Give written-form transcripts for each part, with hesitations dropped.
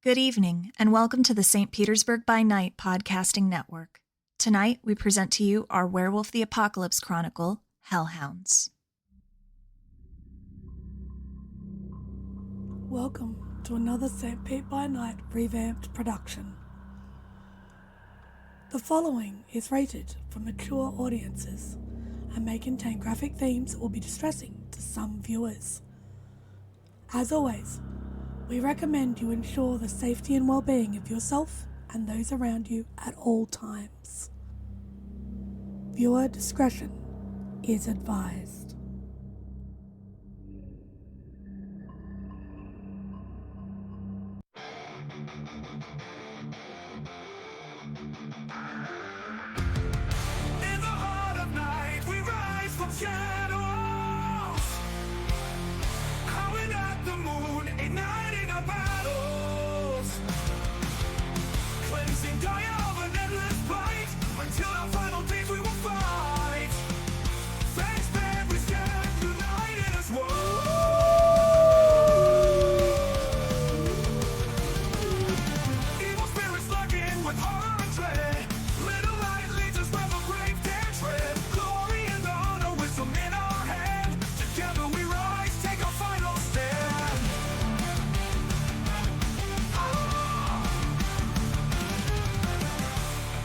Good evening, and welcome to the St. Petersburg by Night podcasting network. Tonight, we present to you our Werewolf the Apocalypse Chronicle, Hounds. Welcome to another St. Pete by Night revamped production. The following is rated for mature audiences and may contain graphic themes that will be distressing to some viewers. As always, we recommend you ensure the safety and well-being of yourself and those around you at all times. Viewer discretion is advised. In the heart of night, we rise from shadows, howling at the moon, igniting our battles, cleansing Gaia of an endless fight, until our final days we will fight. Thanks, man, we stand united as one. Evil spirits lurking with horror and dread. Little light leads us where the grave dare tread. Glory and honor, wisdom in our hand. Together we rise, take our final stand.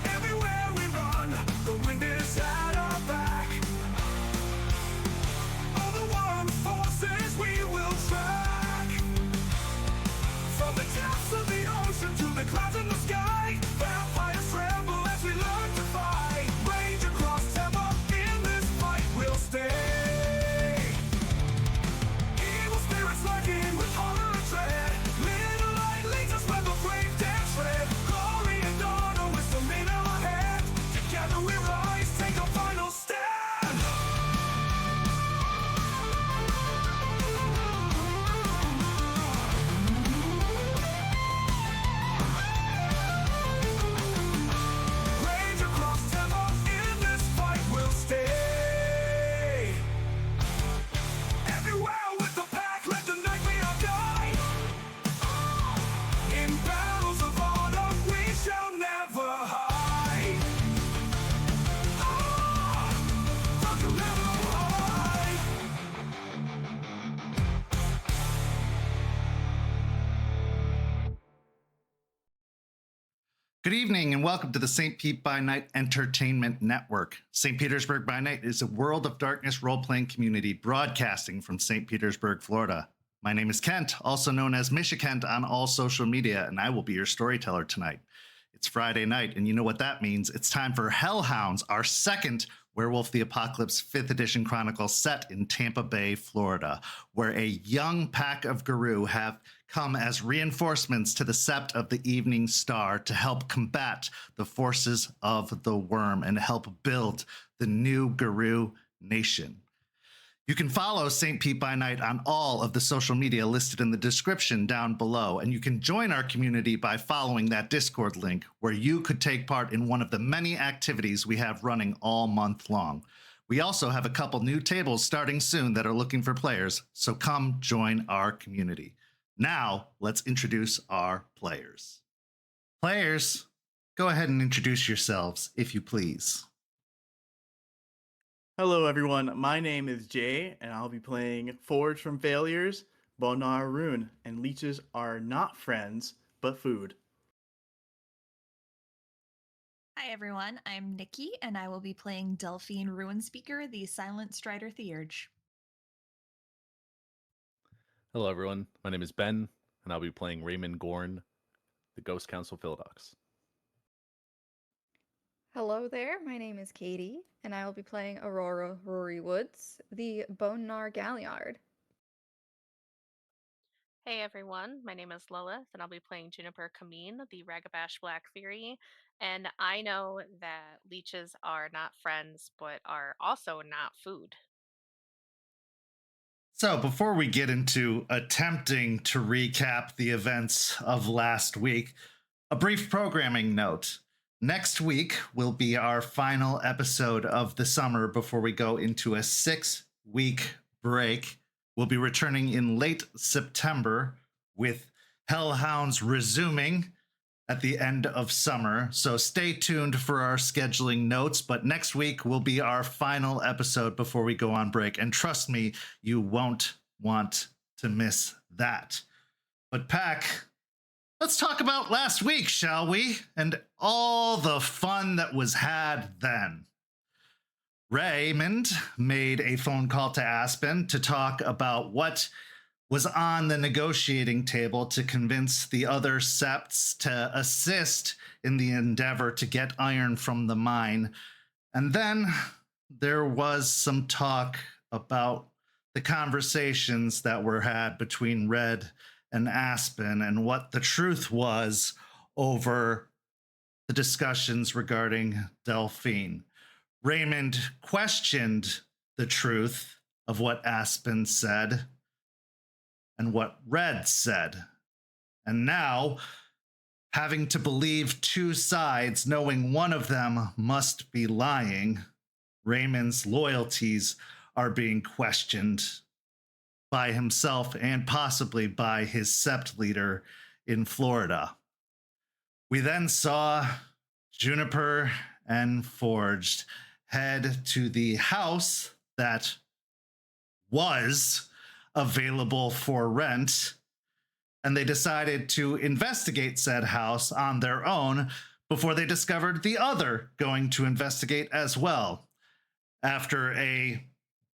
Everywhere we run, the wind is at our back. All the worm forces we will track. From the depths of the ocean to the clouds in the sky, vampires tremble as we learn to fight. Rage across Tampa, in this fight we'll stay. Evil spirits lurking with horror and dread. Little light leads us where the grave dare tread. Glory and honor, wisdom in our hand. Together we rise, take our final stand. Rage across Tampa, in this fight we'll stay. Everywhere with the pack, let the night be our guide. In battles of honor, we shall never hide. Fuck you, never hide. Good evening and welcome to the St. Pete by Night Entertainment Network. St. Petersburg by Night is a World of Darkness role-playing community broadcasting from St. Petersburg, Florida. My name is Kent, also known as Kent on all social media, and I will be your storyteller tonight. It's Friday night, and you know what that means. It's time for Hounds, our second Werewolf the Apocalypse 5th edition chronicle set in Tampa Bay, Florida, where a young pack of Garou have come as reinforcements to the Sept of the Evening Star to help combat the forces of the Worm and help build the new Garou nation. You can follow St. Pete by Night on all of the social media listed in the description down below, and you can join our community by following that Discord link where you could take part in one of the many activities we have running all month long. We also have a couple new tables starting soon that are looking for players, so come join our community. Now, let's introduce our players. Players, go ahead and introduce yourselves, if you please. Hello everyone, my name is Jay, and I'll be playing Forged from Failures, Bonar Rune, and leeches are not friends, but food. Hi everyone, I'm Nikki, and I will be playing Delphine Ruinspeaker, the Silent Strider Theurge. Hello, everyone. My name is Ben, and I'll be playing Raymond Gorn, the Ghost Council Philodox. Hello there, my name is Caity, and I will be playing Rory Woods, the Bonar Galliard. Hey everyone, my name is Lilith, and I'll be playing Juniper Camine, the Ragabash Black Fury. And I know that leeches are not friends, but are also not food. So before we get into attempting to recap the events of last week, a brief programming note. Next week will be our final episode of the summer before we go into a 6-week break. We'll be returning in late September with Hellhounds resuming at the end of summer, so stay tuned for our scheduling notes, but next week will be our final episode before we go on break, and trust me, you won't want to miss that. But Pack, let's talk about last week, shall we? And all the fun that was had then. Raymond made a phone call to Aspen to talk about what was on the negotiating table to convince the other Septs to assist in the endeavor to get iron from the mine. And then there was some talk about the conversations that were had between Red and Aspen and what the truth was over the discussions regarding Delphine. Raymond questioned the truth of what Aspen said and what Red said. And now, having to believe two sides, knowing one of them must be lying, Raymond's loyalties are being questioned by himself and possibly by his Sept leader in Florida. We then saw Juniper and Forged head to the house that was available for rent, and they decided to investigate said house on their own before they discovered the other going to investigate as well. After a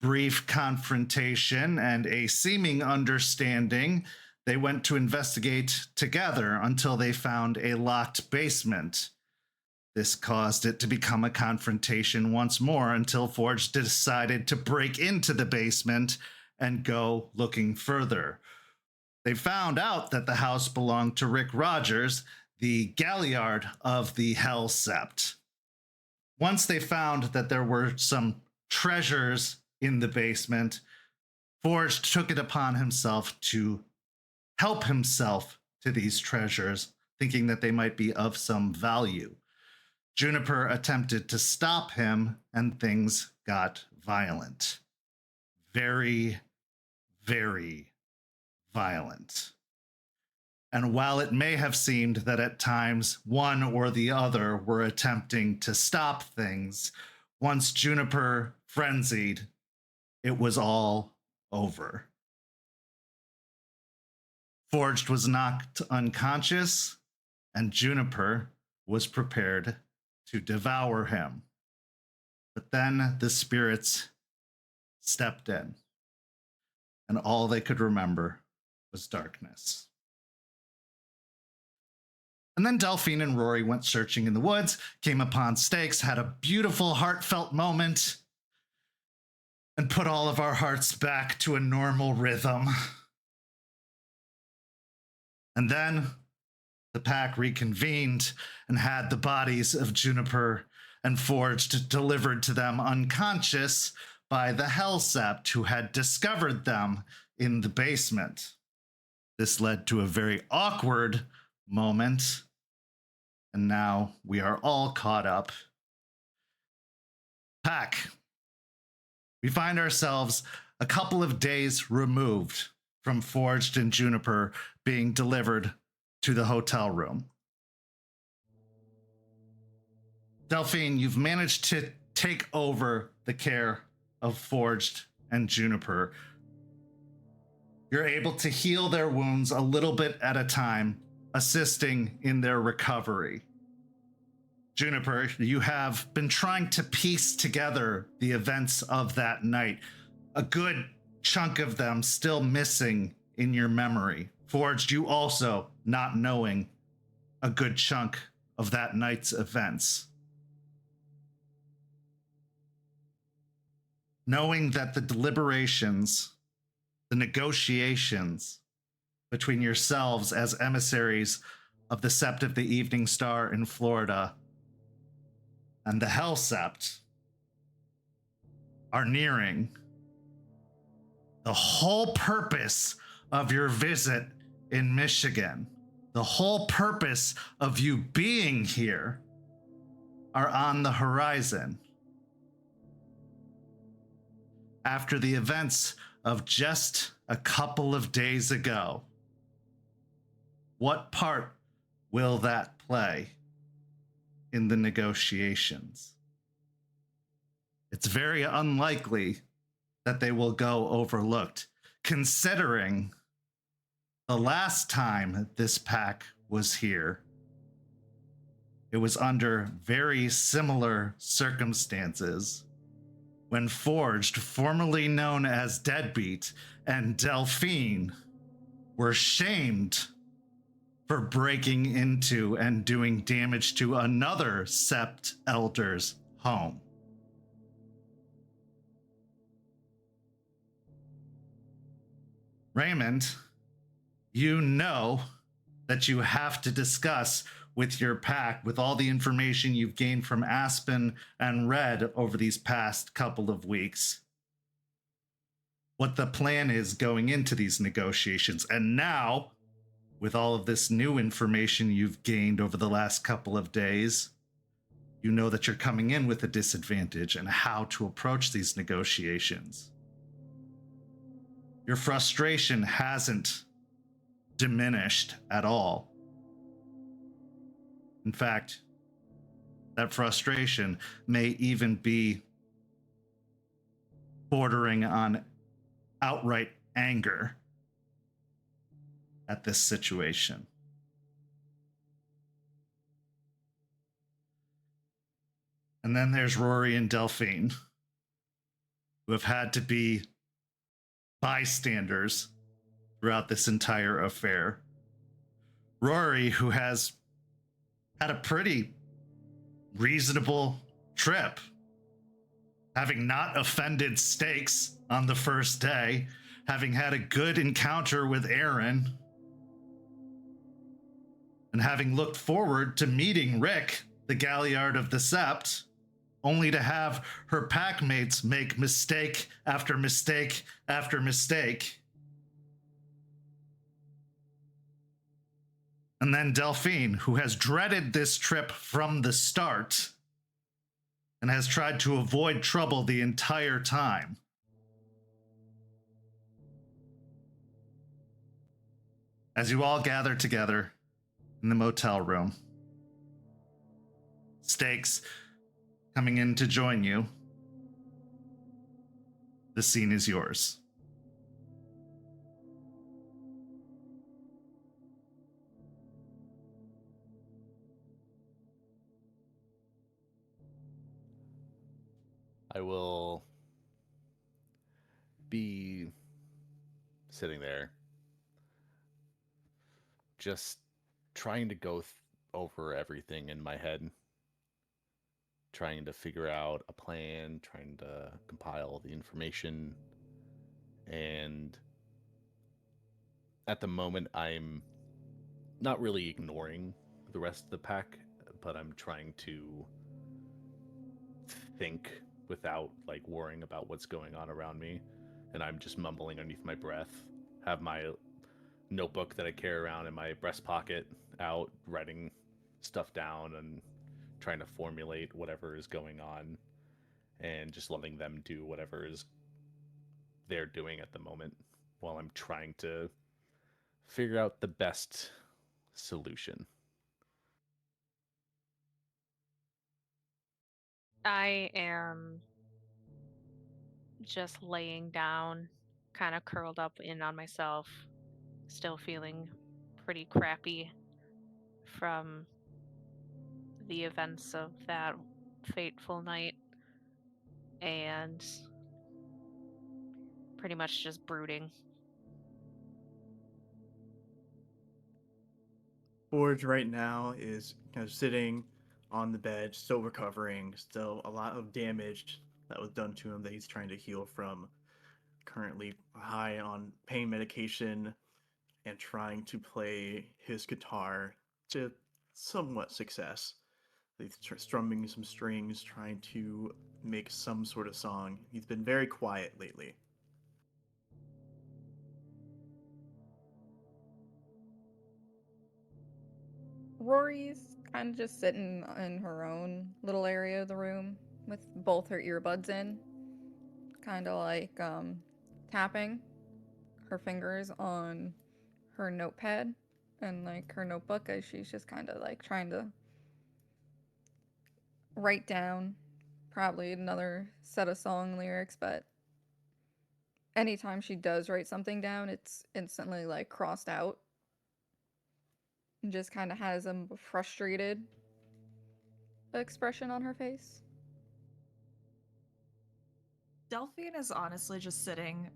brief confrontation and a seeming understanding, they went to investigate together until they found a locked basement. This caused it to become a confrontation once more until Forge decided to break into the basement and go looking further. They found out that the house belonged to Rick Rogers, the Galliard of the Hell Sept. Once they found that there were some treasures in the basement, Forge took it upon himself to help himself to these treasures, thinking that they might be of some value. Juniper attempted to stop him, and things got violent. Very, very violent. And while it may have seemed that at times one or the other were attempting to stop things, once Juniper frenzied, it was all over. Forged was knocked unconscious, and Juniper was prepared to devour him. But then the spirits stepped in, and all they could remember was darkness. And then Delphine and Rory went searching in the woods, came upon stakes, had a beautiful, heartfelt moment, and put all of our hearts back to a normal rhythm. And then the pack reconvened and had the bodies of Juniper and Forged delivered to them unconscious by the Hell Sept who had discovered them in the basement. This led to a very awkward moment, and now we are all caught up. Pack, we find ourselves a couple of days removed from Forged and Juniper being delivered to the hotel room. Delphine, you've managed to take over the care of Forged and Juniper. You're able to heal their wounds a little bit at a time, assisting in their recovery. Juniper, you have been trying to piece together the events of that night. A good chunk of them still missing in your memory. Forged, you also not knowing a good chunk of that night's events. Knowing that the deliberations, the negotiations between yourselves as emissaries of the Sept of the Evening Star in Florida and the Hell Sept are nearing. The whole purpose of your visit in Michigan, the whole purpose of you being here, are on the horizon. After the events of just a couple of days ago, what part will that play in the negotiations? It's very unlikely that they will go overlooked, considering the last time this pack was here, it was under very similar circumstances when Forged, formerly known as Deadbeat, and Delphine were shamed for breaking into and doing damage to another Sept elder's home. Raymond, you know that you have to discuss with your pack, with all the information you've gained from Aspen and Red over these past couple of weeks, what the plan is going into these negotiations. And now, with all of this new information you've gained over the last couple of days, you know that you're coming in with a disadvantage and how to approach these negotiations. Your frustration hasn't diminished at all. In fact, that frustration may even be bordering on outright anger at this situation. And then there's Rory and Delphine, who have had to be bystanders throughout this entire affair. Rory, who has had a pretty reasonable trip, having not offended stakes on the first day, having had a good encounter with Aaron, and having looked forward to meeting Rick, the Galliard of the Sept, only to have her packmates make mistake after mistake after mistake. And then Delphine, who has dreaded this trip from the start and has tried to avoid trouble the entire time. As you all gather together in the motel room, Stakes coming in to join you, the scene is yours. I will be sitting there, just trying to go over everything in my head, trying to figure out a plan, trying to compile the information. And at the moment, I'm not really ignoring the rest of the pack, but I'm trying to think without like worrying about what's going on around me. And I'm just mumbling underneath my breath, have my notebook that I carry around in my breast pocket out, writing stuff down and trying to formulate whatever is going on, and just letting them do whatever is they're doing at the moment while I'm trying to figure out the best solution. I am just laying down, kind of curled up in on myself, still feeling pretty crappy from the events of that fateful night, and pretty much just brooding. Forge right now is kind of sitting on the bed, still recovering, still a lot of damage that was done to him that he's trying to heal from. Currently high on pain medication and trying to play his guitar to somewhat success. He's strumming some strings, trying to make some sort of song. He's been very quiet lately. Rory's kind of just sitting in her own little area of the room with both her earbuds in, kind of like tapping her fingers on her notepad and like her notebook as she's just kind of like trying to write down probably another set of song lyrics, but anytime she does write something down, it's instantly like crossed out and just kind of has a frustrated expression on her face. Delphine is honestly just sitting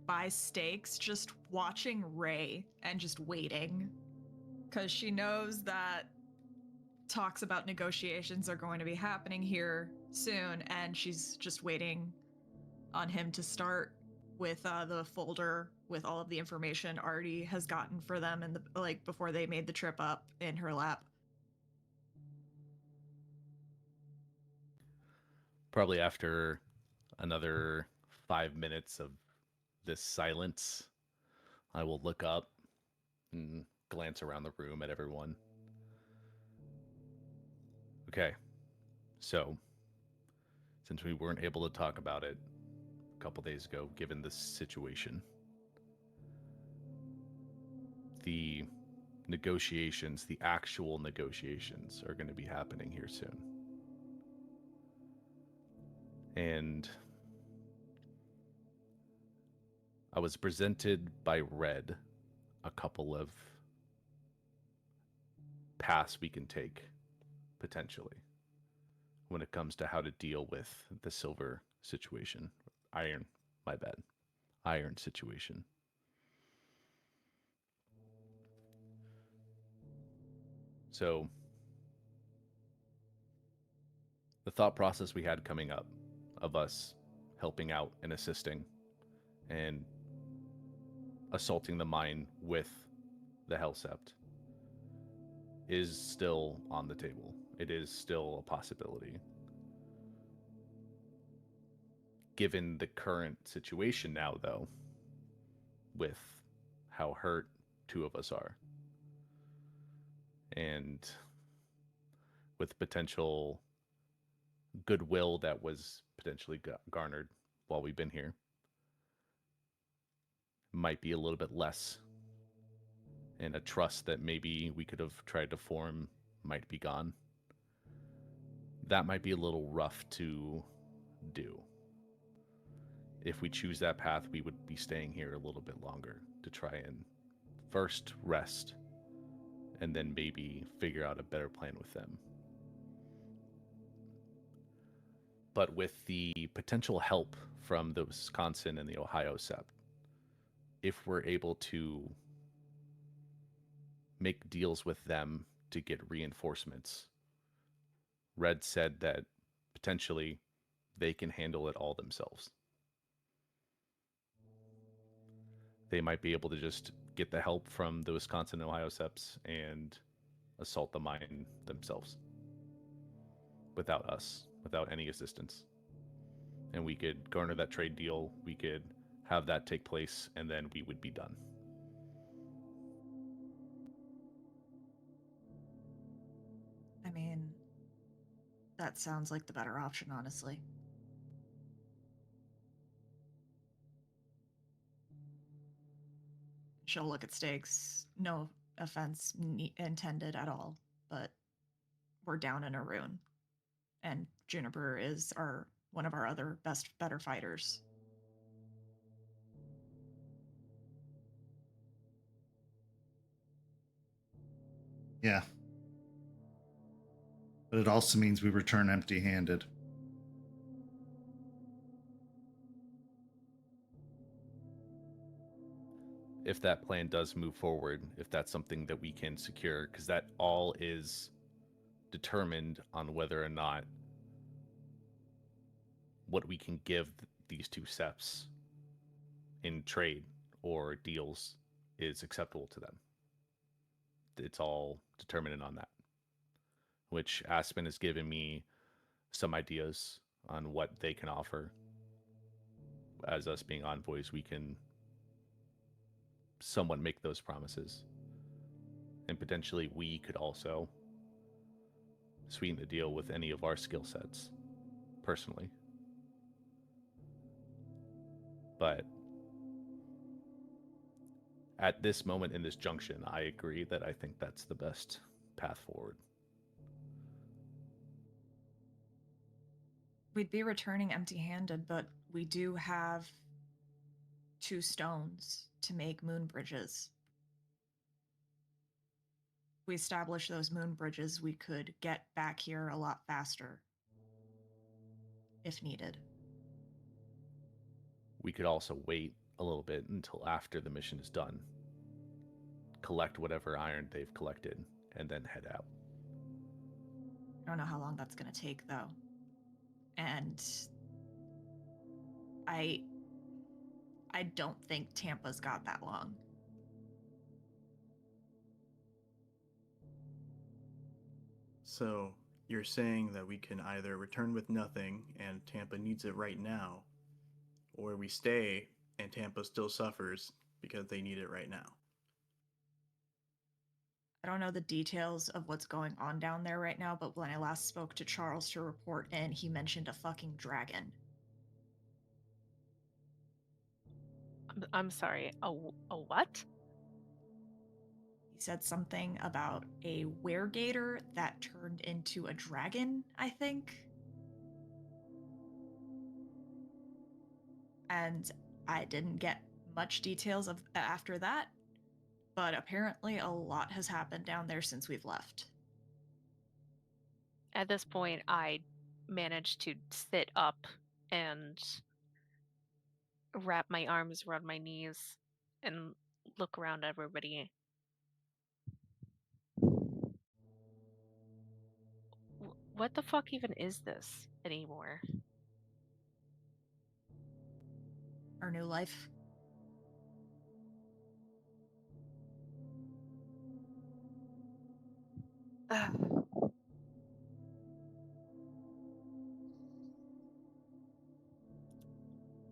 by stakes, just watching Ray and just waiting. Because she knows that talks about negotiations are going to be happening here soon, and she's just waiting on him to start with the folder with all of the information Artie has gotten for them and before they made the trip up in her lap. Probably after another 5 minutes of this silence, I will look up and glance around the room at everyone. Okay, so since we weren't able to talk about it a couple days ago, given this situation, the negotiations, the actual negotiations, are going to be happening here soon. And I was presented by Red a couple of paths we can take, potentially, when it comes to how to deal with the silver situation. Iron situation. So, the thought process we had coming up of us helping out and assisting and assaulting the mine with the Hell Sept is still on the table. It is still a possibility. Given the current situation now, though, with how hurt two of us are, and with potential goodwill that was potentially garnered while we've been here, might be a little bit less, and a trust that maybe we could have tried to form might be gone. That might be a little rough to do. If we choose that path, we would be staying here a little bit longer to try and first rest and then maybe figure out a better plan with them. But with the potential help from the Wisconsin and the Ohio Sept, if we're able to make deals with them to get reinforcements, Red said that potentially they can handle it all themselves. They might be able to just get the help from the Wisconsin and Ohio Septs and assault the mine themselves without us, without any assistance. And we could garner that trade deal, we could have that take place, and then we would be done. I mean, that sounds like the better option, honestly. She'll look at stakes. No offense intended at all, but we're down in a rune. And Juniper is one of our other better fighters. Yeah. But it also means we return empty-handed. If that plan does move forward, if that's something that we can secure, because that all is determined on whether or not what we can give these two Septs in trade or deals is acceptable to them. It's all determined on that, which Aspen has given me some ideas on what they can offer. As us being envoys, we can somewhat make those promises, and potentially we could also sweeten the deal with any of our skill sets personally. But at this moment in this junction, I agree that I think that's the best path forward. We'd be returning empty-handed, but we do have 2 stones to make moon bridges. If we establish those moon bridges, we could get back here a lot faster, if needed. We could also wait a little bit until after the mission is done, collect whatever iron they've collected, and then head out. I don't know how long that's going to take, though. And I don't think Tampa's got that long. So you're saying that we can either return with nothing and Tampa needs it right now, or we stay and Tampa still suffers because they need it right now. I don't know the details of what's going on down there right now, but when I last spoke to Charles to report in, he mentioned a fucking dragon. I'm sorry. A what? He said something about a weregator that turned into a dragon, I think. And I didn't get much details of after that, but apparently a lot has happened down there since we've left. At this point, I managed to sit up and wrap my arms around my knees and look around everybody. What the fuck even is this anymore? Our new life.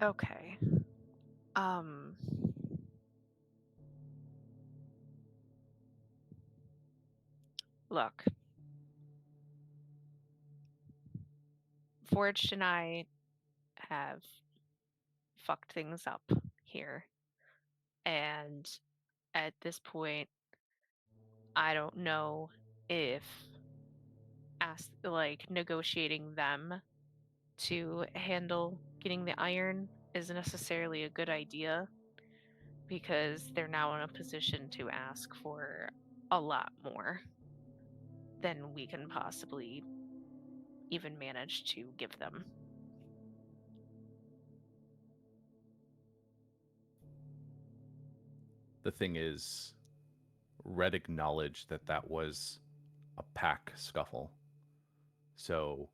Okay. Look. Forged and I have fucked things up here. And at this point, I don't know if negotiating them to handle getting the iron is necessarily a good idea, because they're now in a position to ask for a lot more than we can possibly even manage to give them. The thing is, Red acknowledged that that was a pack scuffle. So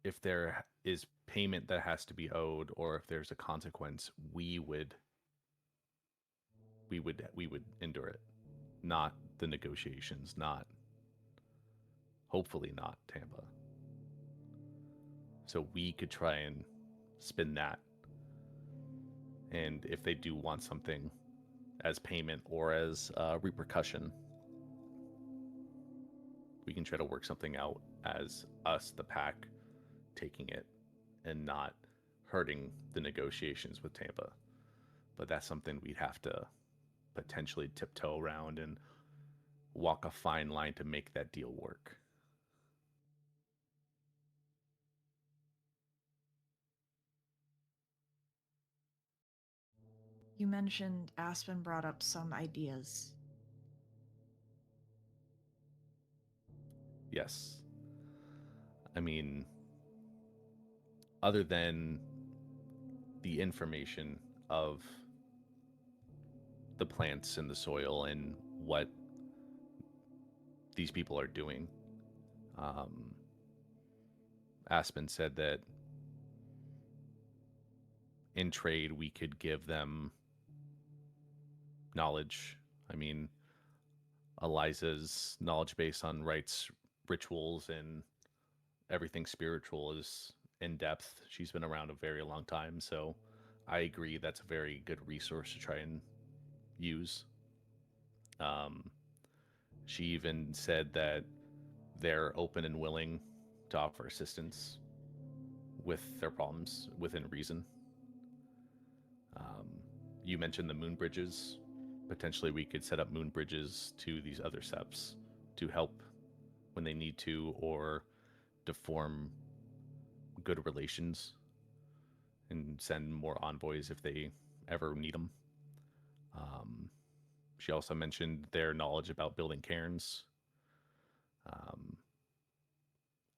if there is payment that has to be owed, or if there's a consequence, we would endure it, not the negotiations, hopefully not Tampa. So we could try and spin that. And if they do want something as payment or as repercussion, we can try to work something out as us, the pack, taking it and not hurting the negotiations with Tampa. But that's something we'd have to potentially tiptoe around and walk a fine line to make that deal work. You mentioned Aspen brought up some ideas. Yes. I mean, other than the information of the plants in the soil and what these people are doing, Aspen said that in trade we could give them knowledge. I mean, Eliza's knowledge base on rites, rituals, and everything spiritual is in depth. She's been around a very long time, so I agree that's a very good resource to try and use. She even said that they're open and willing to offer assistance with their problems within reason. you mentioned the moon bridges. Potentially we could set up moon bridges to these other Septs to help when they need to, or to form good relations and send more envoys if they ever need them. She also mentioned their knowledge about building cairns.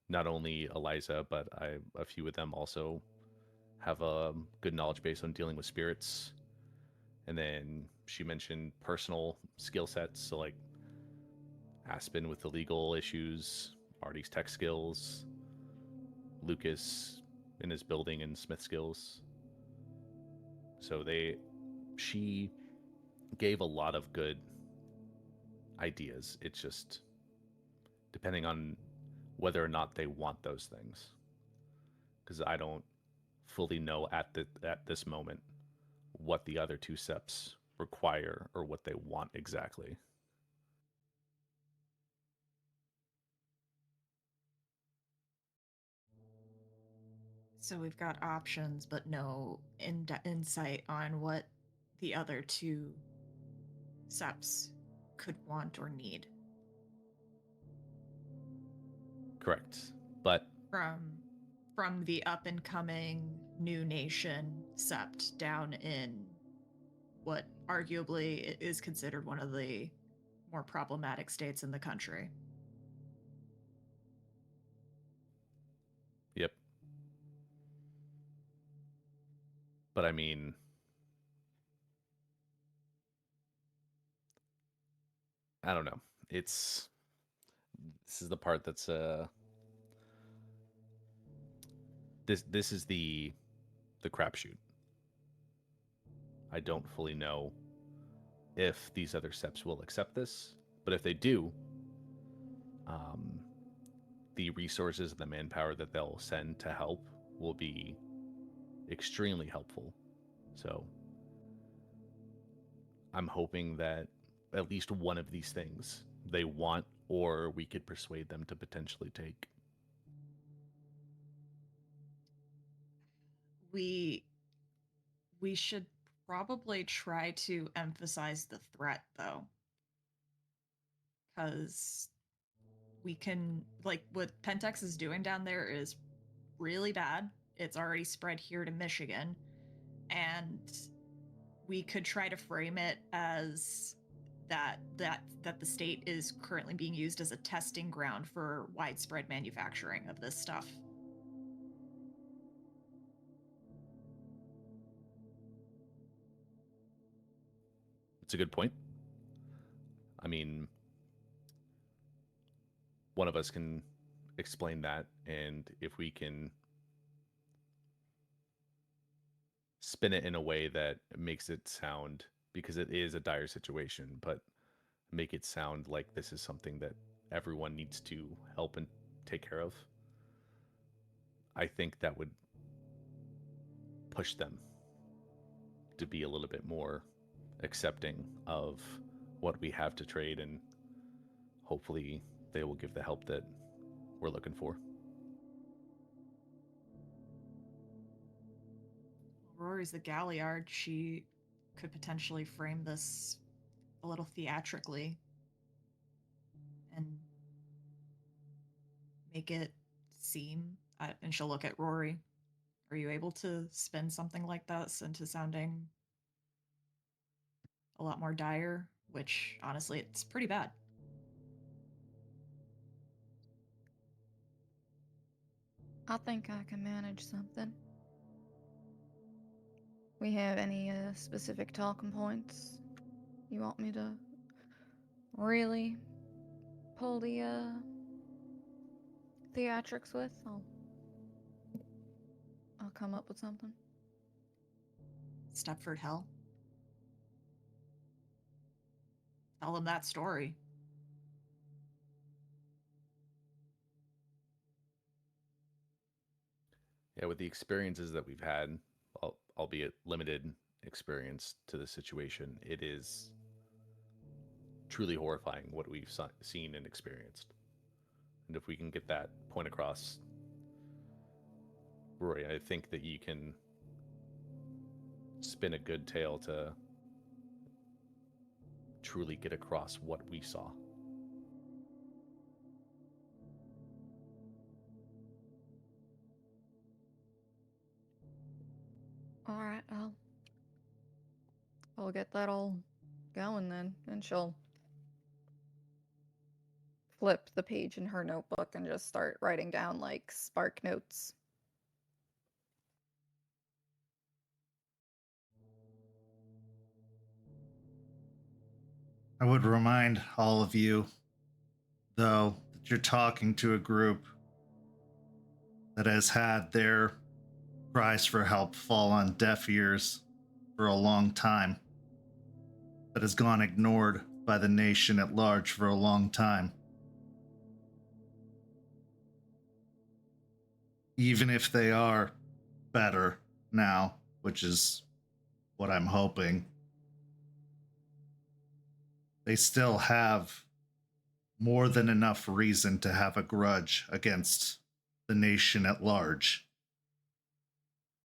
Not only Eliza, but a few of them also have a good knowledge base on dealing with spirits. And then she mentioned personal skill sets, so like Aspen with the legal issues, Marty's tech skills, Lucas in his building and smith skills. So she gave a lot of good ideas. It's just depending on whether or not they want those things, because I don't fully know at this moment what the other two Septs require or what they want exactly. So we've got options, but no insight on what the other two Septs could want or need. Correct. But From the up and coming new nation Sept down in what arguably is considered one of the more problematic states in the country. Yep. But I mean, I don't know. This is the part that's this is the crapshoot. I don't fully know if these other Septs will accept this, but if they do, the resources and the manpower that they'll send to help will be extremely helpful. So I'm hoping that at least one of these things they want, or we could persuade them to potentially take. We should probably try to emphasize the threat, though, because we can, like, what Pentex is doing down there is really bad. It's already spread here to Michigan, and we could try to frame it as that the state is currently being used as a testing ground for widespread manufacturing of this stuff. It's a good point. I mean, one of us can explain that, and if we can spin it in a way that makes it sound, because it is a dire situation, but make it sound like this is something that everyone needs to help and take care of, I think that would push them to be a little bit more accepting of what we have to trade, and hopefully they will give the help that we're looking for. Rory's the Galliard. She could potentially frame this a little theatrically and make it seem, and she'll look at Rory. Are you able to spin something like this into sounding a lot more dire? Which, honestly, it's pretty bad. I think I can manage something. We have any specific talking points you want me to really pull the theatrics with? I'll come up with something. Stepford Hell. Tell him that story. Yeah, with the experiences that we've had, albeit limited experience to the situation, it is truly horrifying what we've seen and experienced. And if we can get that point across, Rory, I think that you can spin a good tale to truly get across what we saw. All right, I'll get that all going then, and she'll flip the page in her notebook and just start writing down like spark notes. I would remind all of you, though, that you're talking to a group that has had their cries for help fall on deaf ears for a long time, that has gone ignored by the nation at large for a long time. Even if they are better now, which is what I'm hoping, they still have more than enough reason to have a grudge against the nation at large.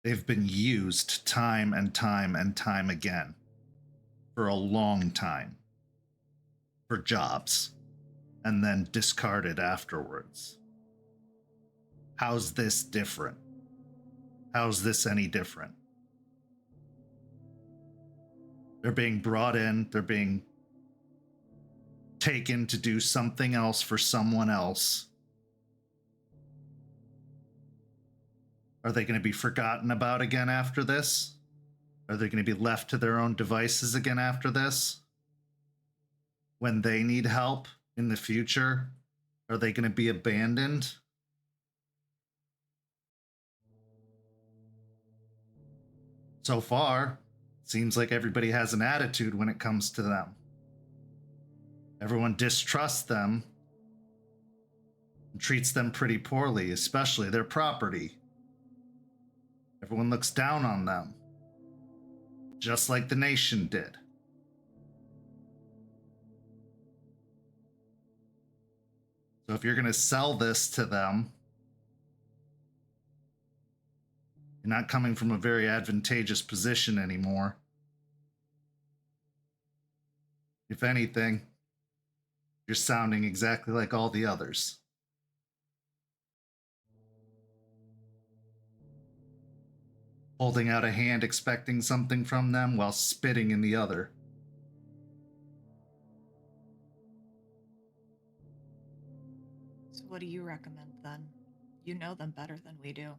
They've been used time and time and time again for a long time for jobs and then discarded afterwards. How's this different? How's this any different? They're being brought in, they're being taken to do something else for someone else. Are they going to be forgotten about again after this? Are they going to be left to their own devices again after this? When they need help in the future, are they going to be abandoned? So far, seems like everybody has an attitude when it comes to them. Everyone distrusts them and treats them pretty poorly, especially their property. Everyone looks down on them, just like the nation did. So if you're going to sell this to them, you're not coming from a very advantageous position anymore. If anything, you're sounding exactly like all the others. Holding out a hand expecting something from them while spitting in the other. So what do you recommend then? You know them better than we do.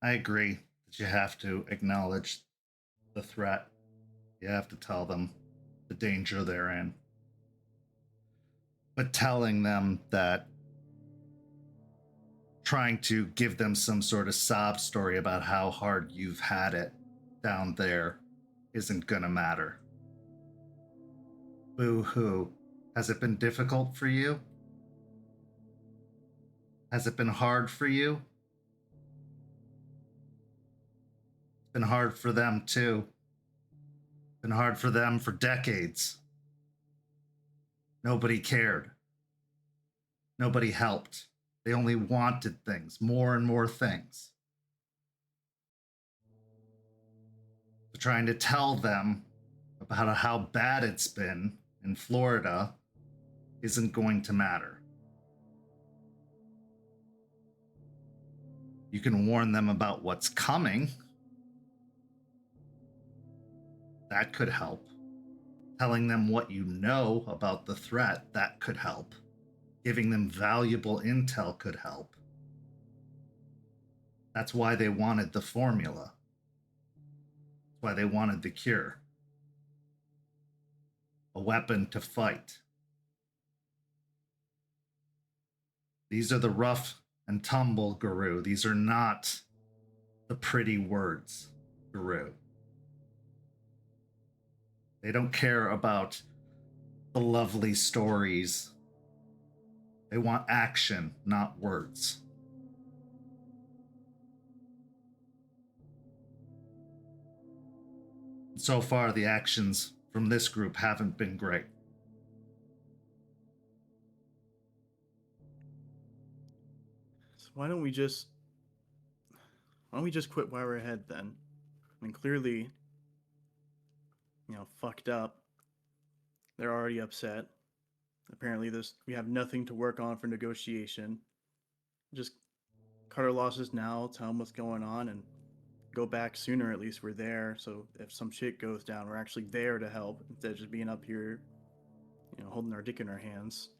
I agree that you have to acknowledge the threat. You have to tell them the danger they're in. But telling them that, trying to give them some sort of sob story about how hard you've had it down there isn't gonna matter. Boo-hoo. Has it been difficult for you? Has it been hard for you? It's been hard for them too. It's been hard for them for decades. Nobody cared. Nobody helped. They only wanted things, more and more things. So trying to tell them about how bad it's been in Florida isn't going to matter. You can warn them about what's coming. That could help. Telling them what you know about the threat, that could help. Giving them valuable intel could help. That's why they wanted the formula. That's why they wanted the cure. A weapon to fight. These are the rough and tumble guru. These are not the pretty words guru. They don't care about the lovely stories They want action, not words. So far, the actions from this group haven't been great. So why don't we just quit while we're ahead then? I mean, clearly, fucked up. They're already upset. Apparently, we have nothing to work on for negotiation. Just cut our losses now, tell them what's going on, and go back sooner. At least we're there. So if some shit goes down, we're actually there to help instead of just being up here, holding our dick in our hands.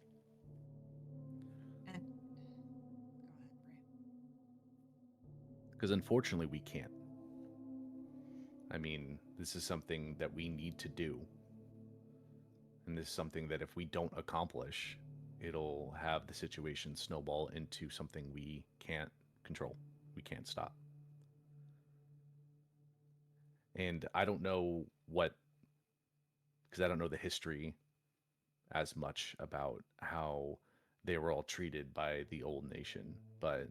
And go ahead, Because unfortunately, we can't. I mean, this is something that we need to do. And this is something that if we don't accomplish, it'll have the situation snowball into something we can't control. We can't stop. And I don't know because I don't know the history as much about how they were all treated by the old nation, but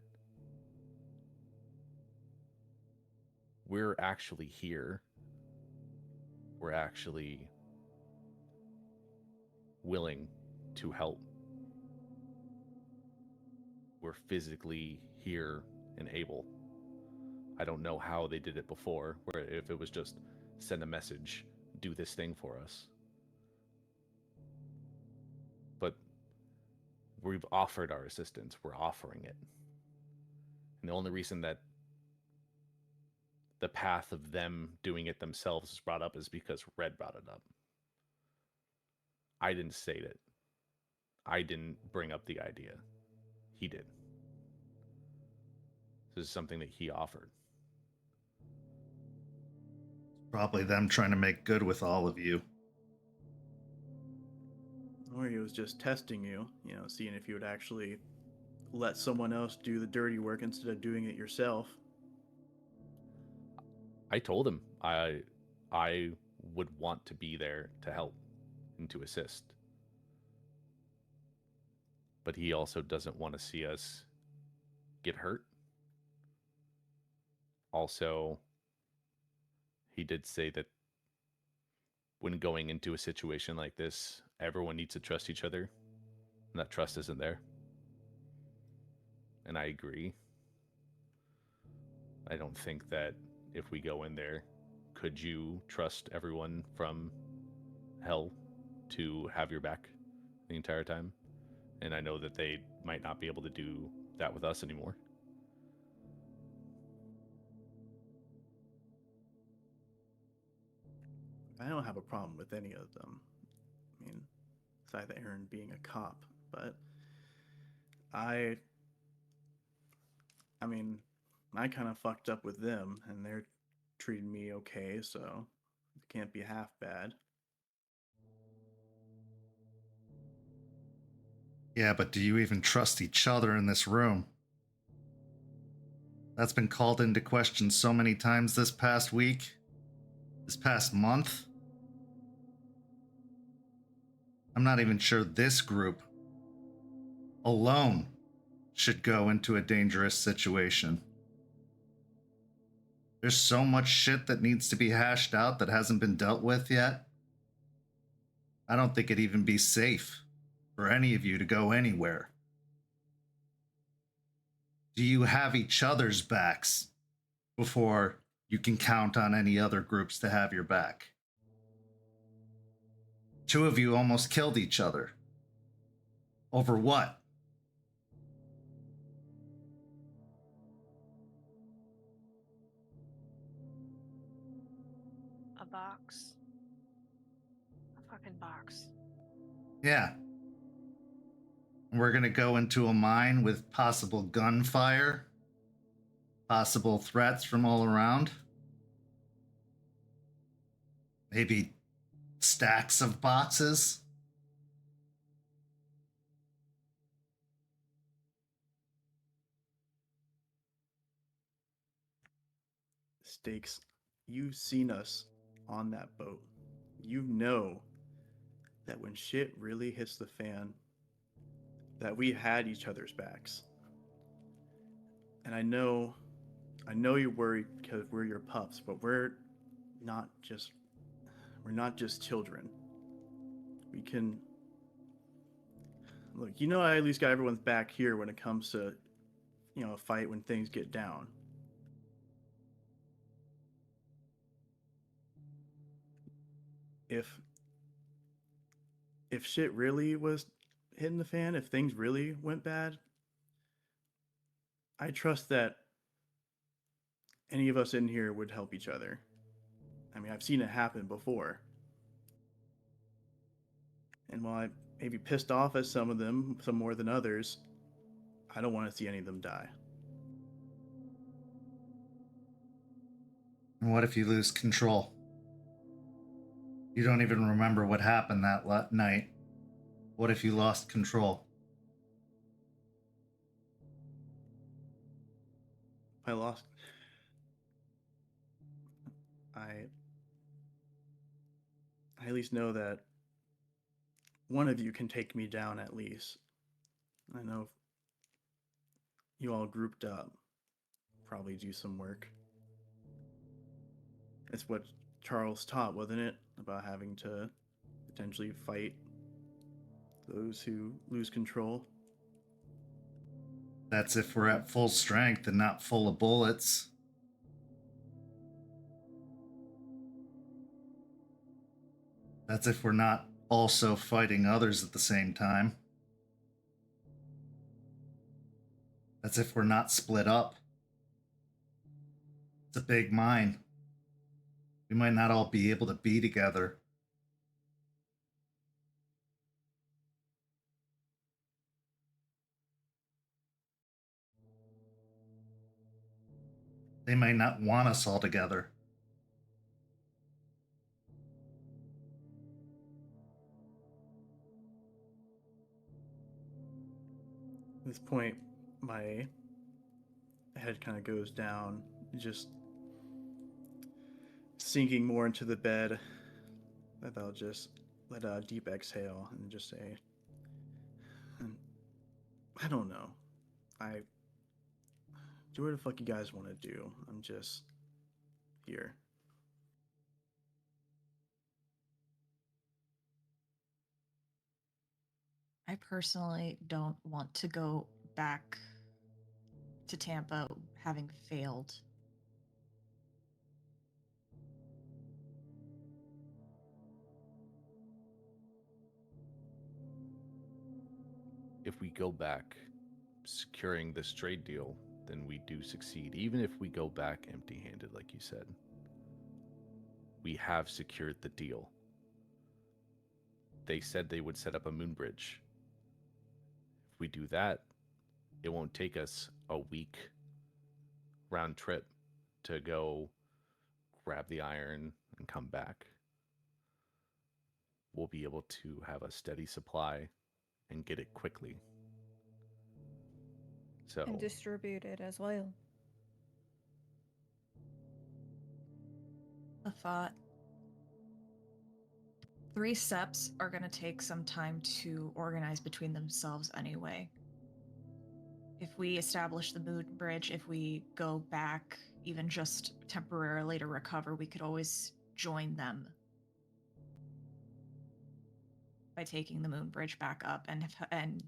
we're actually here. We're actually willing to help. We're physically here and able. I don't know how they did it before, where if it was just send a message, do this thing for us. But we've offered our assistance. We're offering it. And the only reason that the path of them doing it themselves is brought up is because Red brought it up. I didn't state it. I didn't bring up the idea. He did. This is something that he offered. Probably them trying to make good with all of you. Or he was just testing you, seeing if you would actually let someone else do the dirty work instead of doing it yourself. I told him I would want to be there to help and to assist. But he also doesn't want to see us get hurt. Also, he did say that when going into a situation like this, everyone needs to trust each other, and that trust isn't there. And I agree. I don't think that if we go in there, could you trust everyone from hell to have your back the entire time? And I know that they might not be able to do that with us anymore. I don't have a problem with any of them. I mean, aside Aaron being a cop, but I kind of fucked up with them, and they're treating me okay, so it can't be half bad. Yeah, but do you even trust each other in this room? That's been called into question so many times this past week, this past month. I'm not even sure this group alone should go into a dangerous situation. There's so much shit that needs to be hashed out that hasn't been dealt with yet. I don't think it'd even be safe for any of you to go anywhere. Do you have each other's backs before you can count on any other groups to have your back? Two of you almost killed each other. Over what? A box. A fucking box. Yeah. We're gonna go into a mine with possible gunfire, possible threats from all around. Maybe stacks of boxes. Stakes, you've seen us on that boat. You know that when shit really hits the fan, that we had each other's backs. And I know you're worried because we're your pups, but we're not just children. We can look, I at least got everyone's back here when it comes to, a fight when things get down. If shit really was hitting the fan, if things really went bad, I trust that any of us in here would help each other. I mean, I've seen it happen before. And while I may be pissed off at some of them, some more than others, I don't want to see any of them die. And what if you lose control? You don't even remember what happened that night. What if you lost control? I at least know that one of you can take me down at least. I know if you all grouped up, probably do some work. It's what Charles taught, wasn't it? About having to potentially fight those who lose control. That's if we're at full strength and not full of bullets. That's if we're not also fighting others at the same time. That's if we're not split up. It's a big mine. We might not all be able to be together. They might not want us all together. At this point, my head kind of goes down, just sinking more into the bed. That I'll just let a deep exhale and just say, I don't know. Do what the fuck you guys want to do. I'm just here. I personally don't want to go back to Tampa having failed. If we go back securing this trade deal, then we do succeed. Even if we go back empty-handed, like you said, we have secured the deal. They said they would set up a moon bridge. If we do that, it won't take us a week round trip to go grab the iron and come back. We'll be able to have a steady supply and get it quickly. So, And distribute it as well. A thought. 3 Septs are going to take some time to organize between themselves anyway. If we establish the moon bridge, if we go back even just temporarily to recover, we could always join them by taking the moon bridge back up. And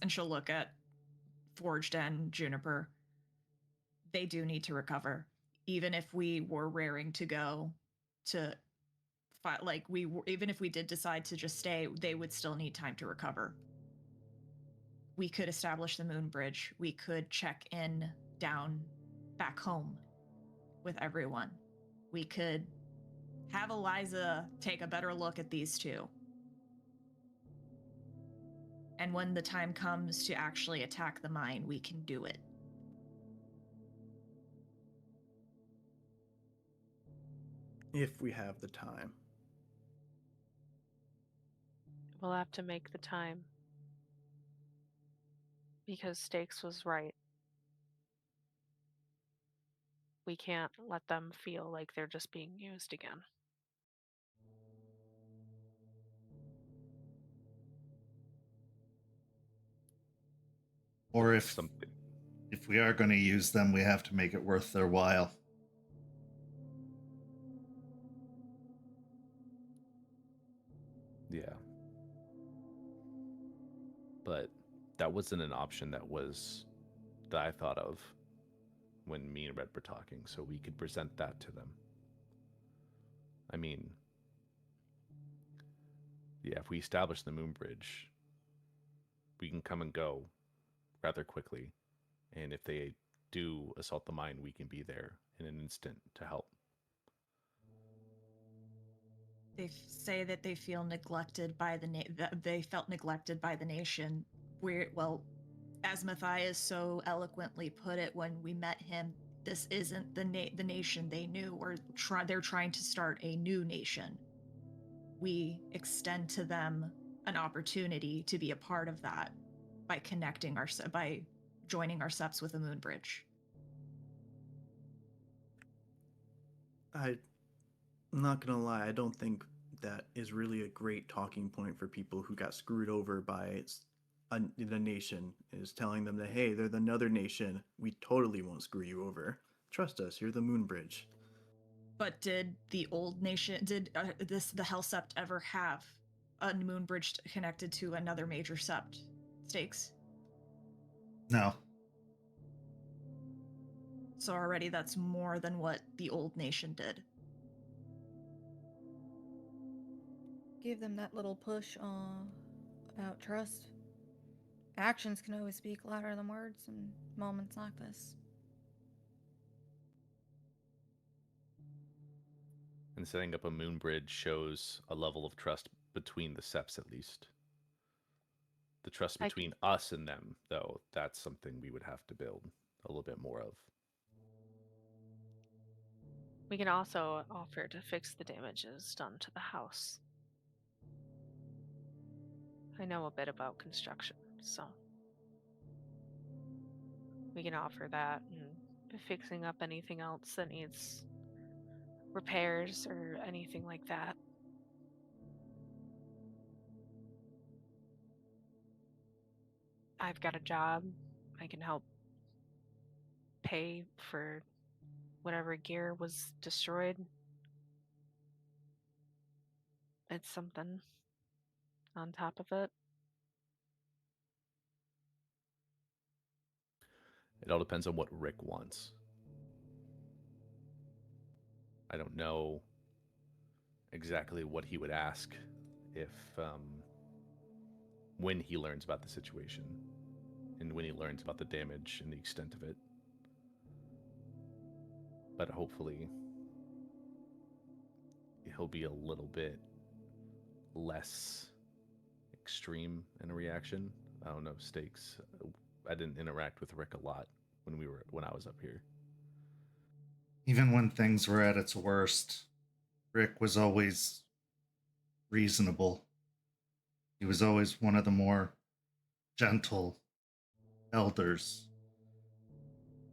she'll look at Forged and Juniper. They do need to recover. Even if we were raring to go to fight, even if we did decide to just stay, they would still need time to recover. We could establish the moon bridge. We could check in down back home with everyone. We could have Eliza take a better look at these two. And when the time comes to actually attack the mine, we can do it. If we have the time. We'll have to make the time. Because Stakes was right. We can't let them feel like they're just being used again. Or if something. if we are going to use them, we have to make it worth their while. Yeah. But that wasn't an option that I thought of when me and Red were talking, so we could present that to them. I mean, yeah, if we establish the moon bridge, we can come and go rather quickly. And if they do assault the mine, we can be there in an instant to help. They say that they feel neglected by they felt neglected by the nation. As Matthias so eloquently put it when we met him, this isn't the nation they knew, or they're trying to start a new nation. We extend to them an opportunity to be a part of that by by joining our Septs with a moon bridge. I'm not gonna lie, I don't think that is really a great talking point for people who got screwed over by the nation, is telling them that, hey, they're another nation, we totally won't screw you over. Trust us, you're the moon bridge. But did the old nation, the Hell Sept ever have a moon bridge connected to another major Sept? Stakes? No. So already that's more than what the old nation did. Give them that little push about trust. Actions can always speak louder than words in moments like this. And setting up a moon bridge shows a level of trust between the Septs, at least. The trust between us and them, though, that's something we would have to build a little bit more of. We can also offer to fix the damages done to the house. I know a bit about construction, so we can offer that, and fixing up anything else that needs repairs or anything like that. I've got a job. I can help pay for whatever gear was destroyed. It's something on top of it. It all depends on what Rick wants. I don't know exactly what he would ask if when he learns about the situation and when he learns about the damage and the extent of it. But hopefully he'll be a little bit less extreme in a reaction. I don't know, Stakes. I didn't interact with Rick a lot when I was up here. Even when things were at its worst, Rick was always reasonable. He was always one of the more gentle elders.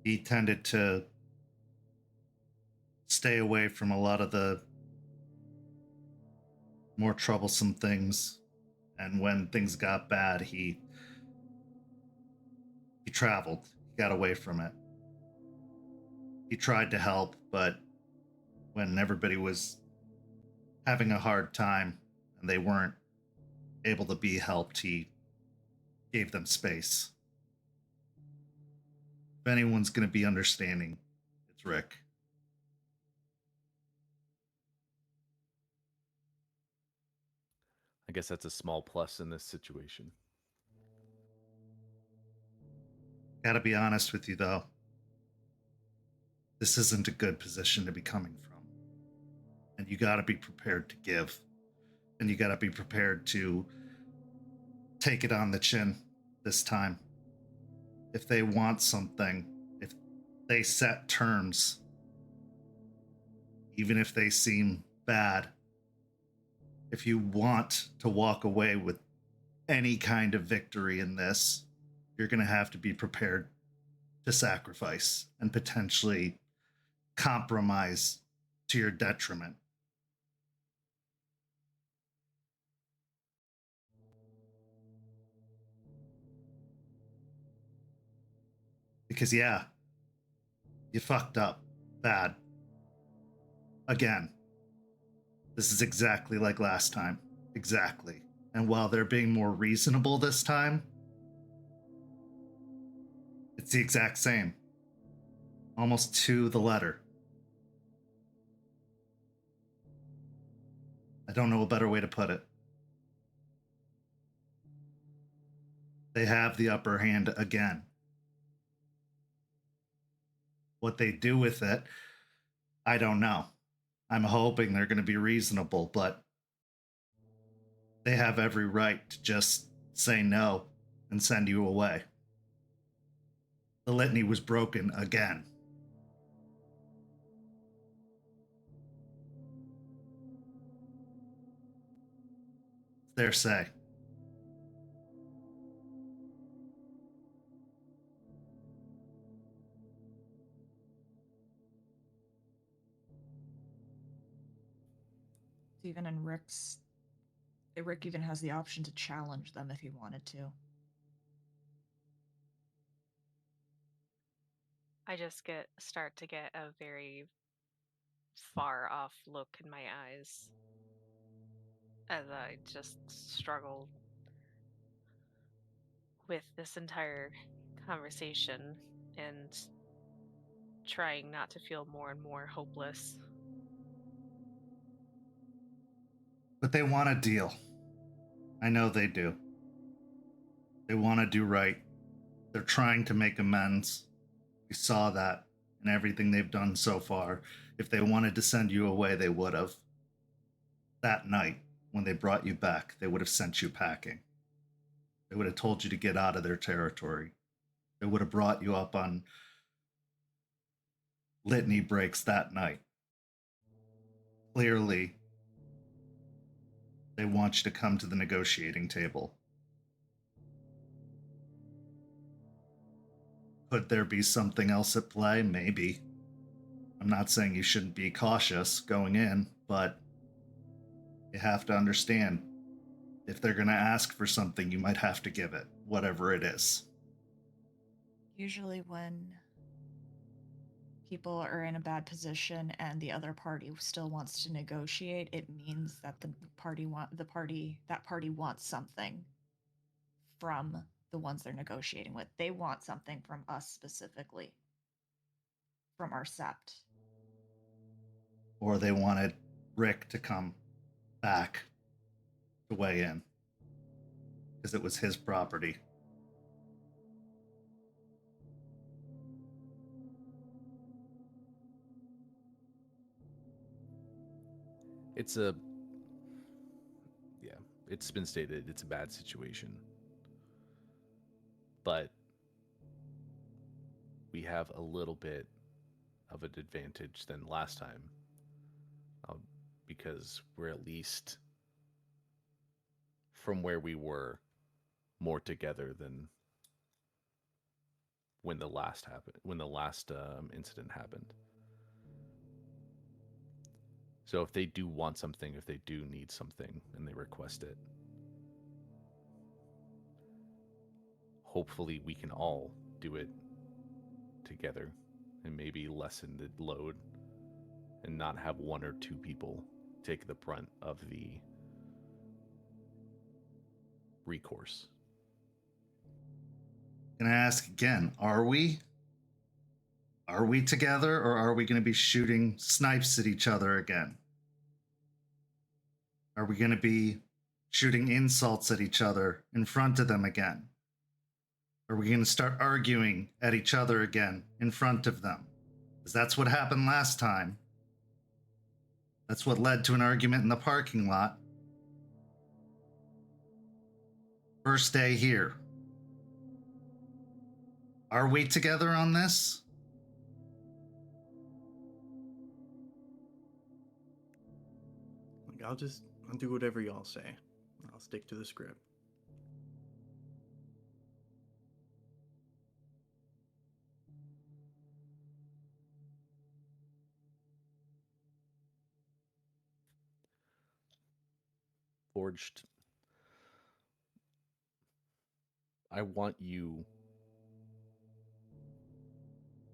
He tended to stay away from a lot of the more troublesome things. And when things got bad, he traveled. He got away from it. He tried to help, but when everybody was having a hard time and they weren't able to be helped, he gave them space. If anyone's going to be understanding, it's Rick. I guess that's a small plus in this situation. Gotta be honest with you, though. This isn't a good position to be coming from. And you gotta be prepared to give. And you gotta be prepared to take it on the chin this time. If they want something, if they set terms, even if they seem bad, if you want to walk away with any kind of victory in this, you're going to have to be prepared to sacrifice and potentially compromise to your detriment. Because, yeah, you fucked up. Bad. Again. This is exactly like last time. Exactly. And while they're being more reasonable this time, it's the exact same. Almost to the letter. I don't know a better way to put it. They have the upper hand again. What they do with it, I don't know. I'm hoping they're going to be reasonable, but they have every right to just say no and send you away. The litany was broken again. It's their say. Even in Rick even has the option to challenge them if he wanted to. I just start to get a very far off look in my eyes as I just struggle with this entire conversation and trying not to feel more and more hopeless. But they want a deal. I know they do. They want to do right. They're trying to make amends. We saw that in everything they've done so far. If they wanted to send you away, they would have. That night, when they brought you back, they would have sent you packing. They would have told you to get out of their territory. They would have brought you up on litany breaks that night. Clearly, they want you to come to the negotiating table. Could there be something else at play? Maybe. I'm not saying you shouldn't be cautious going in, but you have to understand, if they're going to ask for something, you might have to give it, whatever it is. Usually when people are in a bad position and the other party still wants to negotiate, it means that that party wants something from the ones they're negotiating with. They want something from us specifically, from our Sept. Or they wanted Rick to come back to weigh in, because it was his property. It's been stated, it's a bad situation. But we have a little bit of an advantage than last time. Because we're at least, from where we were, more together than when the last incident happened. So if they do want something, if they do need something, and they request it, hopefully we can all do it together and maybe lessen the load and not have one or two people take the brunt of the recourse. Can I ask again, are we? Are we together, or are we going to be shooting snipes at each other again? Are we going to be shooting insults at each other in front of them again? Are we going to start arguing at each other again in front of them? Because that's what happened last time. That's what led to an argument in the parking lot. First day here. Are we together on this? I'll do whatever y'all say. I'll stick to the script. Forged, I want you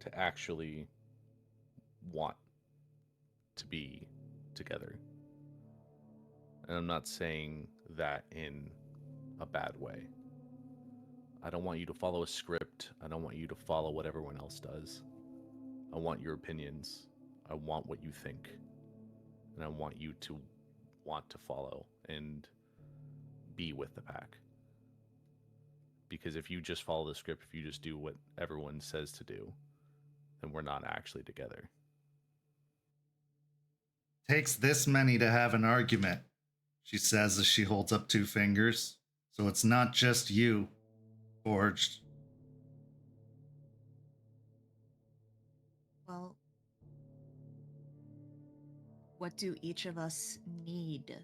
to actually want to be together. And I'm not saying that in a bad way. I don't want you to follow a script. I don't want you to follow what everyone else does. I want your opinions. I want what you think. And I want you to want to follow and be with the pack. Because if you just follow the script, if you just do what everyone says to do, then we're not actually together. Takes this many to have an argument, she says as she holds up 2 fingers. So it's not just you, Forged. Well, what do each of us need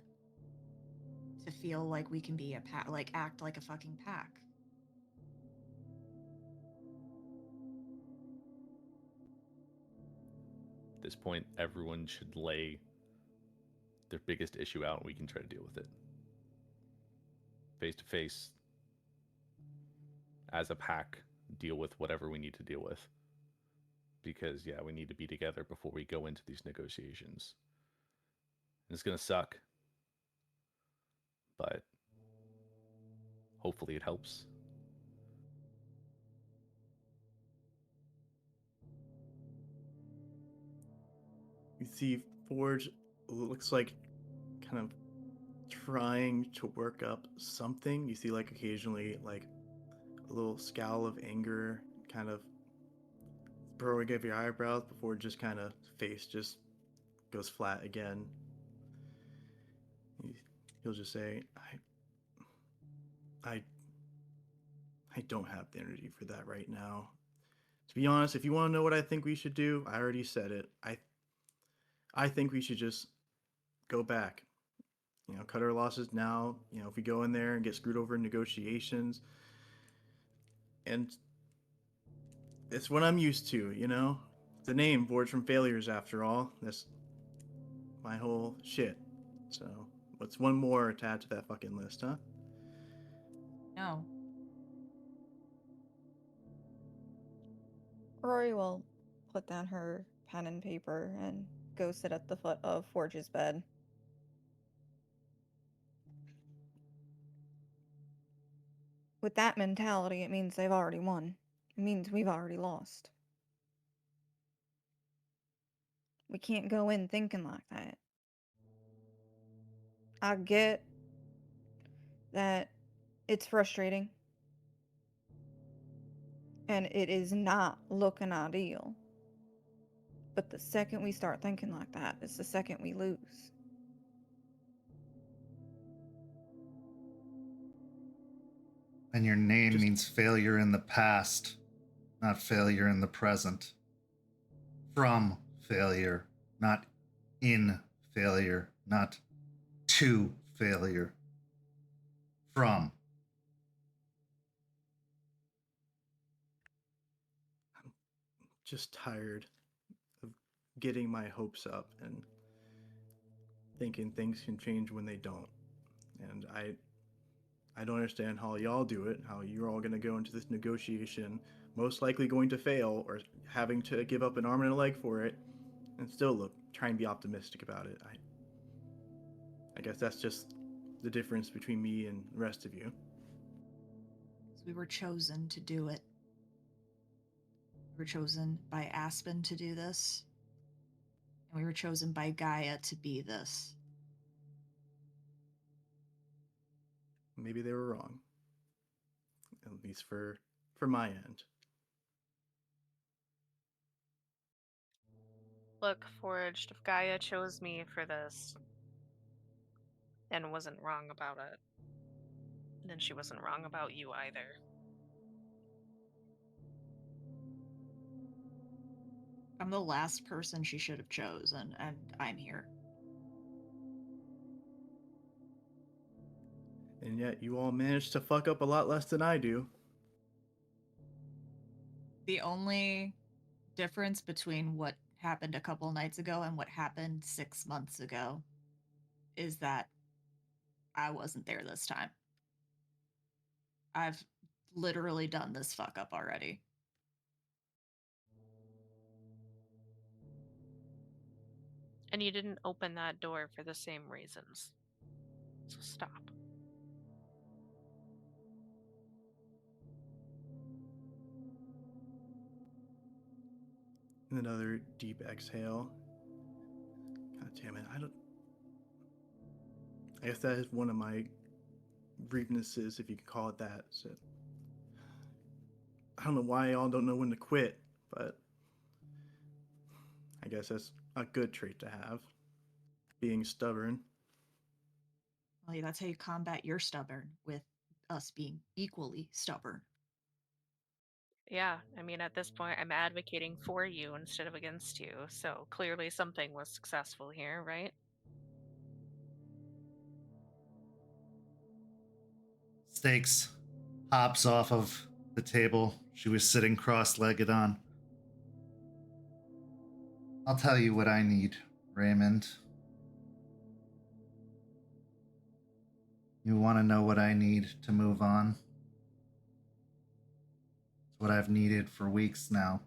to feel like we can be a pack, like act like a fucking pack? At this point, everyone should lay their biggest issue out and we can try to deal with it. Face to face, as a pack, deal with whatever we need to deal with. Because, yeah, we need to be together before we go into these negotiations. It's going to suck. But hopefully it helps. You see Forge looks like kind of trying to work up something. You see like occasionally like a little scowl of anger kind of burrowing of your eyebrows before just kind of face just goes flat again. He'll just say, I don't have the energy for that right now. To be honest, if you want to know what I think we should do, I already said it. I think we should just go back. You know, cut our losses now. You know, if we go in there and get screwed over in negotiations, and it's what I'm used to, you know? The name, Boards from Failures, after all. That's my whole shit. So, what's one more to add to that fucking list, huh? No. Rory will put down her pen and paper and go sit at the foot of Forge's bed. With that mentality, it means they've already won. It means we've already lost. We can't go in thinking like that. I get that it's frustrating. And it is not looking ideal. But the second we start thinking like that is the second we lose. And your name means failure in the past, not failure in the present. From failure, not in failure, not to failure. From. I'm just tired of getting my hopes up and thinking things can change when they don't. And I don't understand how y'all do it, how you're all going to go into this negotiation, most likely going to fail or having to give up an arm and a leg for it, and still try and be optimistic about it. I guess that's just the difference between me and the rest of you. We were chosen to do it. We were chosen by Aspen to do this. And we were chosen by Gaia to be this. Maybe they were wrong. At least for my end. Look, Forged, if Gaia chose me for this and wasn't wrong about it, then she wasn't wrong about you either. I'm the last person she should have chosen, and I'm here. And yet you all managed to fuck up a lot less than I do. The only difference between what happened a couple nights ago and what happened 6 months ago is that I wasn't there this time. I've literally done this fuck up already. And you didn't open that door for the same reasons. So stop. Another deep exhale. God damn it, I guess that is one of my weaknesses, if you could call it that. So, I don't know why y'all don't know when to quit, but I guess that's a good trait to have. Being stubborn. Well, that's how you combat your stubborn, with us being equally stubborn. Yeah, I mean, at this point, I'm advocating for you instead of against you, so clearly something was successful here, right? Stakes hops off of the table she was sitting cross-legged on. I'll tell you what I need, Raymond. You want to know what I need to move on? It's what I've needed for weeks now.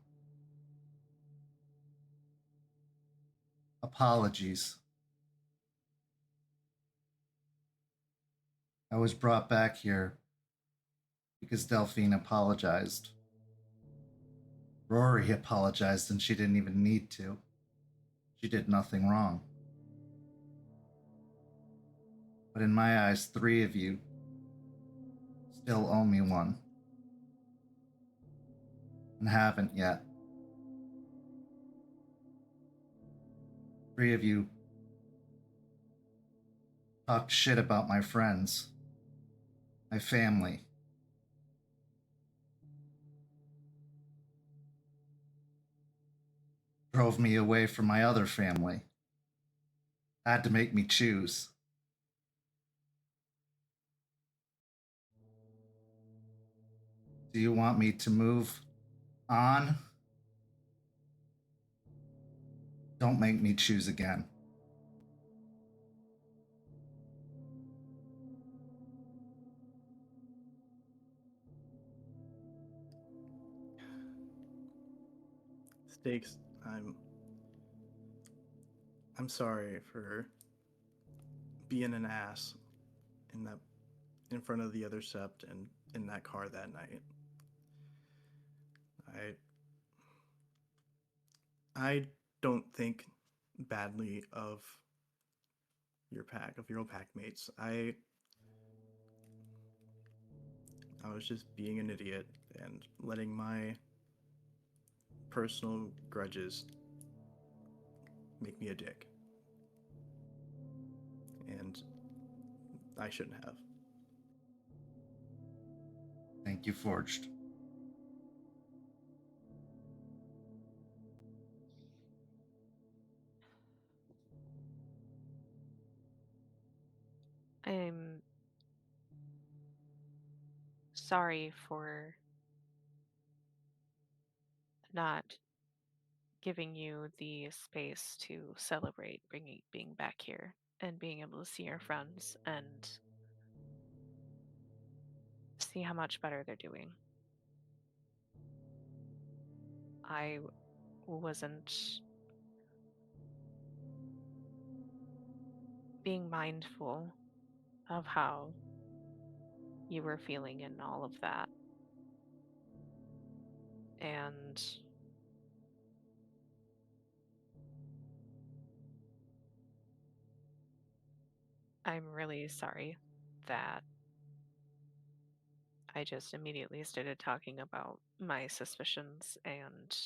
Apologies. I was brought back here because Delphine apologized. Rory apologized and she didn't even need to. She did nothing wrong. But in my eyes, 3 of you still owe me one. And haven't yet. 3 of you talked shit about my friends, my family. Drove me away from my other family. Had to make me choose. Do you want me to move on? Don't make me choose again. Stakes, I'm sorry for being an ass in front of the other Sept and in that car that night. I don't think badly of your old pack mates. I was just being an idiot and letting my personal grudges make me a dick. And I shouldn't have. Thank you, Forged. I'm sorry for not giving you the space to celebrate being back here and being able to see your friends and see how much better they're doing. I wasn't being mindful of how you were feeling and all of that. And I'm really sorry that I just immediately started talking about my suspicions and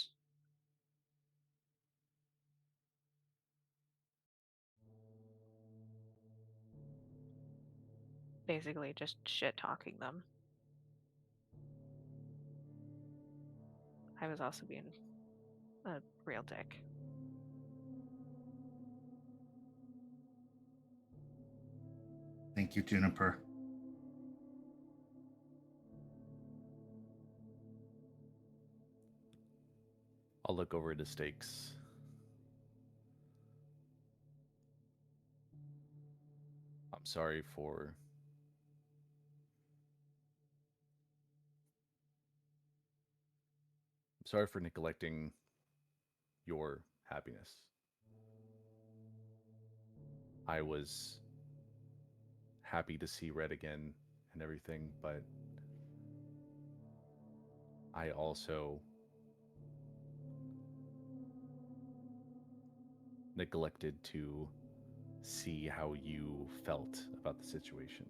basically just shit talking them. I was also being a real dick. Thank you, Juniper. I'll look over to Stakes. I'm sorry for neglecting your happiness. I was happy to see Red again and everything, but I also neglected to see how you felt about the situation.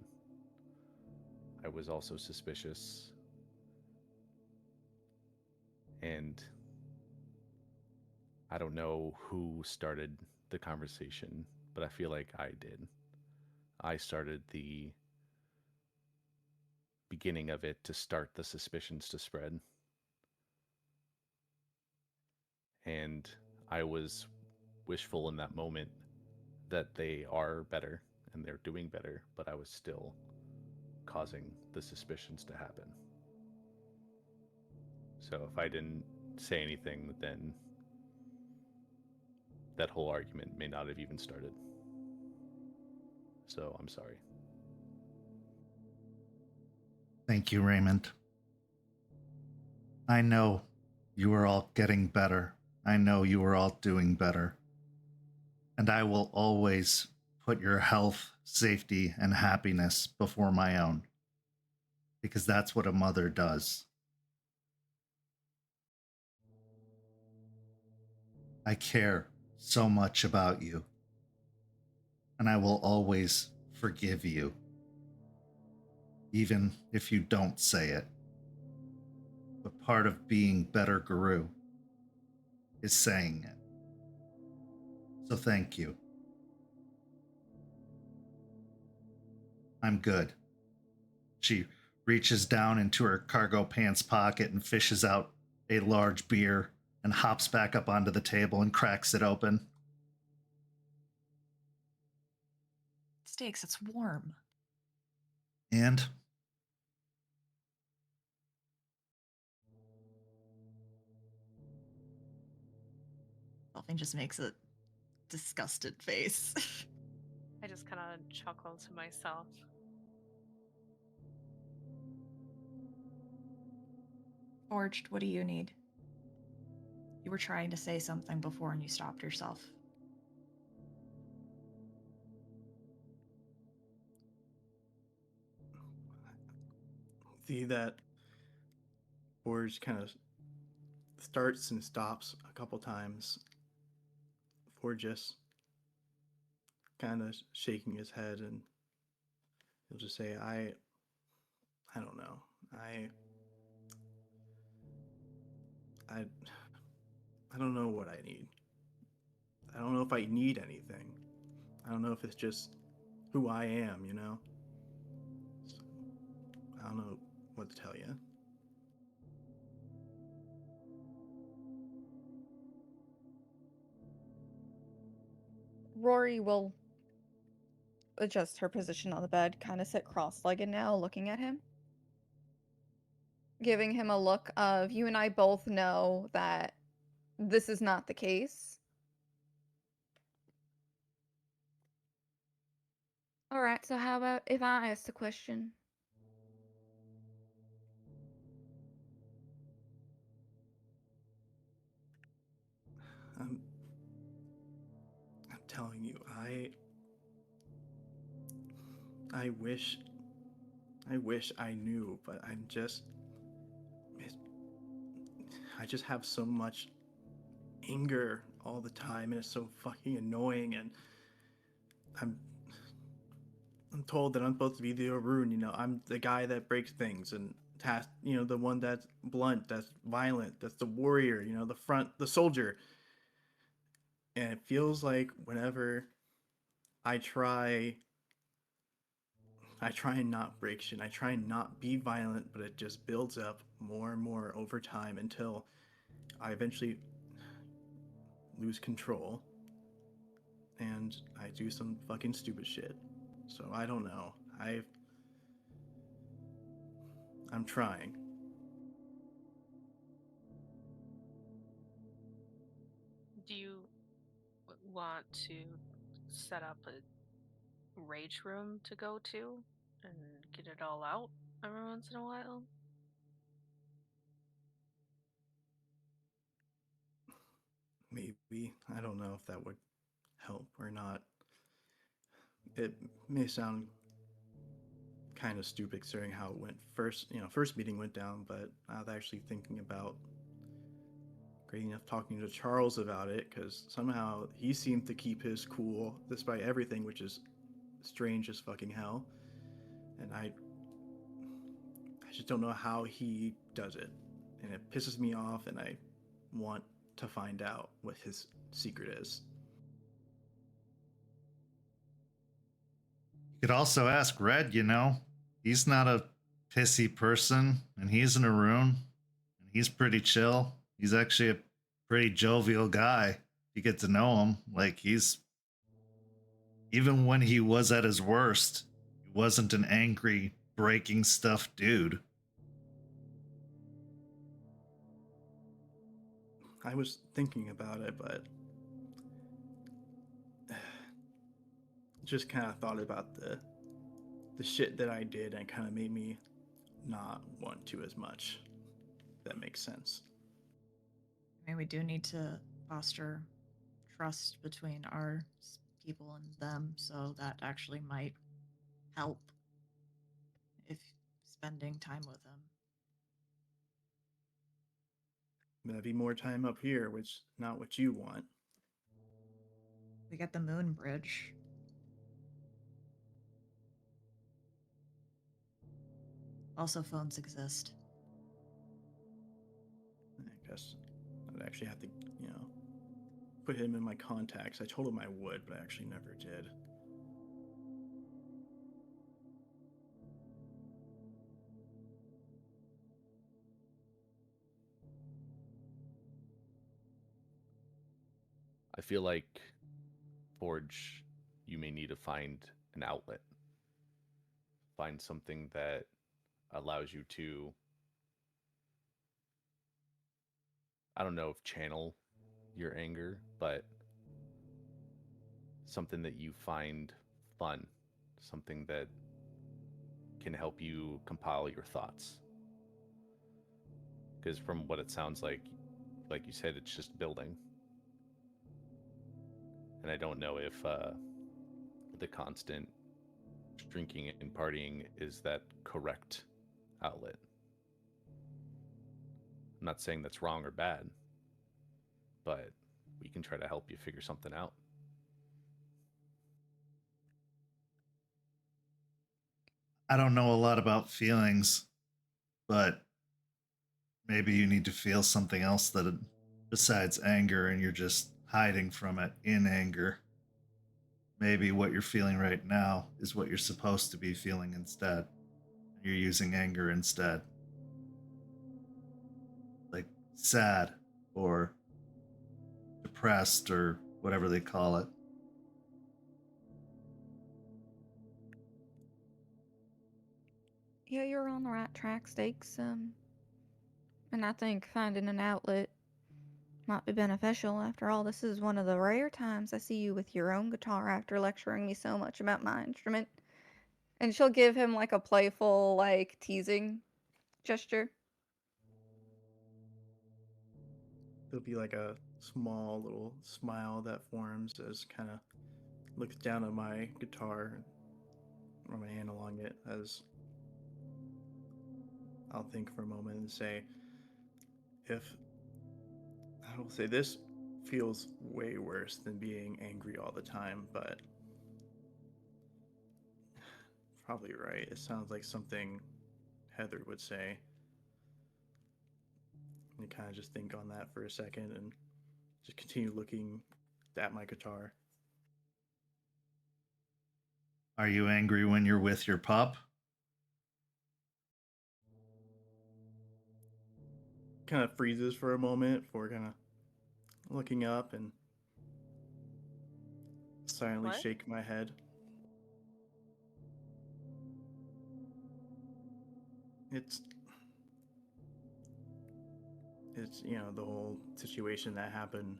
I was also suspicious, and I don't know who started the conversation, but I feel like I did. I started the beginning of it to start the suspicions to spread. And I was wishful in that moment that they are better and they're doing better, but I was still causing the suspicions to happen. So if I didn't say anything, then that whole argument may not have even started. So I'm sorry. Thank you, Raymond. I know you are all getting better. I know you are all doing better. And I will always put your health, safety, and happiness before my own. Because that's what a mother does. I care so much about you. And I will always forgive you. Even if you don't say it. But part of being better Guru is saying it. So thank you. I'm good. She reaches down into her cargo pants pocket and fishes out a large beer and hops back up onto the table and cracks it open. Steaks, it's warm. And Delphine just makes a disgusted face. I just kind of chuckle to myself. Forged, what do you need? You were trying to say something before and you stopped yourself. See that Forge kind of starts and stops a couple times. Forge just kind of shaking his head, and he'll just say, I don't know. I don't know what I need. I don't know if I need anything. I don't know if it's just who I am, you know? So, I don't know what to tell you. Rory will adjust her position on the bed, kind of sit cross-legged now, looking at him. Giving him a look of, you and I both know that this is not the case. Alright, so how about if I ask the question? I'm telling you, I wish I knew, but I just have so much anger all the time, and it's so fucking annoying, and I'm told that I'm supposed to be the Arun, you know, I'm the guy that breaks things and you know, the one that's blunt, that's violent, that's the warrior, you know, the soldier. And it feels like whenever I try and not break shit, I try and not be violent, but it just builds up more and more over time until I eventually lose control and I do some fucking stupid shit. So I don't know. I'm trying. Do you want to set up a rage room to go to and get it all out every once in a while? Maybe. I don't know if that would help or not. it may sound kind of stupid considering how it went first meeting went down, but I was actually thinking about great enough talking to Charles about it, because somehow he seemed to keep his cool despite everything, which is strange as fucking hell. And I just don't know how he does it, and it pisses me off, and I want to find out what his secret is. You could also ask Red, he's not a pissy person, and he's an Arun, and he's pretty chill. He's actually a pretty jovial guy. You get to know him. Like, even when he was at his worst, he wasn't an angry, breaking stuff dude. I was thinking about it, but just kind of thought about the shit that I did, and kind of made me not want to as much. If that makes sense. I mean, we do need to foster trust between our people and them, so that actually might help if spending time with them. That'd be more time up here, which not what you want. We get the moon bridge. Also, phones exist. I guess I'd actually have to, put him in my contacts. I told him I would, but I actually never did. I feel like, Forge, you may need to find an outlet. Find something that allows you to, I don't know if channel your anger, but something that you find fun, something that can help you compile your thoughts. Because from what it sounds like you said, it's just building. And I don't know if the constant drinking and partying is that correct outlet. I'm not saying that's wrong or bad, but we can try to help you figure something out. I don't know a lot about feelings, but maybe you need to feel something else that besides anger, and you're just hiding from it in anger. Maybe what you're feeling right now is what you're supposed to be feeling instead. You're using anger instead. Like sad or depressed or whatever they call it. Yeah, you're on the right track, Stakes. And I think finding an outlet might be beneficial. After all, this is one of the rare times I see you with your own guitar after lecturing me so much about my instrument. And she'll give him like a playful, like teasing gesture. There'll be like a small little smile that forms as kind of looks down at my guitar, run my hand along it, as I'll think for a moment and say, I will say this feels way worse than being angry all the time, but probably right. It sounds like something Heather would say. And kind of just think on that for a second and just continue looking at my guitar. Are you angry when you're with your pup? Kind of freezes for a moment before kind of looking up and silently What? shake my head. It's the whole situation that happened,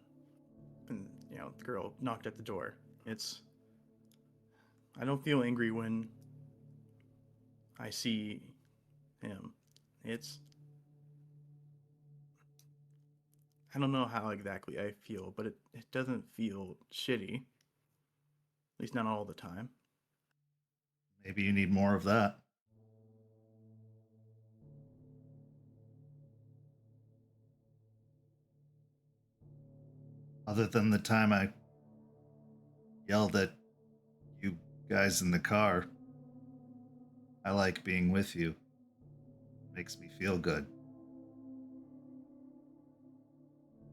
and the girl knocked at the door. I don't feel angry when I see him. I don't know how exactly I feel, but it doesn't feel shitty. At least not all the time. Maybe you need more of that. Other than the time I yelled at you guys in the car, I like being with you. Makes me feel good.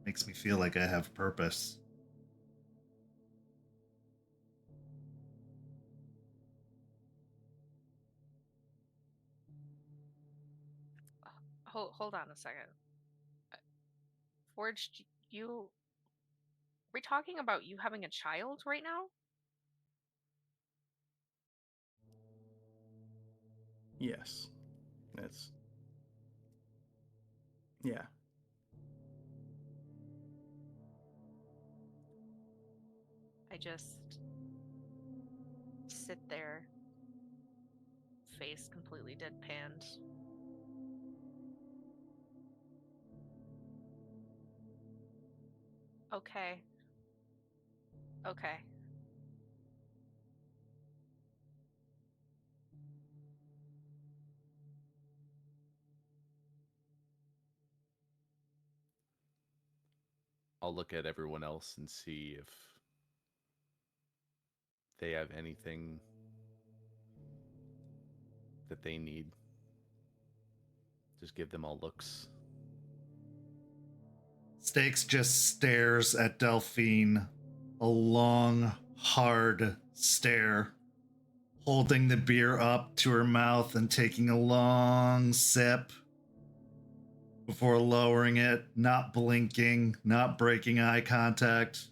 Makes me feel like I have purpose. Hold on a second. Forged, you. Are we talking about you having a child right now? Yes. That's. Yeah. I just sit there, face completely deadpanned. Okay. Okay. I'll look at everyone else and see if they have anything that they need. Just give them all looks. Stakes just stares at Delphine, a long, hard stare, holding the beer up to her mouth and taking a long sip before lowering it, not blinking, not breaking eye contact.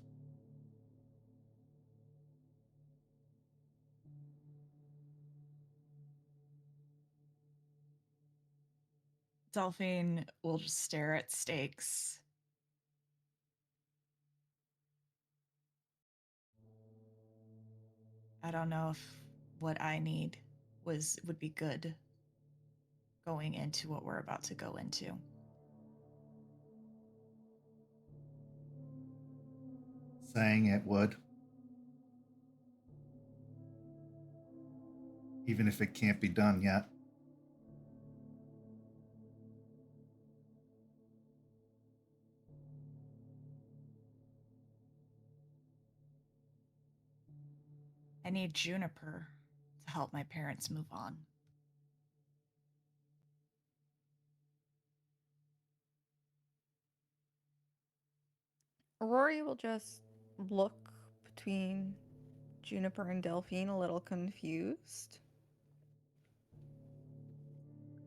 Delphine will just stare at Stakes. I don't know if what I need would be good going into what we're about to go into. Saying it would. Even if it can't be done yet. I need Juniper to help my parents move on. Rory will just look between Juniper and Delphine, a little confused.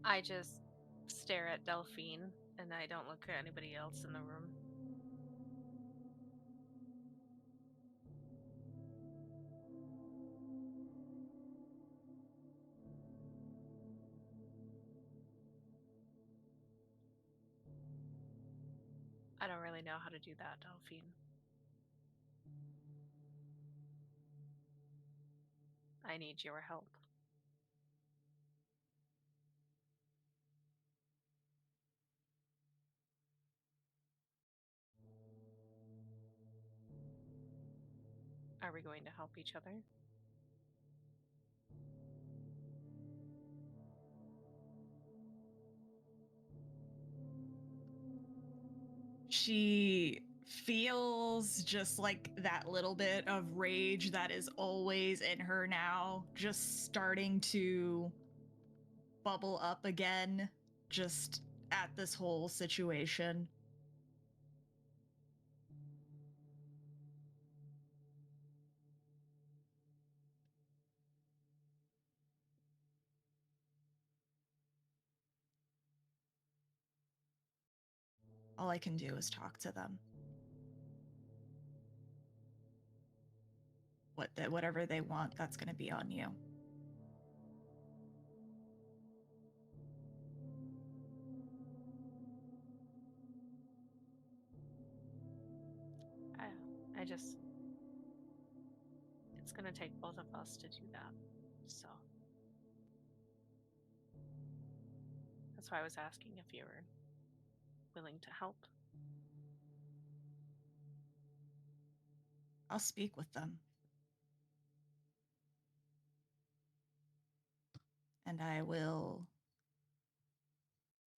I just stare at Delphine and I don't look at anybody else in the room. I don't really know how to do that, Delphine. I need your help. Are we going to help each other? She feels just like that little bit of rage that is always in her now, just starting to bubble up again, just at this whole situation. All I can do is talk to them. Whatever they want, that's going to be on you. I just. It's gonna take both of us to do that. So. That's why I was asking if you were willing to help. I'll speak with them. and I will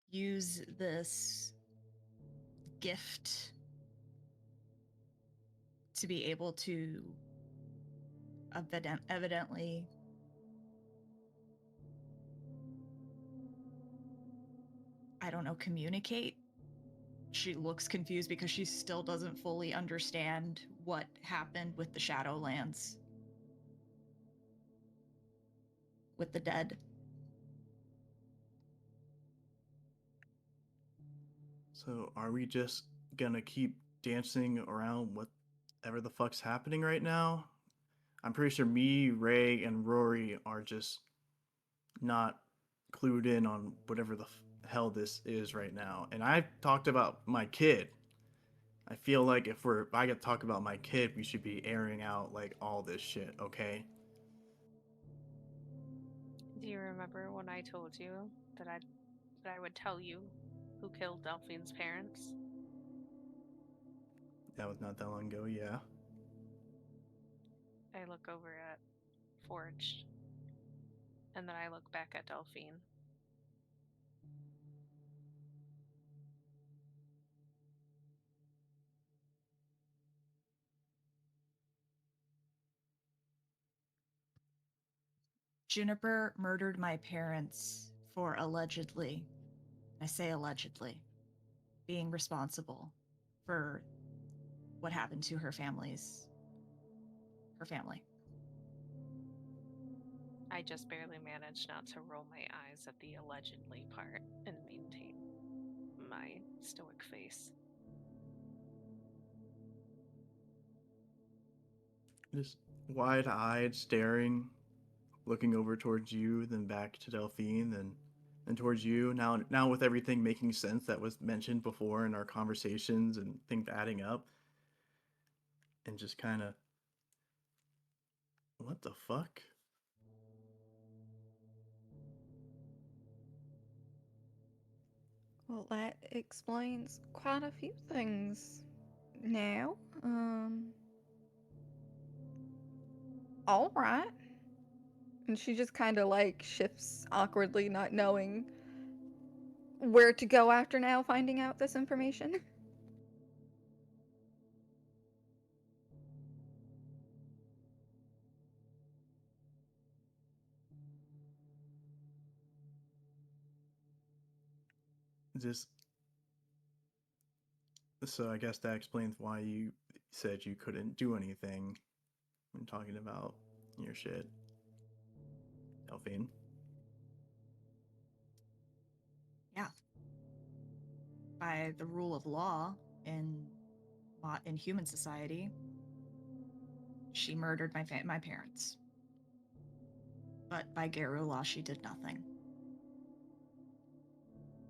use this gift to be able to evidently communicate. She looks confused because she still doesn't fully understand what happened with the Shadowlands, with the dead. So are we just gonna keep dancing around whatever the fuck's happening right now? I'm pretty sure me, Ray, and Rory are just not clued in on whatever the hell this is right now. And I've talked about my kid. I feel like if I get to talk about my kid, we should be airing out like all this shit, okay? Do you remember when I told you that I would tell you who killed Delphine's parents? That was not that long ago, yeah. I look over at Forge, and then I look back at Delphine. Juniper murdered my parents for allegedly, I say allegedly, being responsible for what happened to her family. I just barely managed not to roll my eyes at the allegedly part and maintain my stoic face. Just wide-eyed, staring, looking over towards you, then back to Delphine, then towards you. Now with everything making sense that was mentioned before in our conversations and things adding up, and just kind of, what the fuck? Well, that explains quite a few things now. All right. And she just kind of like shifts awkwardly, not knowing where to go after now finding out this information. Just so I guess that explains why you said you couldn't do anything when talking about your shit, Delphine. Yeah. By the rule of law in human society, she murdered my parents. But by Geru law, she did nothing.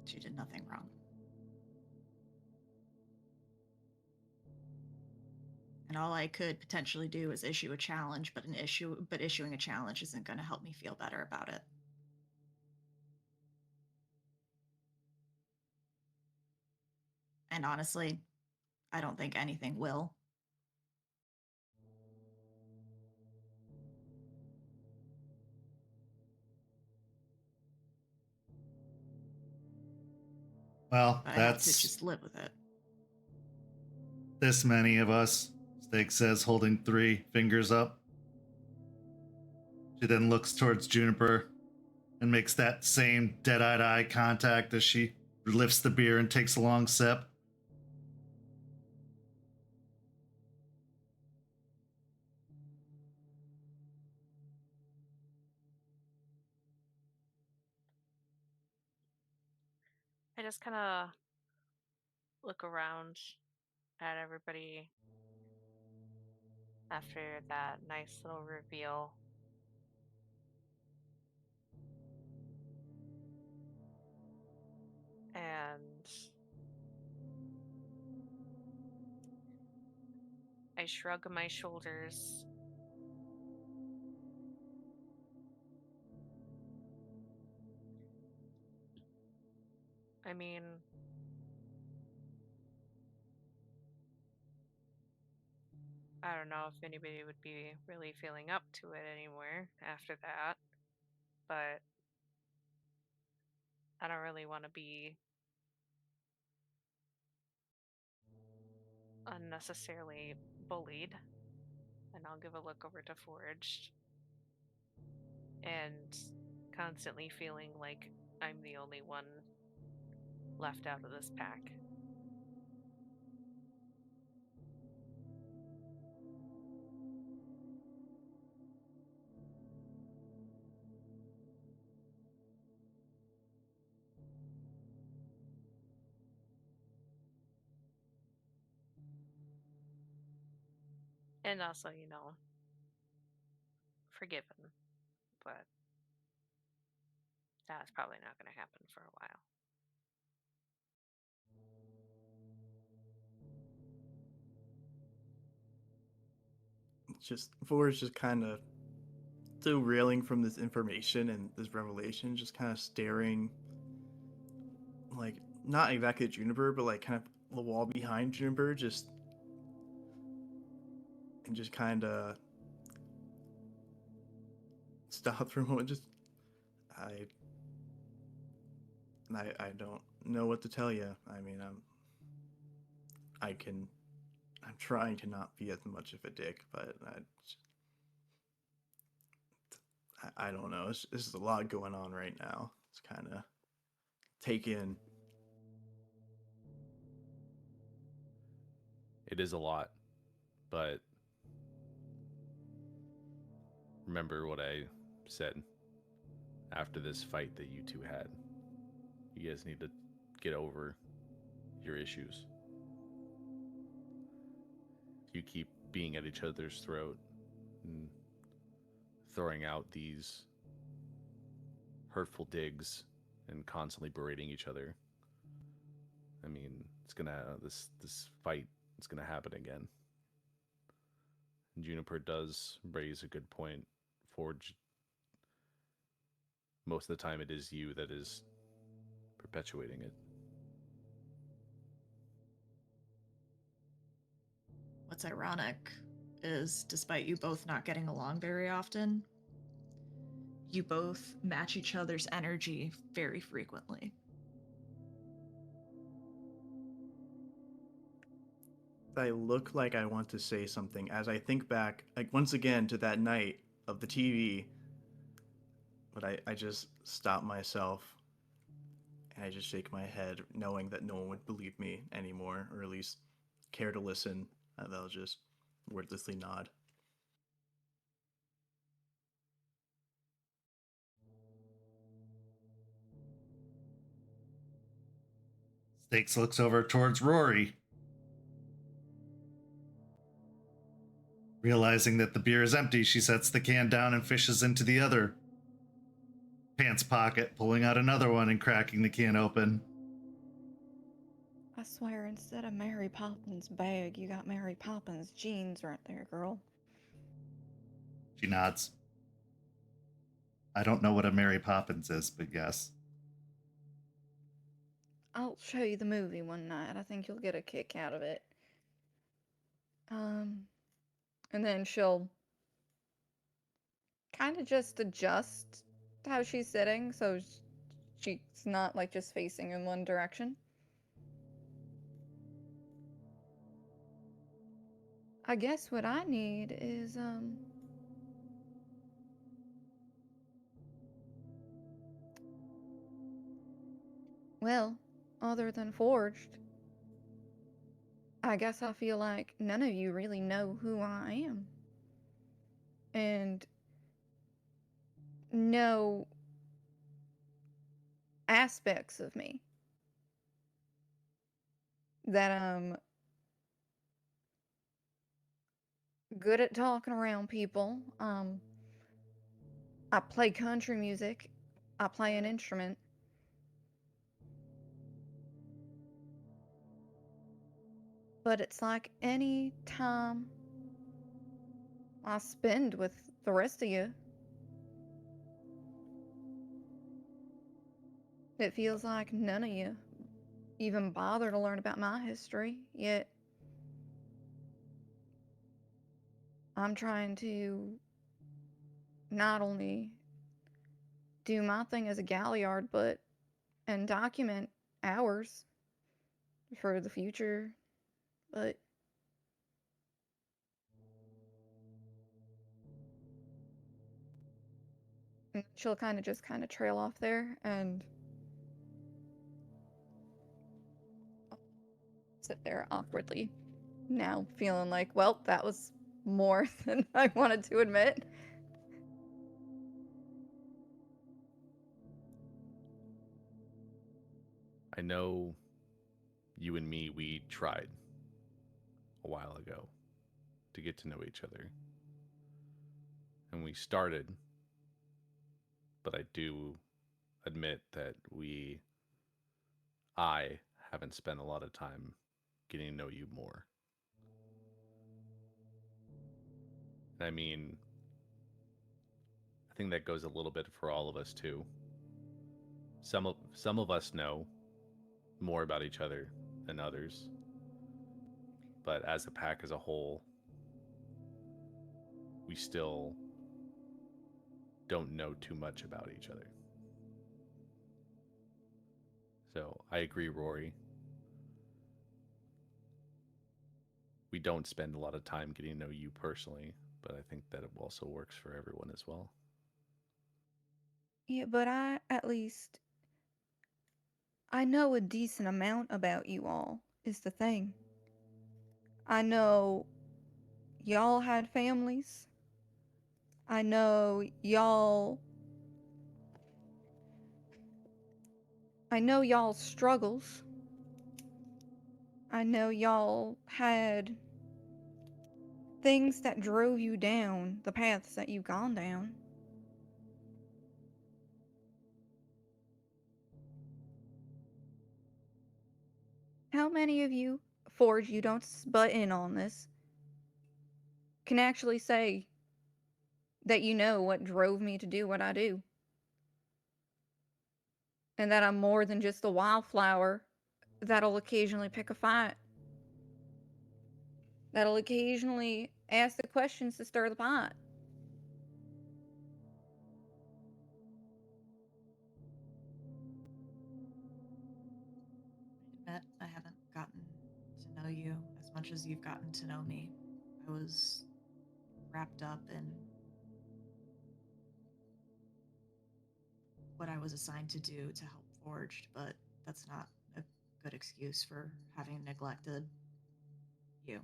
She did nothing wrong. And all I could potentially do is issue a challenge, but issuing a challenge isn't going to help me feel better about it. And honestly, I don't think anything will. Well, But I have to that's just live with it. this many of us, Steak says, holding 3 fingers up. She then looks towards Juniper and makes that same dead-eyed eye contact as she lifts the beer and takes a long sip. I just kind of look around at everybody after that nice little reveal. And I shrug my shoulders. I mean, I don't know if anybody would be really feeling up to it anymore after that, but I don't really want to be unnecessarily bullied. And I'll give a look over to Forged. And constantly feeling like I'm the only one left out of this pack. And also, forgiven. But that's probably not going to happen for a while. It's just Forrest just kind of still reeling from this information and this revelation, just kind of staring, like not exactly at Juniper, but like kind of the wall behind Juniper, just kind of stop for a moment. Just I don't know what to tell you. I mean, I'm trying to not be as much of a dick, but I don't know. This is a lot going on right now. It's kind of take in. It is a lot, but remember what I said after this fight that you two had. You guys need to get over your issues. If you keep being at each other's throat and throwing out these hurtful digs and constantly berating each other, I mean, it's gonna this fight is gonna happen again. And Juniper does raise a good point. Forge, most of the time it is you that is perpetuating it. What's ironic is, despite you both not getting along very often, you both match each other's energy very frequently. I look like I want to say something as I think back, like once again, to that night of the TV, but I just stop myself and I just shake my head, knowing that no one would believe me anymore, or at least care to listen. They'll just wordlessly nod. Stakes looks over towards Rory. Realizing that the beer is empty, she sets the can down and fishes into the other pants pocket, pulling out another one and cracking the can open. I swear, instead of Mary Poppins' bag, you got Mary Poppins' jeans right there, girl. She nods. I don't know what a Mary Poppins is, but yes. I'll show you the movie one night. I think you'll get a kick out of it. And then she'll kind of just adjust how she's sitting so she's not like just facing in one direction. I guess what I need is well, other than Forged, I guess I feel like none of you really know who I am. And know aspects of me that I'm good at talking around people. I play country music. I play an instrument. But it's like any time I spend with the rest of you, it feels like none of you even bother to learn about my history, yet I'm trying to not only do my thing as a Galliard, but and document ours for the future, but she'll kind of trail off there and sit there awkwardly, now feeling like, well, that was more than I wanted to admit. I know you and me, we tried a while ago to get to know each other. And we started, but I do admit that I haven't spent a lot of time getting to know you more. And I mean, I think that goes a little bit for all of us too. Some of us know more about each other than others. But as a pack as a whole, we still don't know too much about each other. So I agree, Rory. We don't spend a lot of time getting to know you personally, but I think that it also works for everyone as well. Yeah, but I know a decent amount about you all, is the thing. I know y'all had families. I know y'all's struggles. I know y'all had things that drove you down the paths that you've gone down. How many of you, Forge, you don't butt in on this, can actually say that you know what drove me to do what I do? And that I'm more than just a wildflower that'll occasionally pick a fight. That'll occasionally ask the questions to stir the pot. I admit I haven't gotten to know you as much as you've gotten to know me. I was wrapped up in what I was assigned to do to help Forged, but that's not a good excuse for having neglected you.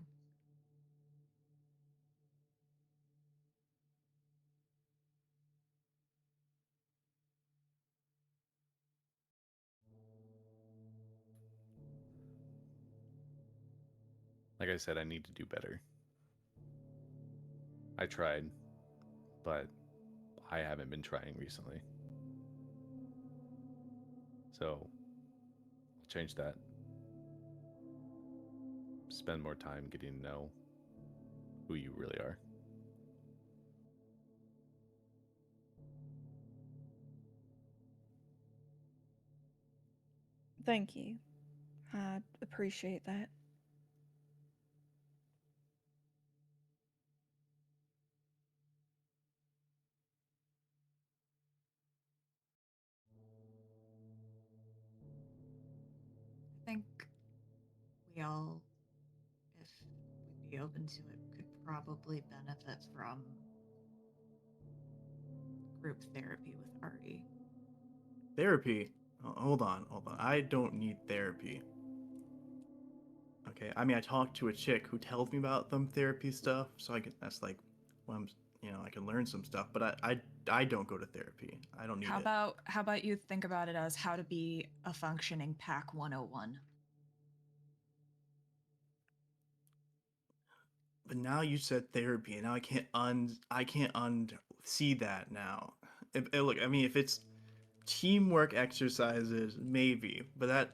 Like I said, I need to do better. I tried, but I haven't been trying recently. So I'll change that. Spend more time getting to know who you really are. Thank you. I appreciate that. I think we all, if we'd be open to it, could probably benefit from group therapy with Artie. Therapy? Oh, hold on. I don't need therapy. Okay, I mean, I talked to a chick who tells me about them therapy stuff, so that's like, well, I can learn some stuff, but I don't go to therapy. I don't need it. How about you think about it as how to be a functioning pack 101? But now you said therapy, and now I can't unsee that now. Look, I mean, if it's teamwork exercises, maybe, but that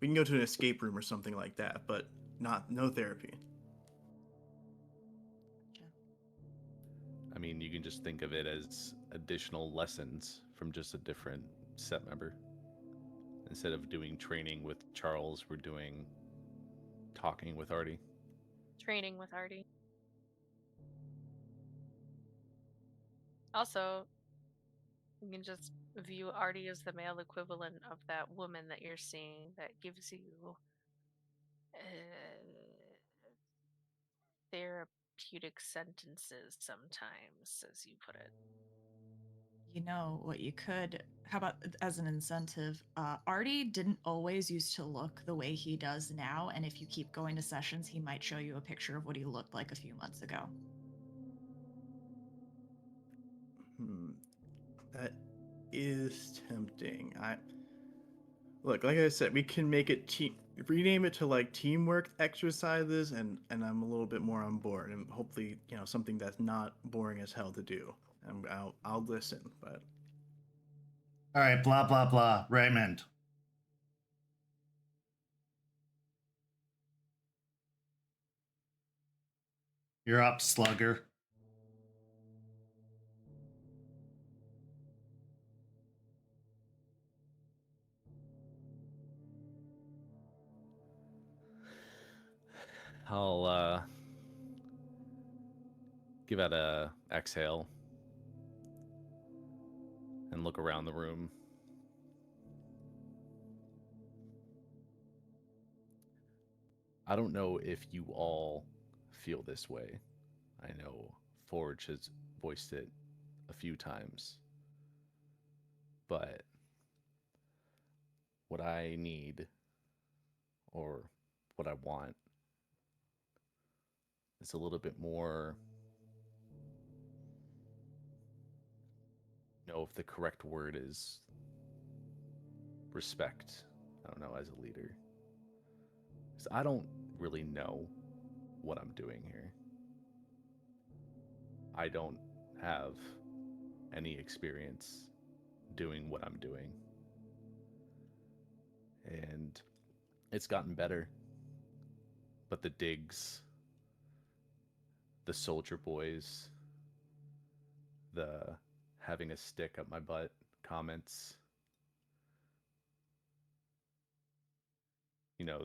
we can go to an escape room or something like that, but no therapy. I mean, you can just think of it as additional lessons from just a different set member. Instead of doing training with Charles, we're doing talking with Artie. Training with Artie. Also, You can just view Artie as the male equivalent of that woman that you're seeing that gives you therapeutic sentences sometimes, as you put it. You know what you could, how about as an incentive? Artie didn't always used to look the way he does now, and if you keep going to sessions, he might show you a picture of what he looked like a few months ago. That is tempting. Look, like I said, we can make it rename it to like teamwork exercises, and I'm a little bit more on board, and hopefully, something that's not boring as hell to do. And I'll listen, but All right, blah, blah, blah. Raymond. You're up, slugger. I'll give out a exhale and look around the room. I don't know if you all feel this way. I know Forge has voiced it a few times. But what I need, or what I want, is a little bit more, if the correct word is respect. I don't know, as a leader. Because I don't really know what I'm doing here. I don't have any experience doing what I'm doing. And it's gotten better. But the digs, the soldier boys, the having a stick up my butt comments,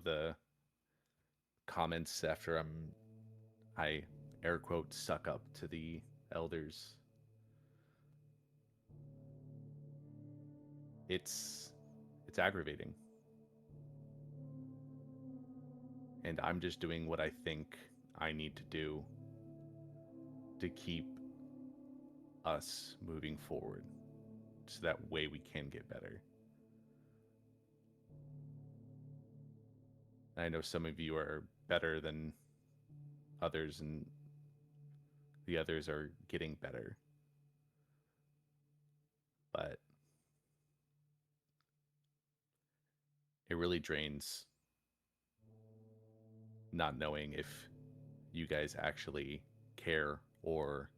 the comments after I air quote suck up to the elders. It's aggravating. And I'm just doing what I think I need to do to keep us moving forward, so that way we can get better. I know some of you are better than others, and the others are getting better. But it really drains not knowing if you guys actually care or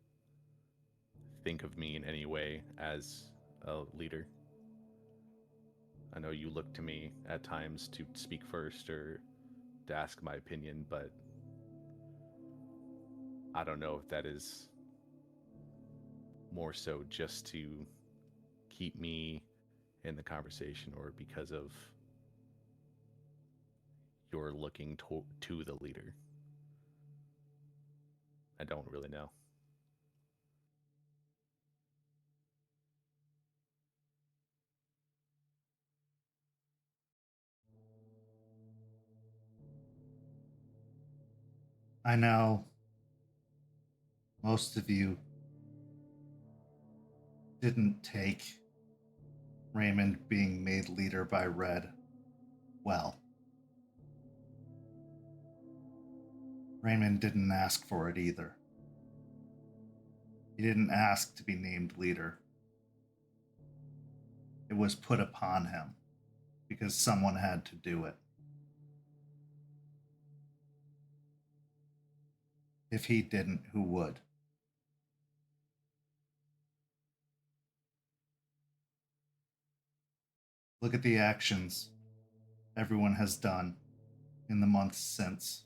think of me in any way as a leader. I know you look to me at times to speak first or to ask my opinion, but I don't know if that is more so just to keep me in the conversation or because of you're looking to the leader. I don't really know. I know most of you didn't take Raymond being made leader by Red well. Raymond didn't ask for it either. He didn't ask to be named leader. It was put upon him because someone had to do it. If he didn't, who would? Look at the actions everyone has done in the months since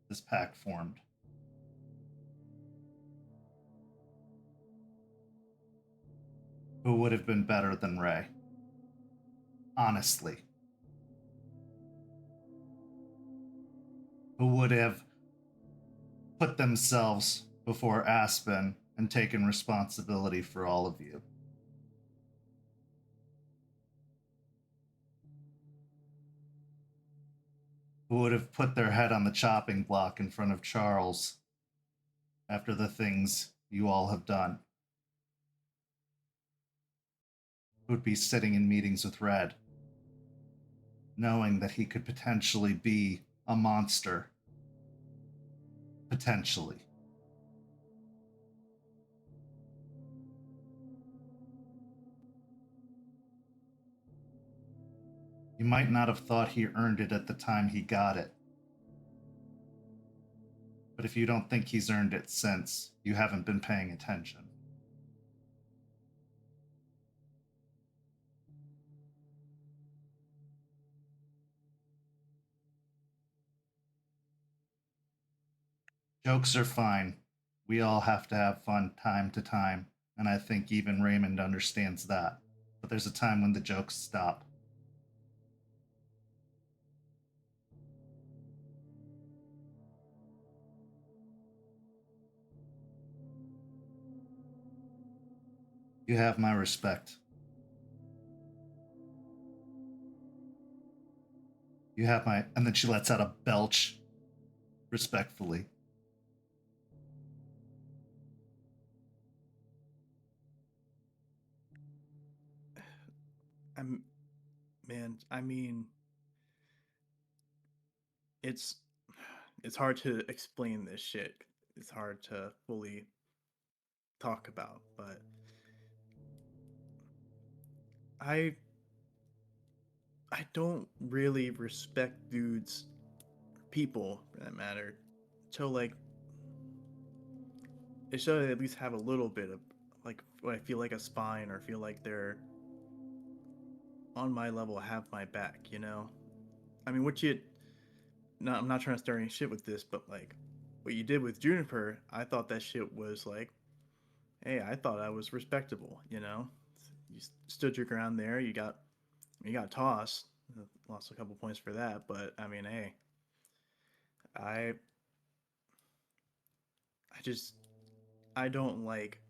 this pack formed. Who would have been better than Ray? Honestly. Who would have put themselves before Aspen and taken responsibility for all of you? who would have put their head on the chopping block in front of Charles after the things you all have done. Who would be sitting in meetings with Red, knowing that he could potentially be a monster. Potentially. You might not have thought he earned it at the time he got it. But if you don't think he's earned it since, you haven't been paying attention. Jokes are fine. We all have to have fun time to time, and I think even Raymond understands that. But there's a time when the jokes stop. You have my respect. You have my... And then she lets out a belch, respectfully. I mean, it's hard to explain this shit. It's hard to fully talk about, but I don't really respect dudes, people for that matter, till like it should at least have a little bit of like when I feel like a spine or feel like they're on my level, have my back, you know? I mean, I'm not trying to start any shit with this, but like what you did with Juniper, I thought that shit was like, hey, I thought I was respectable, you know? You stood your ground there, you got tossed, lost a couple points for that, but I mean, hey, I I don't like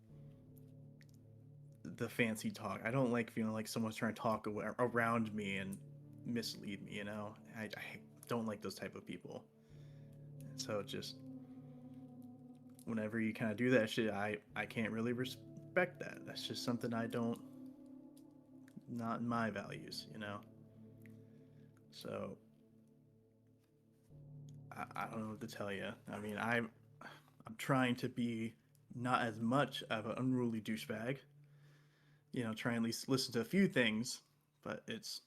the fancy talk. I don't like feeling like someone's trying to talk around me and mislead me, you know? I don't like those type of people. So just whenever you kind of do that shit, I can't really respect that. That's just something I don't, not in my values, you know? So I don't know what to tell you. I mean, I'm trying to be not as much of an unruly douchebag. You know, try and at least listen to a few things, but it's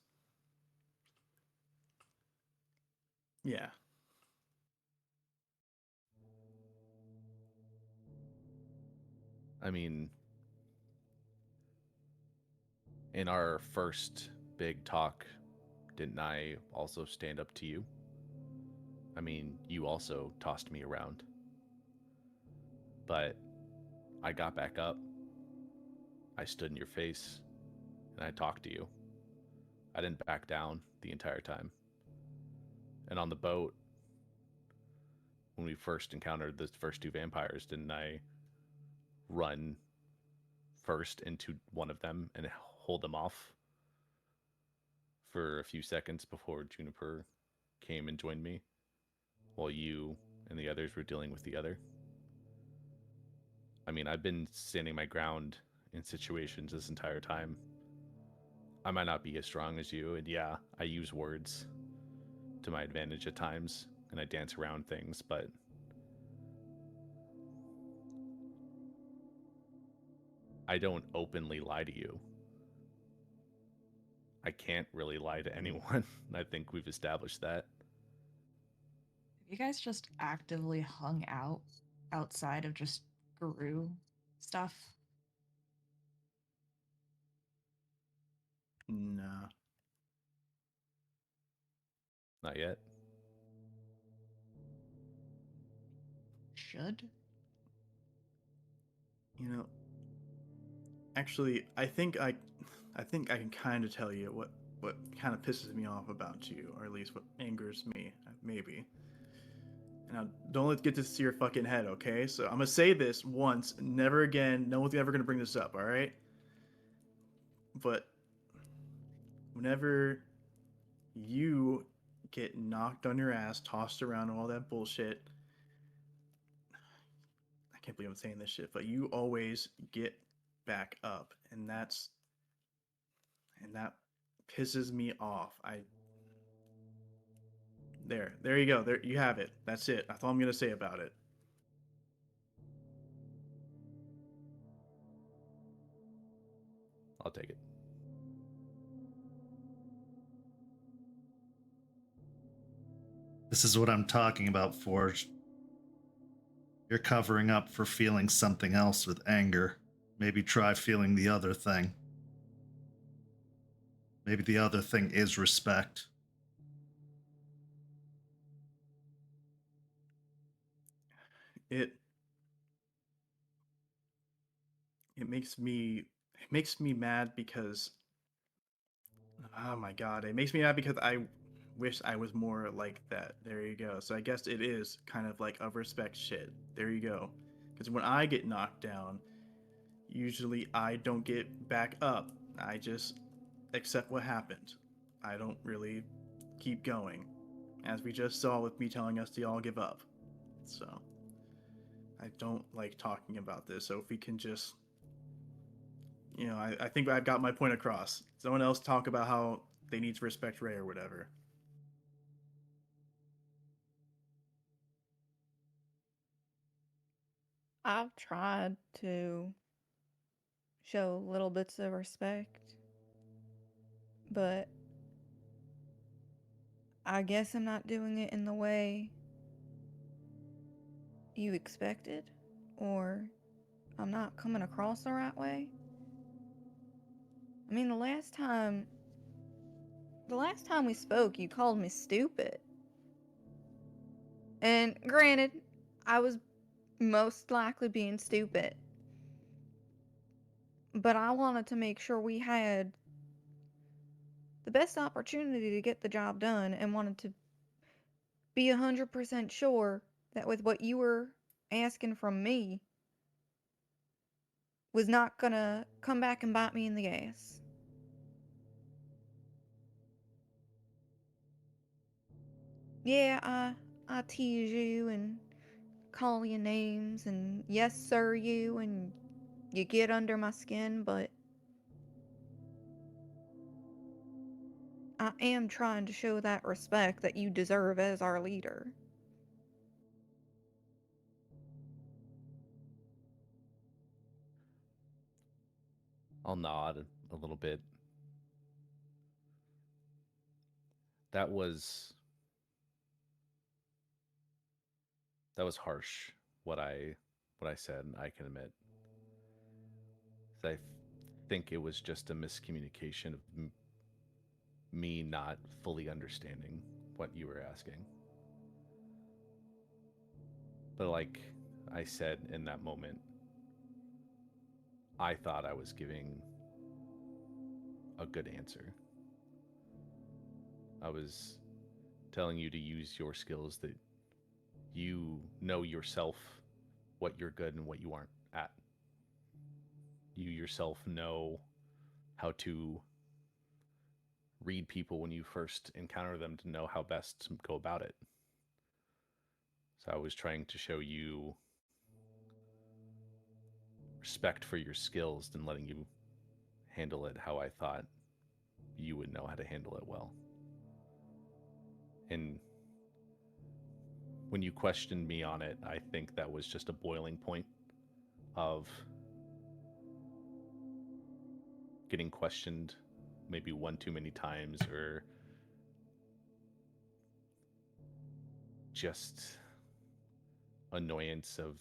yeah. I mean, in our first big talk, didn't I also stand up to you? I mean, you also tossed me around. But I got back up. I stood in your face and I talked to you. I didn't back down the entire time. And on the boat, when we first encountered the first two vampires, didn't I run first into one of them and hold them off for a few seconds before Juniper came and joined me while you and the others were dealing with the other? I mean, I've been standing my ground in situations this entire time. I might not be as strong as you, and yeah, I use words to my advantage at times, and I dance around things, but I don't openly lie to you. I can't really lie to anyone. I think we've established that. Have you guys just actively hung out outside of just Guru stuff? Nah. Not yet. Should? You know, actually, I think I can kind of tell you what kind of pisses me off about you, or at least what angers me, maybe. Now, don't let get this to your fucking head, okay? So I'm gonna say this once, never again. No one's ever gonna bring this up, all right? But whenever you get knocked on your ass, tossed around, and all that bullshit. I can't believe I'm saying this shit, but you always get back up, and that pisses me off. There you go. There you have it. That's it. That's all I'm gonna say about it. I'll take it. This is what I'm talking about, Forge. You're covering up for feeling something else with anger. Maybe try feeling the other thing. Maybe the other thing is respect. It makes me mad because, oh my god, it makes me mad because I wish I was more like that. There you go. So I guess it is kind of like a respect shit. There you go. Because when I get knocked down, usually I don't get back up. I just accept what happened. I don't really keep going, as we just saw with me telling us to all give up. So I don't like talking about this. So if we can just, I think I've got my point across. Someone else talk about how they need to respect Ray or whatever. I've tried to show little bits of respect, but I guess I'm not doing it in the way you expected, or I'm not coming across the right way. I mean, the last time we spoke, you called me stupid. And granted, I was most likely being stupid. But I wanted to make sure we had the best opportunity to get the job done, and wanted to be 100% sure that with what you were asking from me was not gonna come back and bite me in the ass. Yeah, I tease you and call you names and yes sir you, and you get under my skin, but I am trying to show that respect that you deserve as our leader. I'll nod a little bit. That was harsh, what I said, I can admit. I think it was just a miscommunication of me not fully understanding what you were asking. But like I said in that moment, I thought I was giving a good answer. I was telling you to use your skills, that you know yourself what you're good and what you aren't at. You yourself know how to read people when you first encounter them to know how best to go about it. So I was trying to show you respect for your skills and letting you handle it how I thought you would know how to handle it well. And when you questioned me on it, I think that was just a boiling point of getting questioned maybe one too many times, or just annoyance of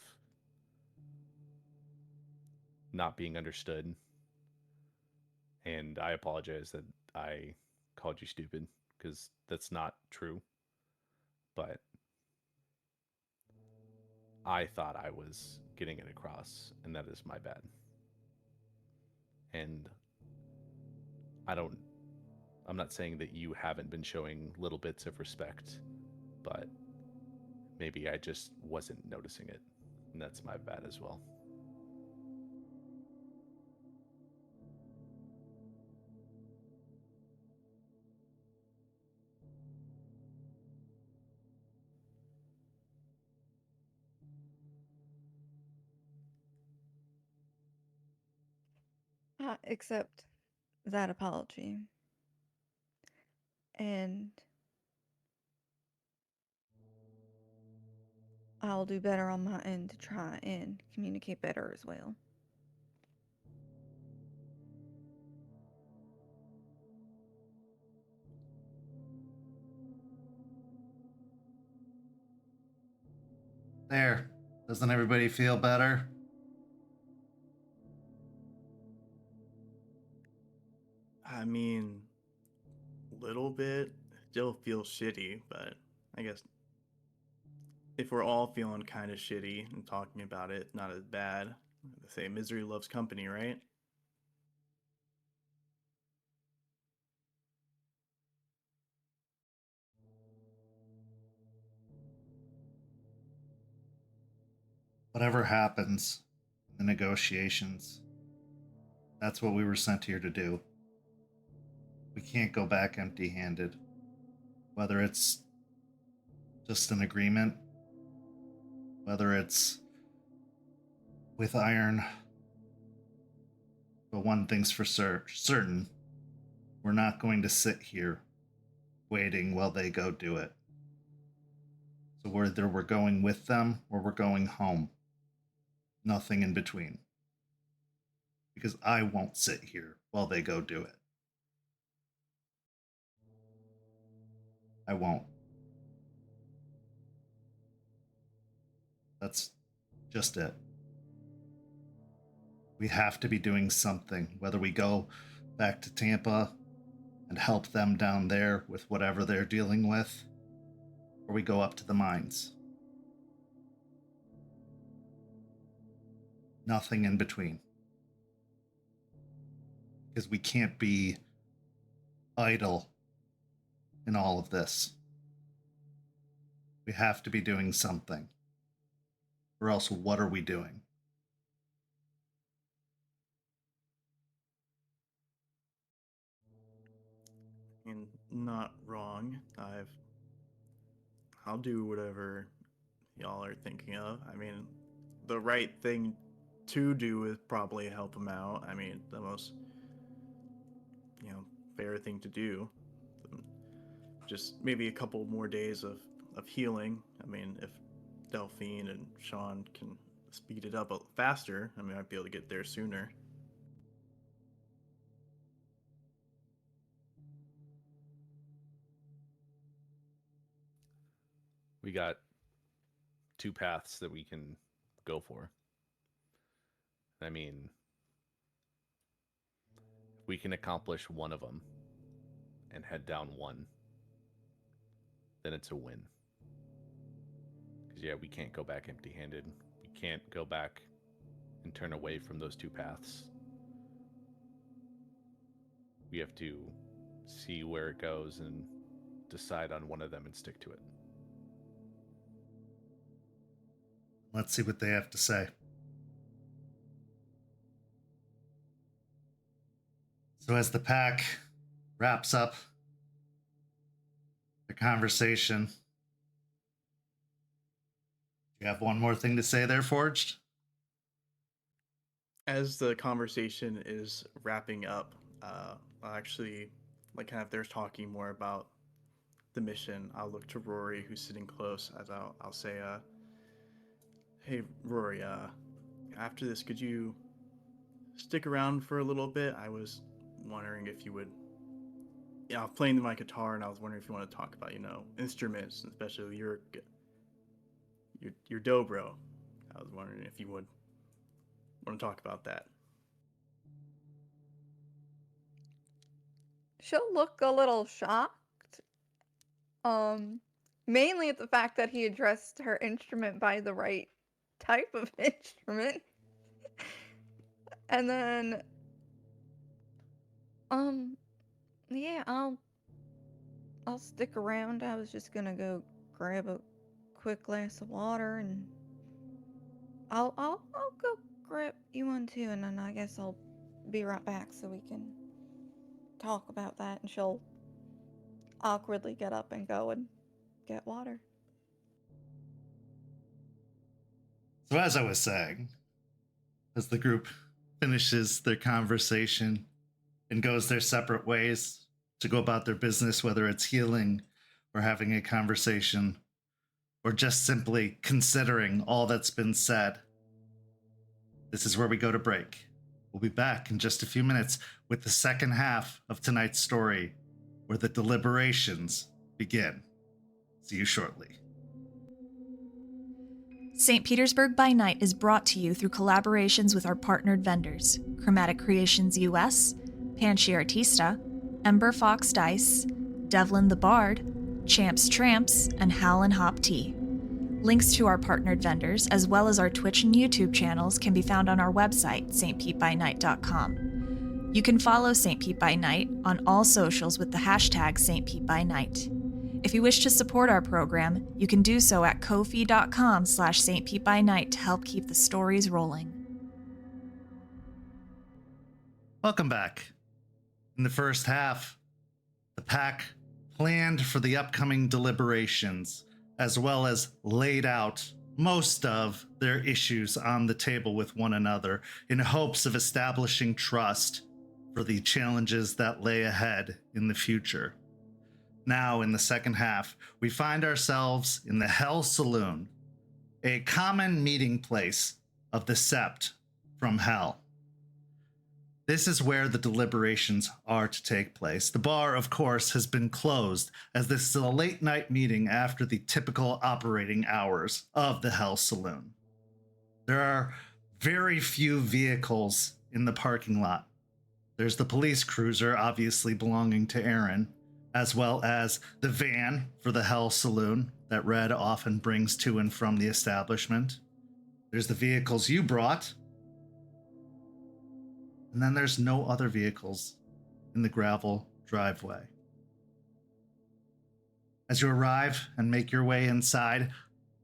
not being understood. And I apologize that I called you stupid, because that's not true. But I thought I was getting it across, and that is my bad. And I'm not saying that you haven't been showing little bits of respect, but maybe I just wasn't noticing it, and that's my bad as well. I accept that apology. And I'll do better on my end to try and communicate better as well. There. Doesn't everybody feel better? I mean, little bit. Still feels shitty, but I guess if we're all feeling kind of shitty and talking about it, not as bad. They say misery loves company, right? Whatever happens in the negotiations, that's what we were sent here to do. We can't go back empty handed. Whether it's just an agreement, whether it's with iron. But one thing's for certain, we're not going to sit here waiting while they go do it. So whether we're going with them or we're going home, nothing in between. Because I won't sit here while they go do it. I won't. That's just it. We have to be doing something, whether we go back to Tampa and help them down there with whatever they're dealing with, or we go up to the mines. Nothing in between. Because we can't be idle in all of this. We have to be doing something. Or else, what are we doing? And not wrong. I'll do whatever y'all are thinking of. I mean, the right thing to do is probably help them out. I mean, the most, fair thing to do. Just maybe a couple more days of healing. I mean, if Delphine and Sean can speed it up faster, I mean, I'd be able to get there sooner. We got two paths that we can go for. I mean, if we can accomplish one of them and head down one, then it's a win. Because, yeah, we can't go back empty-handed. We can't go back and turn away from those two paths. We have to see where it goes and decide on one of them and stick to it. Let's see what they have to say. So as the pack wraps up the conversation, you have one more thing to say there, Forged? As the conversation is wrapping up, I'll actually, kind of if they're talking more about the mission, I'll look to Rory, who's sitting close, as I'll say, hey, Rory, after this, could you stick around for a little bit? I was wondering if you would... Yeah, I'm playing my guitar, and I was wondering if you want to talk about, instruments, especially your dobro. I was wondering if you would want to talk about that. She'll look a little shocked. Mainly at the fact that he addressed her instrument by the right type of instrument. And then, yeah, I'll stick around. I was just gonna go grab a quick glass of water, and I'll go grab you one too, and then I guess I'll be right back so we can talk about that. And she'll awkwardly get up and go and get water. So as I was saying, as the group finishes their conversation and goes their separate ways to go about their business, whether it's healing or having a conversation or just simply considering all that's been said. This is where we go to break. We'll be back in just a few minutes with the second half of tonight's story, where the deliberations begin. See you shortly. St. Petersburg by Night is brought to you through collaborations with our partnered vendors, Chromatic Creations US, Panchi Artista, Ember Fox Dice, Devlin the Bard, Champs Tramps, and Howl and Hop Tea. Links to our partnered vendors, as well as our Twitch and YouTube channels, can be found on our website, stpetebynight.com. You can follow St. Pete by Night on all socials with the hashtag St. Pete by Night. If you wish to support our program, you can do so at ko-fi.com/St. Pete by Night to help keep the stories rolling. Welcome back. In the first half, the pack planned for the upcoming deliberations, as well as laid out most of their issues on the table with one another in hopes of establishing trust for the challenges that lay ahead in the future. Now, in the second half, we find ourselves in the Hell Saloon, a common meeting place of the Sept from Hell. This is where the deliberations are to take place. The bar, of course, has been closed, as this is a late night meeting after the typical operating hours of the Hell Saloon. There are very few vehicles in the parking lot. There's the police cruiser, obviously belonging to Aaron, as well as the van for the Hell Saloon that Red often brings to and from the establishment. There's the vehicles you brought. And then there's no other vehicles in the gravel driveway. As you arrive and make your way inside,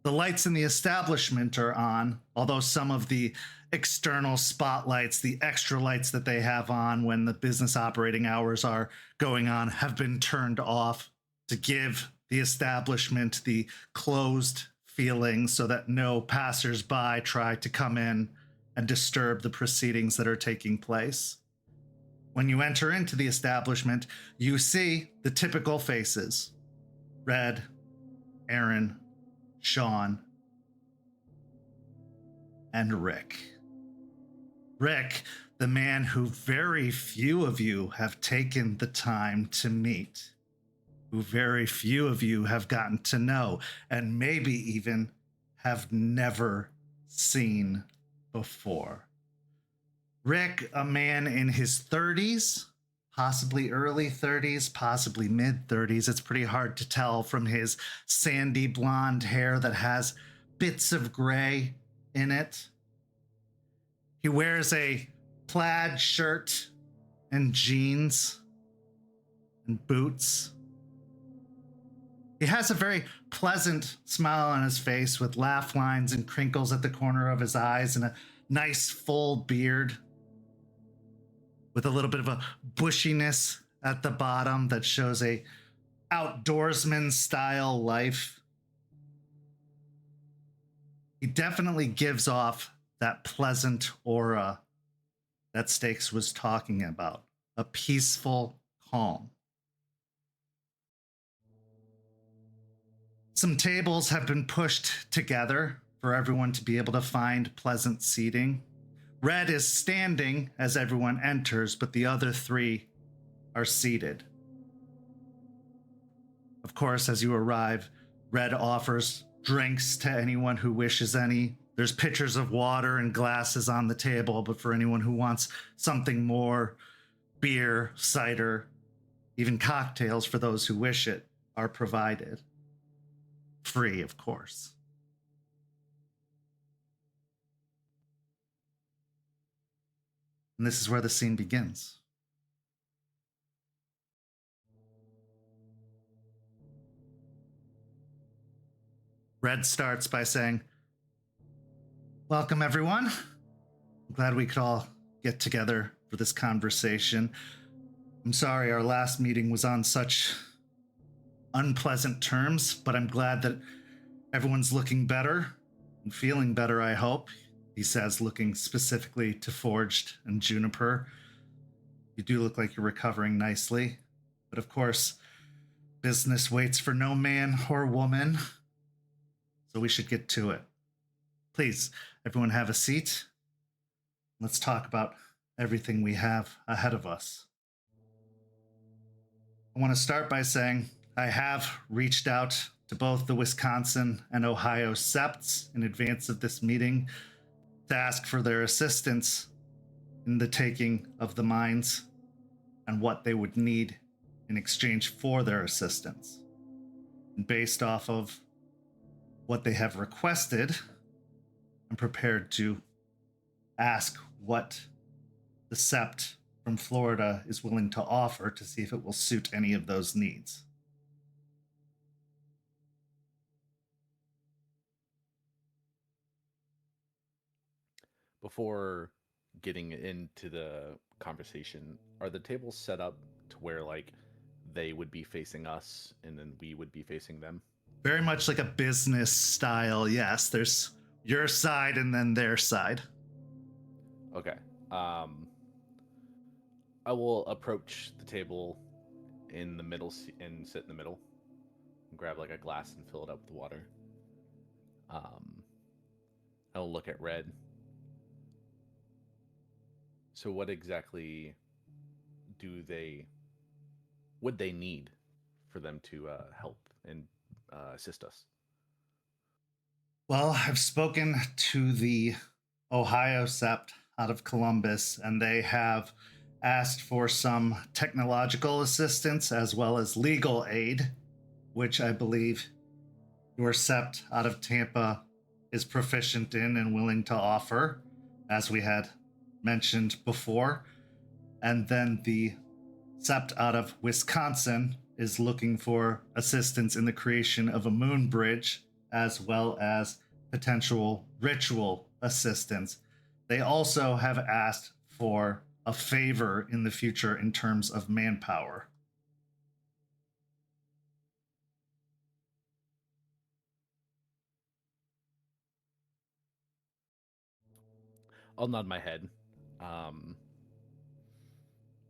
the lights in the establishment are on, although some of the external spotlights, the extra lights that they have on when the business operating hours are going on, have been turned off to give the establishment the closed feeling so that no passersby try to come in and disturb the proceedings that are taking place. When you enter into the establishment, you see the typical faces: Red, Aaron, Sean, and Rick. Rick, the man who very few of you have taken the time to meet, who very few of you have gotten to know, and maybe even have never seen before. Rick, a man in his 30s, possibly early 30s, possibly mid 30s. It's pretty hard to tell from his sandy blonde hair that has bits of gray in it. He wears a plaid shirt and jeans and boots. He has a very pleasant smile on his face with laugh lines and crinkles at the corner of his eyes and a nice full beard with a little bit of a bushiness at the bottom that shows a outdoorsman style life. He definitely gives off that pleasant aura that Stakes was talking about, a peaceful calm. Some tables have been pushed together for everyone to be able to find pleasant seating. Red is standing as everyone enters, but the other three are seated. Of course, as you arrive, Red offers drinks to anyone who wishes any. There's pitchers of water and glasses on the table, but for anyone who wants something more, beer, cider, even cocktails for those who wish it are provided. Free, of course. And this is where the scene begins. Red starts by saying, "Welcome, everyone. I'm glad we could all get together for this conversation. I'm sorry our last meeting was on such unpleasant terms, but I'm glad that everyone's looking better and feeling better, I hope. he says, looking specifically to Forged and Juniper. You do look like you're recovering nicely. But of course, business waits for no man or woman. So we should get to it. Please, everyone have a seat. Let's talk about everything we have ahead of us. I want to start by saying I have reached out to both the Wisconsin and Ohio Septs in advance of this meeting to ask for their assistance in the taking of the mines and what they would need in exchange for their assistance. And based off of what they have requested, I'm prepared to ask what the Sept from Florida is willing to offer to see if it will suit any of those needs. Before getting into the conversation, are the tables set up to where like they would be facing us and then we would be facing them? Very much like a business style, yes. There's your side and then their side. Okay. I will approach the table in the middle and sit in the middle and grab like a glass and fill it up with water. I'll look at Red. So what exactly would they need for them to help and assist us? Well, I've spoken to the Ohio Sept out of Columbus, and they have asked for some technological assistance as well as legal aid, which I believe your Sept out of Tampa is proficient in and willing to offer, as we had mentioned before. And then the Sept out of Wisconsin is looking for assistance in the creation of a moon bridge, as well as potential ritual assistance. They also have asked for a favor in the future in terms of manpower. I'll nod my head.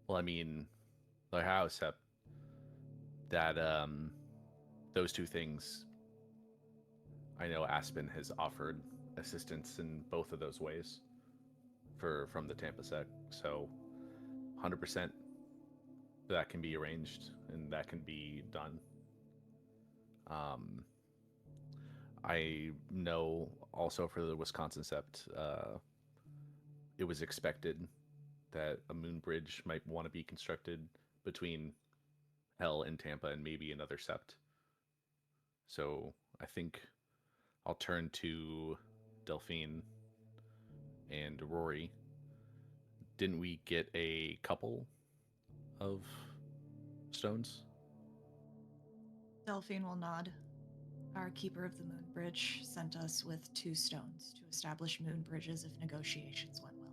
Well, I mean, the house up that those two things. I know Aspen has offered assistance in both of those ways from the Tampa sec, so 100% that can be arranged and that can be done. I know also for the Wisconsin Sept, it was expected that a moon bridge might want to be constructed between Hell and Tampa and maybe another Sept. So I think I'll turn to Delphine and Rory. Didn't we get a couple of stones? Delphine will nod. Our Keeper of the Moon Bridge sent us with 2 stones to establish moon bridges if negotiations went well.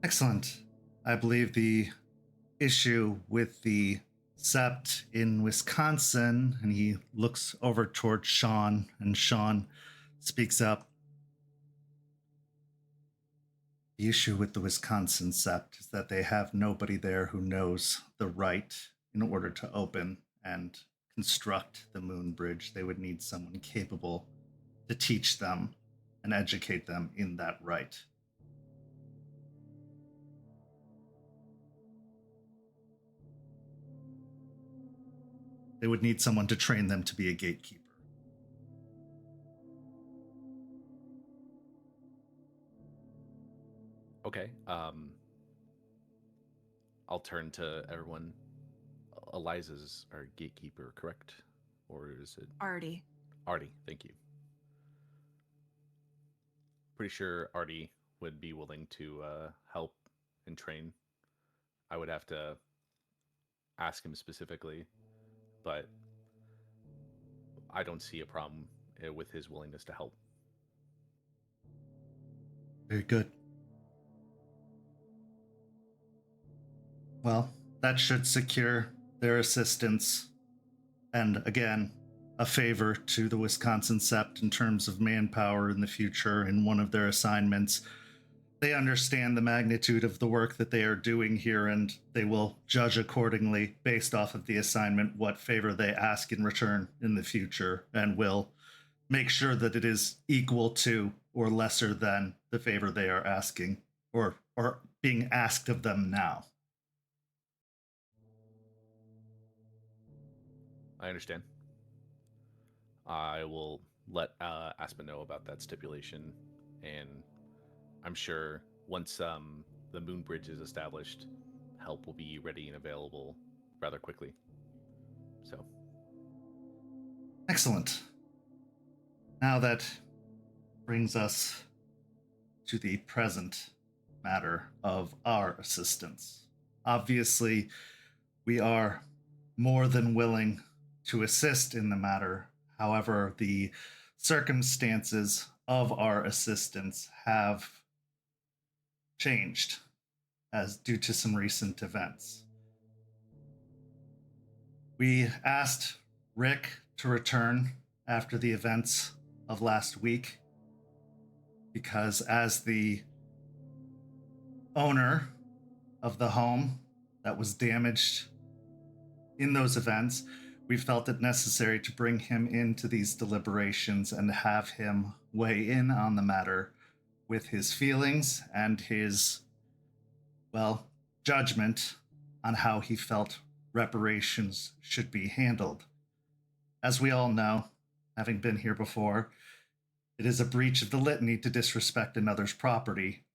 Excellent. I believe the issue with the Sept in Wisconsin, and he looks over towards Sean, and Sean speaks up. The issue with the Wisconsin Sept is that they have nobody there who knows the right in order to open and construct the moon bridge. They would need someone capable to teach them and educate them in that right. They would need someone to train them to be a gatekeeper. Okay. I'll turn to everyone. Eliza's our gatekeeper, correct? Or is it Artie. Artie? Thank you. Pretty sure Artie would be willing to help and train. I would have to ask him specifically, but I don't see a problem with his willingness to help. Very good. Well, that should secure their assistance. And again, a favor to the Wisconsin Sept in terms of manpower in the future in one of their assignments. They understand the magnitude of the work that they are doing here, and they will judge accordingly based off of the assignment what favor they ask in return in the future, and will make sure that it is equal to or lesser than the favor they are asking or being asked of them now. I understand. I will let Aspen know about that stipulation, and I'm sure once the moon bridge is established, help will be ready and available rather quickly. So. Excellent. Now that brings us to the present matter of our assistance. Obviously, we are more than willing to assist in the matter. However, the circumstances of our assistance have changed as due to some recent events. We asked Rick to return after the events of last week because as the owner of the home that was damaged in those events, we felt it necessary to bring him into these deliberations and have him weigh in on the matter with his feelings and his, well, judgment on how he felt reparations should be handled. As we all know, having been here before, it is a breach of the litany to disrespect another's property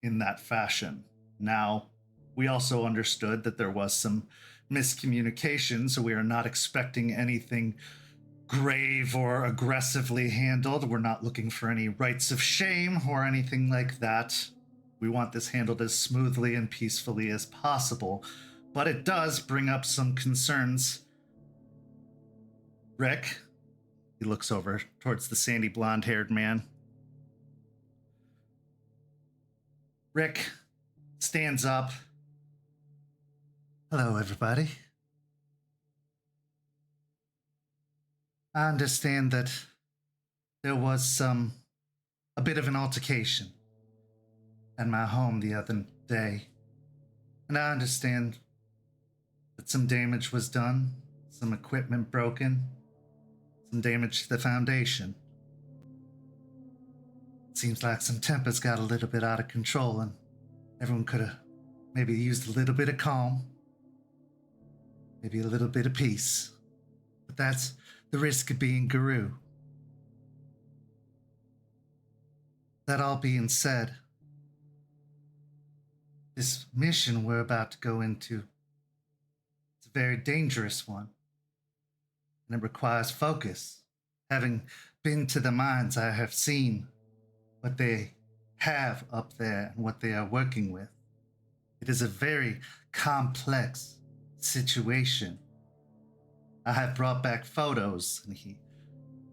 in that fashion. Now, we also understood that there was some miscommunication, so we are not expecting anything grave or aggressively handled. We're not looking for any rights of shame or anything like that. We want this handled as smoothly and peacefully as possible, but it does bring up some concerns. Rick, he looks over towards the sandy blonde-haired man. Rick stands up. Hello, everybody. I understand that there was a bit of an altercation at my home the other day. And I understand that some damage was done, some equipment broken, some damage to the foundation. It seems like some tempers got a little bit out of control and everyone could have maybe used a little bit of calm, maybe a little bit of peace. But that's the risk of being Guru. That all being said, this mission we're about to go into, it's a very dangerous one, and it requires focus. Having been to the mines, I have seen what they have up there and what they are working with. It is a very complex situation. I have brought back photos, and he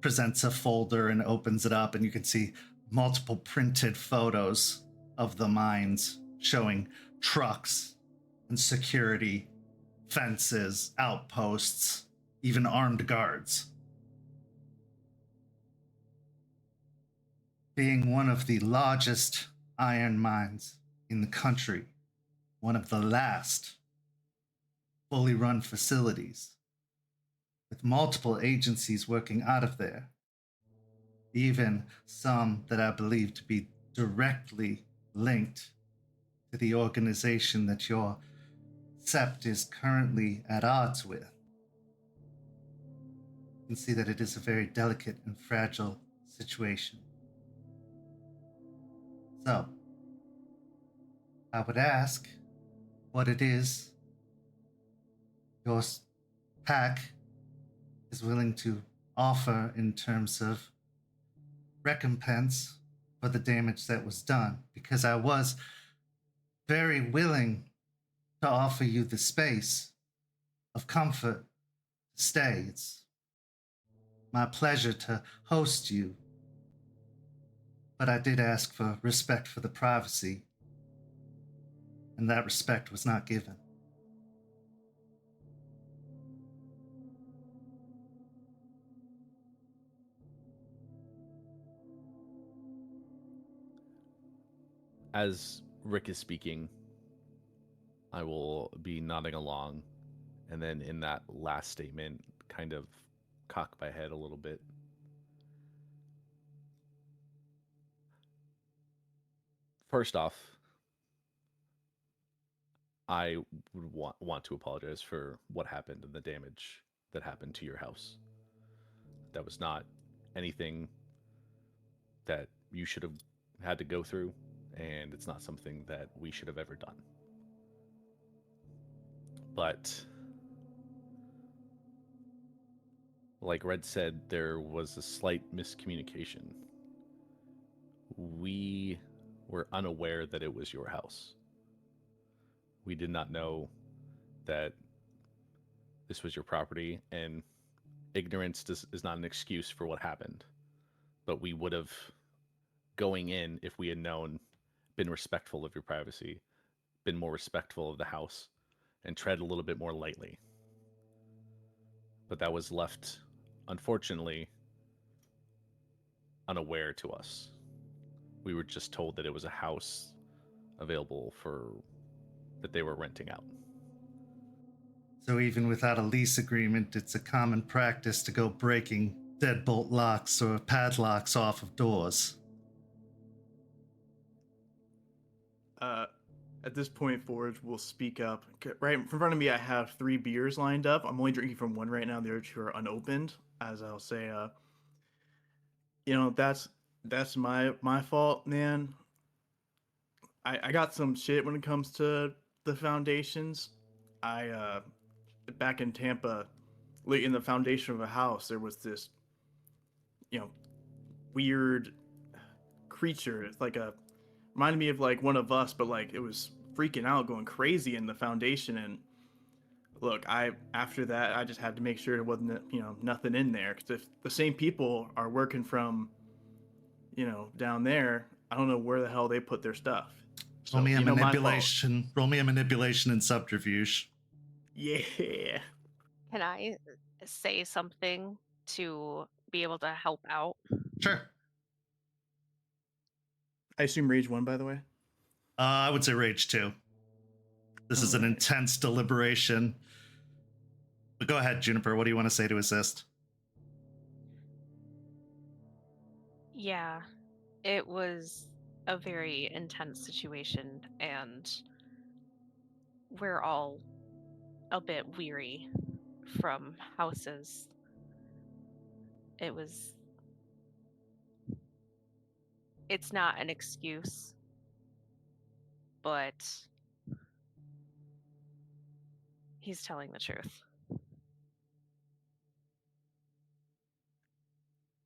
presents a folder and opens it up, and you can see multiple printed photos of the mines showing trucks and security, fences, outposts, even armed guards. Being one of the largest iron mines in the country, one of the last fully run facilities, with multiple agencies working out of there, even some that I believe to be directly linked to the organization that your Sept is currently at odds with. You can see that it is a very delicate and fragile situation. So, I would ask what it is your pack is willing to offer in terms of recompense for the damage that was done, because I was very willing to offer you the space of comfort to stay. It's my pleasure to host you, but I did ask for respect for the privacy, and that respect was not given. As Rick is speaking, I will be nodding along, and then in that last statement, kind of cock my head a little bit. First off, I would want to apologize for what happened and the damage that happened to your house. That was not anything that you should have had to go through, and it's not something that we should have ever done. But like Red said, there was a slight miscommunication. We were unaware that it was your house. We did not know that this was your property, and ignorance is not an excuse for what happened. But we would have, going in, if we had known, been respectful of your privacy, been more respectful of the house, and tread a little bit more lightly. But that was left, unfortunately, unaware to us. We were just told that it was a house available that they were renting out. So even without a lease agreement, it's a common practice to go breaking deadbolt locks or padlocks off of doors. At this point, Forge will speak up. Right in front of me, I have 3 beers lined up. I'm only drinking from one right now. The other 2 are unopened. As I'll say, that's my fault, man. I got some shit when it comes to the foundations. Back in Tampa, in the foundation of a house, there was this, weird creature. It's like reminded me of like one of us, but like it was freaking out, going crazy in the foundation. And look, after that, I just had to make sure there wasn't, nothing in there. Because if the same people are working from, down there, I don't know where the hell they put their stuff. So, roll me a manipulation and subterfuge. Yeah. Can I say something to be able to help out? Sure. I assume Rage 1, by the way. I would say Rage 2. This is an intense deliberation. But go ahead, Juniper. What do you want to say to assist? Yeah, it was a very intense situation, and we're all a bit weary from houses. It's not an excuse, but he's telling the truth.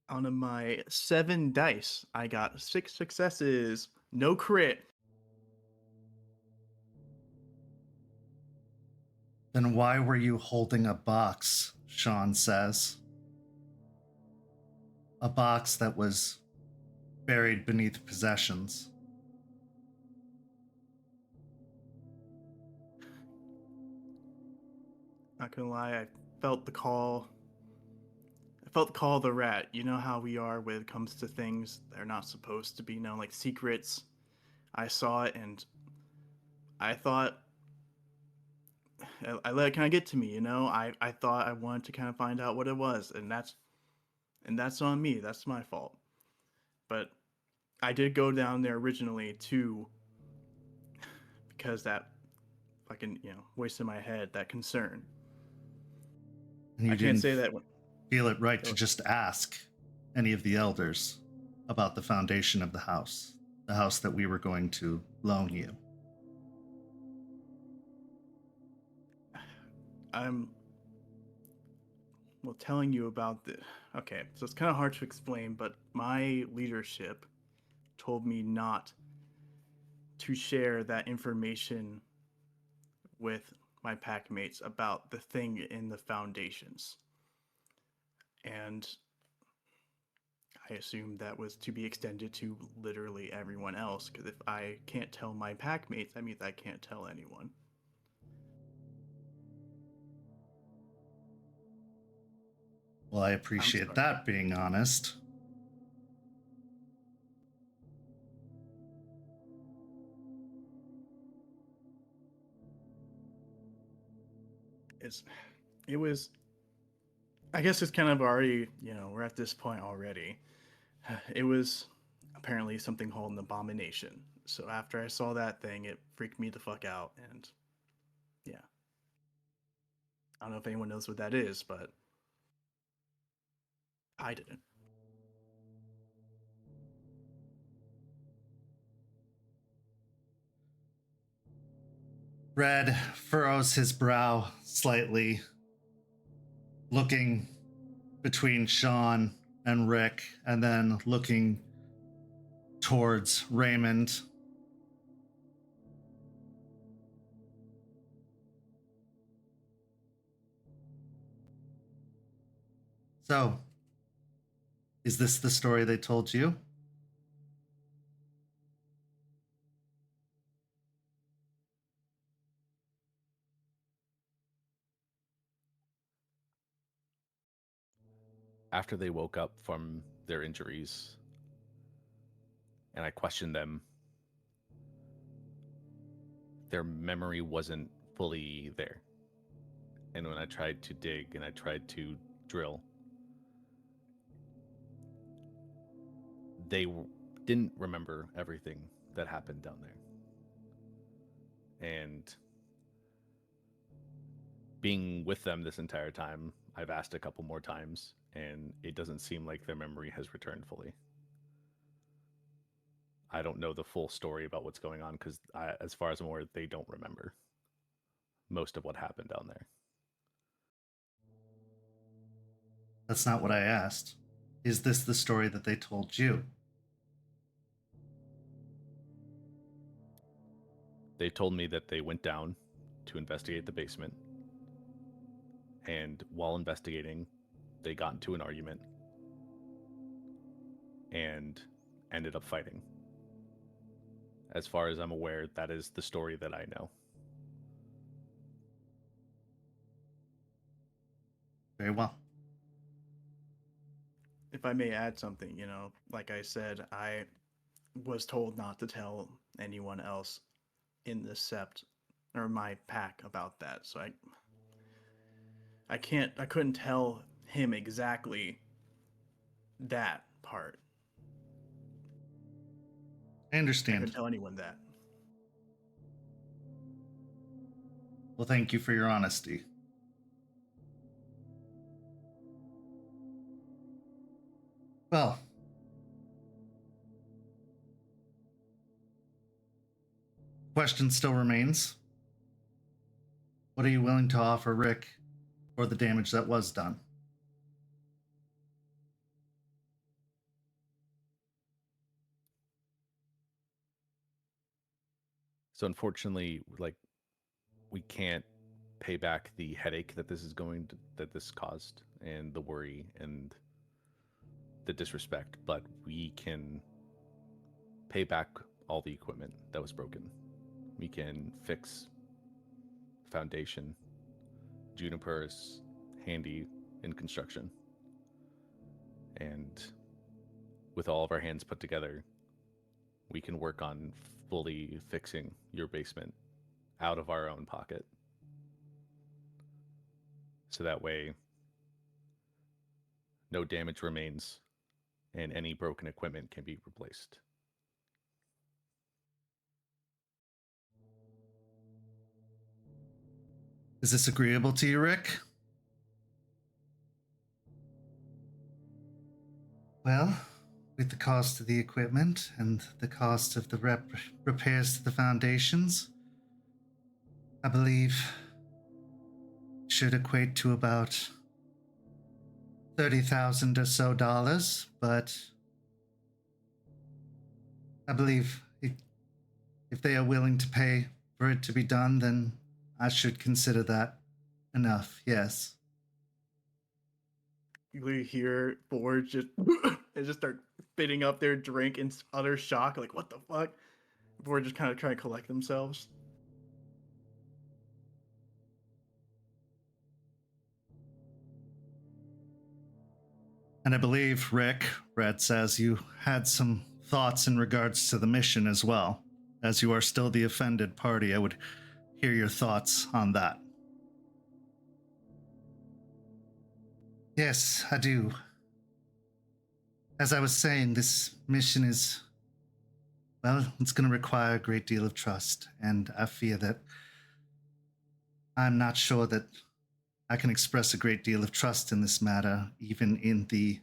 Out of my 7 dice, I got 6 successes, no crit. Then why were you holding a box? Sean says. A box that was buried beneath possessions. Not gonna lie, I felt the call. I felt the call of the rat. You know how we are when it comes to things that are not supposed to be known, like secrets. I saw it and I thought, I let it kind of get to me, I thought I wanted to kind of find out what it was, and that's on me. That's my fault. But I did go down there originally too, because that fucking, voice in my head, that concern. And I can't say that. Feel it right to just ask any of the elders about the foundation of the house that we were going to loan you. I'm telling you about the. Okay, so it's kind of hard to explain, but my leadership told me not to share that information with my pack mates about the thing in the foundations. And I assumed that was to be extended to literally everyone else, because if I can't tell my pack mates, that means I can't tell anyone. Well, I appreciate that being honest. it was, I guess it's kind of already, we're at this point already. It was apparently something called an abomination. So after I saw that thing, it freaked me the fuck out. And yeah, I don't know if anyone knows what that is, but I didn't. Red furrows his brow slightly, looking between Sean and Rick, and then looking towards Raymond. So, is this the story they told you? After they woke up from their injuries and I questioned them, their memory wasn't fully there. And when I tried to dig and I tried to drill, they didn't remember everything that happened down there. And being with them this entire time, I've asked a couple more times, and it doesn't seem like their memory has returned fully. I don't know the full story about what's going on because, as far as I'm aware, they don't remember most of what happened down there. That's not what I asked. Is this the story that they told you? They told me that they went down to investigate the basement, and while investigating, they got into an argument and ended up fighting. As far as I'm aware, that is the story that I know. Very well. If I may add something, like I said, I was told not to tell anyone else in the Sept or my pack about that. So I couldn't tell him exactly that part. I I understand. couldn't tell anyone that. Well, thank you for your honesty. Well, question still remains. What are you willing to offer Rick for the damage that was done? So unfortunately, we can't pay back the headache that that this caused, and the worry and the disrespect, but we can pay back all the equipment that was broken. We can fix foundation. Juniper is handy in construction. And with all of our hands put together, we can work on fully fixing your basement out of our own pocket. So that way, no damage remains and any broken equipment can be replaced. Is this agreeable to you, Rick? Well, with the cost of the equipment and the cost of the repairs to the foundations, I believe should equate to about $30,000 or so dollars, but I believe if they are willing to pay for it to be done, then I should consider that enough, yes. You hear Ford just and just start spitting up their drink in utter shock, like what the fuck? Ford just kind of try to collect themselves. And I believe, Rick, Red says you had some thoughts in regards to the mission as well. As you are still the offended party, I would hear your thoughts on that. Yes, I do. As I was saying, this mission is, well, it's going to require a great deal of trust, and I fear that I'm not sure that I can express a great deal of trust in this matter, even in the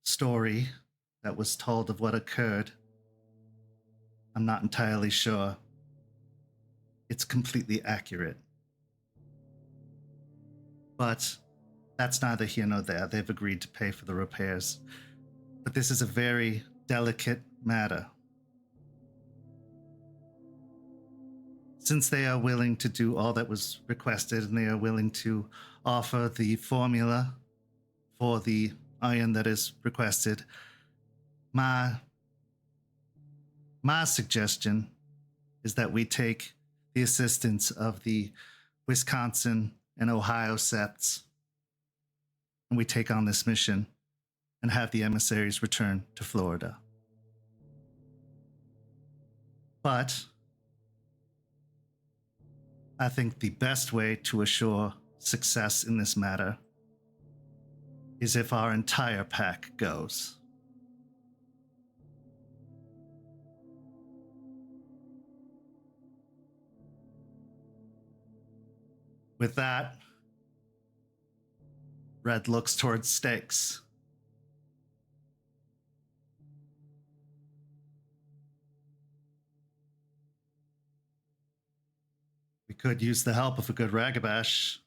story that was told of what occurred. I'm not entirely sure it's completely accurate. But that's neither here nor there. They've agreed to pay for the repairs. But this is a very delicate matter. Since they are willing to do all that was requested and they are willing to offer the formula for the iron that is requested, my suggestion is that we take the assistance of the Wisconsin and Ohio Septs and we take on this mission and have the emissaries return to Florida. But I think the best way to assure success in this matter is if our entire pack goes. With that, Red looks towards Stakes. We could use the help of a good Ragabash.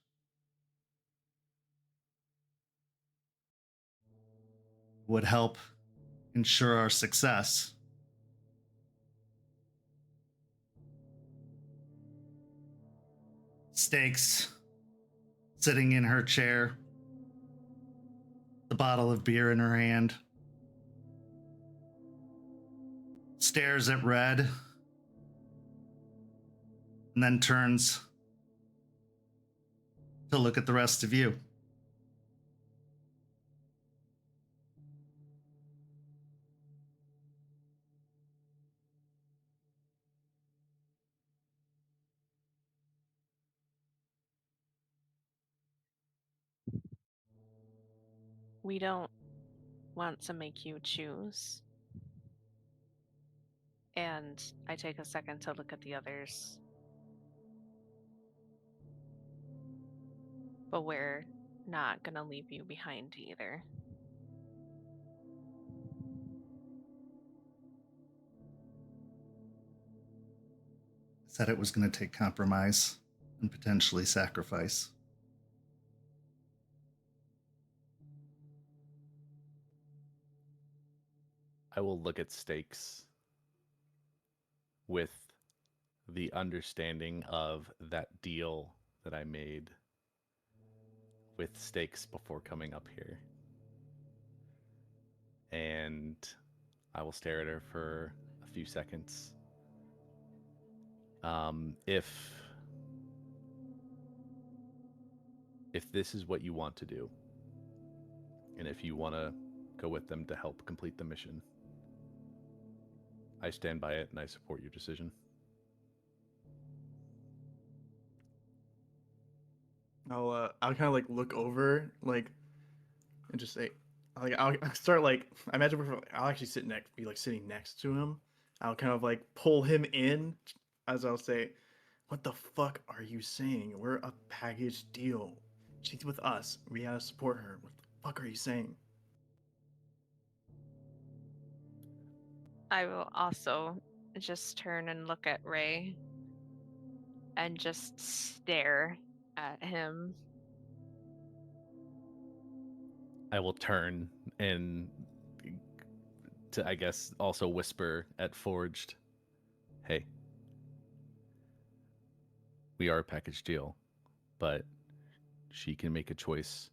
Would help ensure our success. Stakes, sitting in her chair, the bottle of beer in her hand, stares at Red, and then turns to look at the rest of you. We don't want to make you choose. And I take a second to look at the others. But we're not gonna leave you behind either. Said it was going to take compromise and potentially sacrifice. I will look at Stakes with the understanding of that deal that I made with Stakes before coming up here. And I will stare at her for a few seconds. If this is what you want to do, and if you want to go with them to help complete the mission, I stand by it and I support your decision. I'll kind of like look over like and just say like I'll start like I imagine I'll actually be like sitting next to him. I'll kind of like pull him in as I'll say, "What the fuck are you saying? We're a package deal. She's with us. We gotta support her. What the fuck are you saying?" I will also just turn and look at Ray and just stare at him. I will turn and to, I guess, also whisper at Forged, "Hey, we are a package deal, but she can make a choice.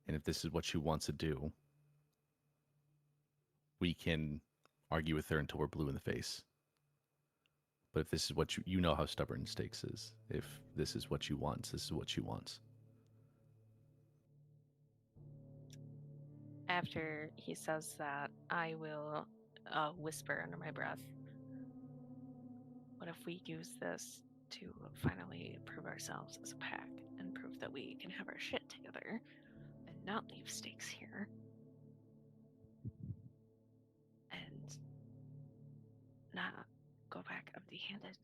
And if this is what she wants to do, we can argue with her until we're blue in the face. But if this is what you know how stubborn Stakes is. If this is what she wants, this is what she wants." After he says that, I will whisper under my breath, "What if we use this to finally prove ourselves as a pack and prove prove that we can have our shit together and not leave stakes here. And not go back empty-handed.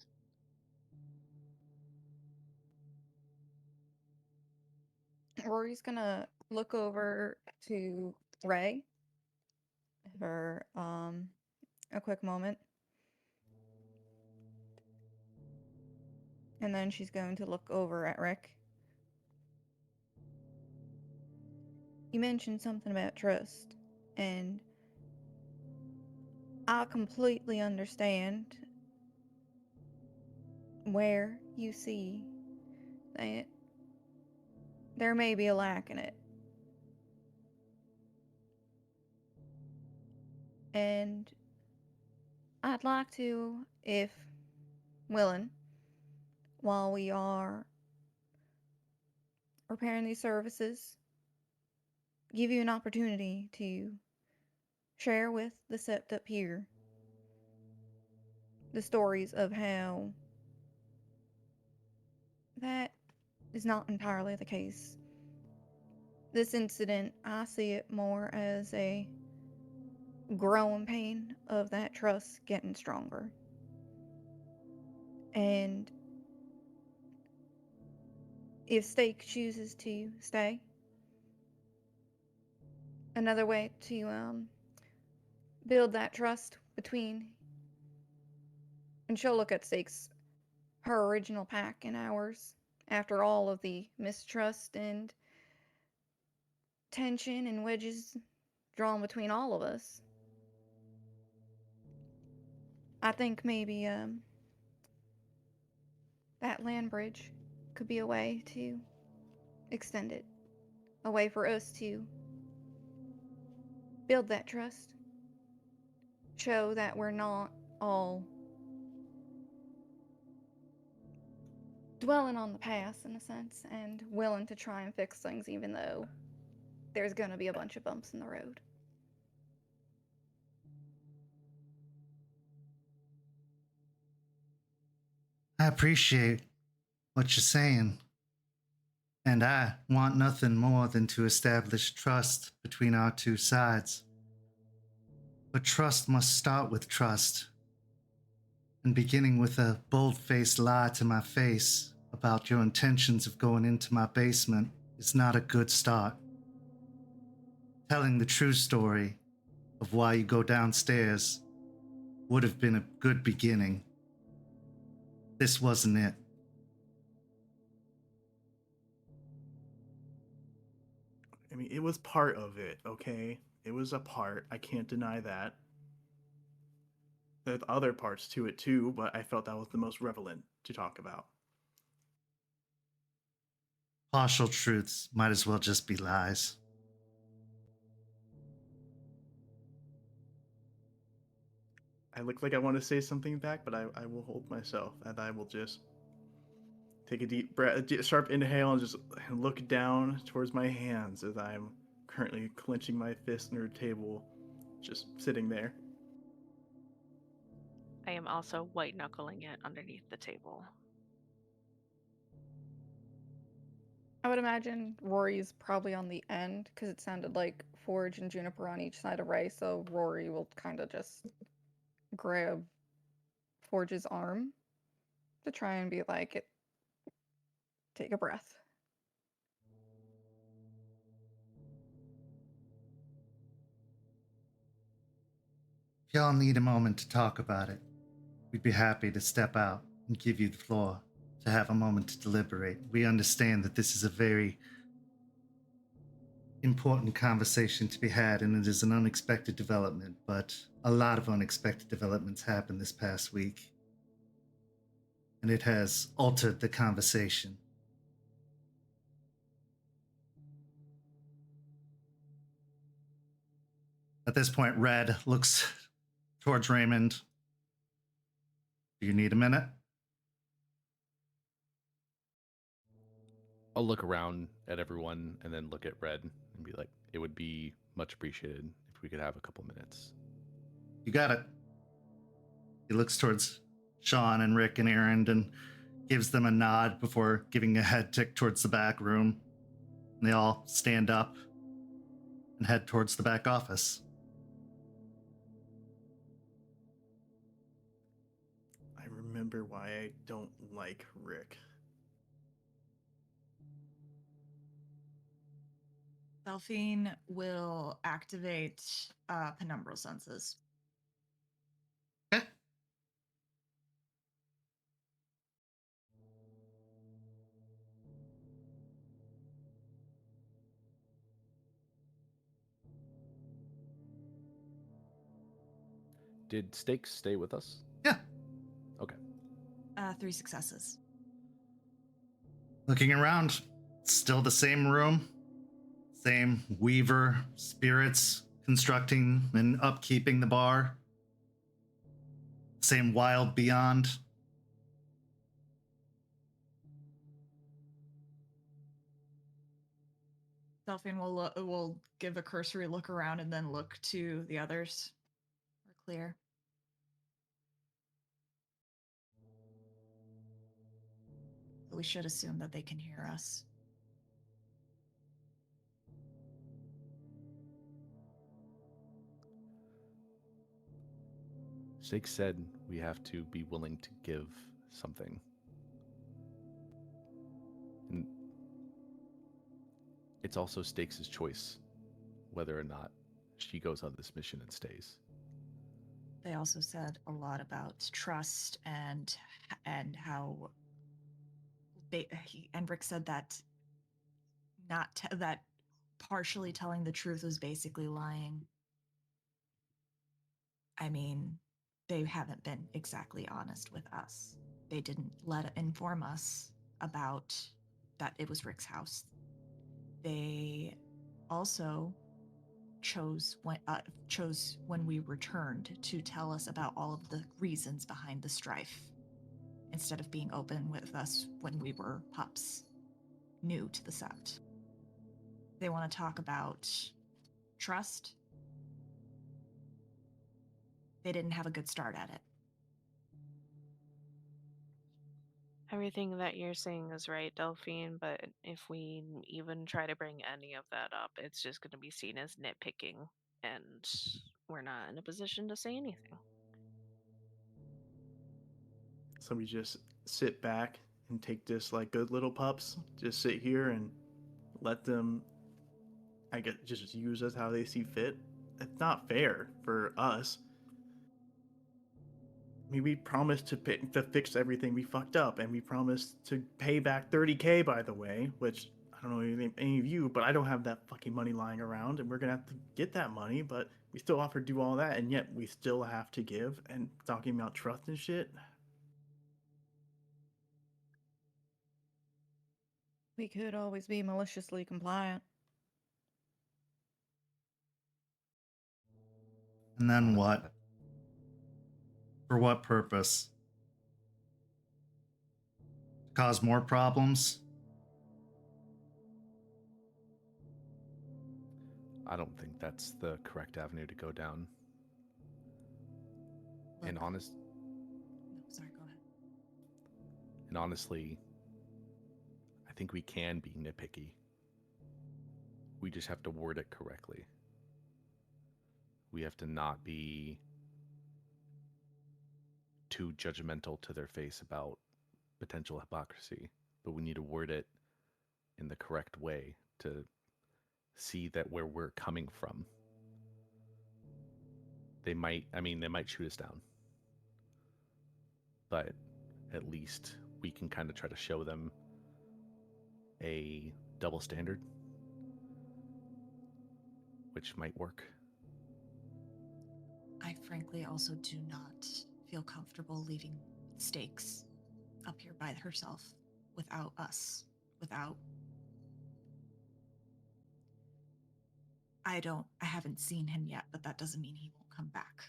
Rory's gonna look over to Ray for a quick moment. And then she's going to look over at Rick. You mentioned something about trust, and I completely understand where you see that there may be a lack in it. And I'd like to, if willing, while we are repairing these services, give you an opportunity to share with the Sept up here the stories of how that is not entirely the case. This incident, I see it more as a growing pain of that trust getting stronger. And if Stake chooses to stay, another way to build that trust between, and she'll look at Stake's, her original pack and ours, after all of the mistrust and tension and wedges drawn between all of us. I think maybe that land bridge could be a way to extend it. A way for us to build that trust. Show that we're not all dwelling on the past, in a sense, and willing to try and fix things even though there's gonna be a bunch of bumps in the road. I appreciate what you're saying. And I want nothing more than to establish trust between our two sides. But trust must start with trust. And beginning with a bold-faced lie to my face about your intentions of going into my basement is not a good start. Telling the true story of why you go downstairs would have been a good beginning. This wasn't it. I mean, it was part of it, okay? It was a part. I can't deny that. There's other parts to it too, but I felt that was the most relevant to talk about. Partial truths might as well just be lies. I look like I want to say something back, but I will hold myself, and I will just take a deep breath, a sharp inhale, and just look down towards my hands as I'm currently clenching my fist near the table, just sitting there. I am also white knuckling it underneath the table. I would imagine Rory's probably on the end, because it sounded like Forge and Juniper on each side of Ray, so Rory will kind of just grab Forge's arm to try and be like, take a breath. If y'all need a moment to talk about it, we'd be happy to step out and give you the floor to have a moment to deliberate. We understand that this is a very important conversation to be had, and it is an unexpected development, but a lot of unexpected developments happened this past week, and it has altered the conversation. At this point, Red looks towards Raymond. Do you need a minute? I'll look around at everyone and then look at Red and be like, it would be much appreciated if we could have a couple minutes. You got it. He looks towards Sean and Rick and Aaron and gives them a nod before giving a head tick towards the back room. And they all stand up and head towards the back office. I remember why I don't like Rick. Delphine will activate penumbral senses. Okay. Did Stakes stay with us? Yeah. Okay. 3 successes. Looking around, still the same room. Same weaver spirits constructing and upkeeping the bar. Same wild beyond. Delphine will give a cursory look around and then look to the others. We're clear. We should assume that they can hear us. Stakes said we have to be willing to give something. And it's also Stakes' choice whether or not she goes on this mission and stays. They also said a lot about trust and how and Rick said that that partially telling the truth was basically lying. I mean, they haven't been exactly honest with us. They didn't inform us about that it was Rick's house. They also chose when we returned to tell us about all of the reasons behind the strife, instead of being open with us when we were pups, new to the Sept. They want to talk about trust. They didn't have a good start at it. Everything that you're saying is right, Delphine, but if we even try to bring any of that up, it's just going to be seen as nitpicking, and we're not in a position to say anything. So we just sit back and take this like good little pups, just sit here and let them, I guess, just use us how they see fit. It's not fair for us. I mean, we promised to fix everything we fucked up, and we promised to pay back $30K, by the way, which I don't know any of you, but I don't have that fucking money lying around, and we're gonna have to get that money, but we still offer to do all that, and yet we still have to give, and talking about trust and shit. We could always be maliciously compliant. And then what? For what purpose? Cause more problems? I don't think that's the correct avenue to go down. Look. And No, sorry, go ahead. And honestly, I think we can be nitpicky. We just have to word it correctly. We have to not be too judgmental to their face about potential hypocrisy, but we need to word it in the correct way to see that where we're coming from. They might shoot us down, but at least we can kind of try to show them a double standard, which might work. I frankly also do not feel comfortable leaving Stakes up here by herself without us, I haven't seen him yet, but that doesn't mean he won't come back.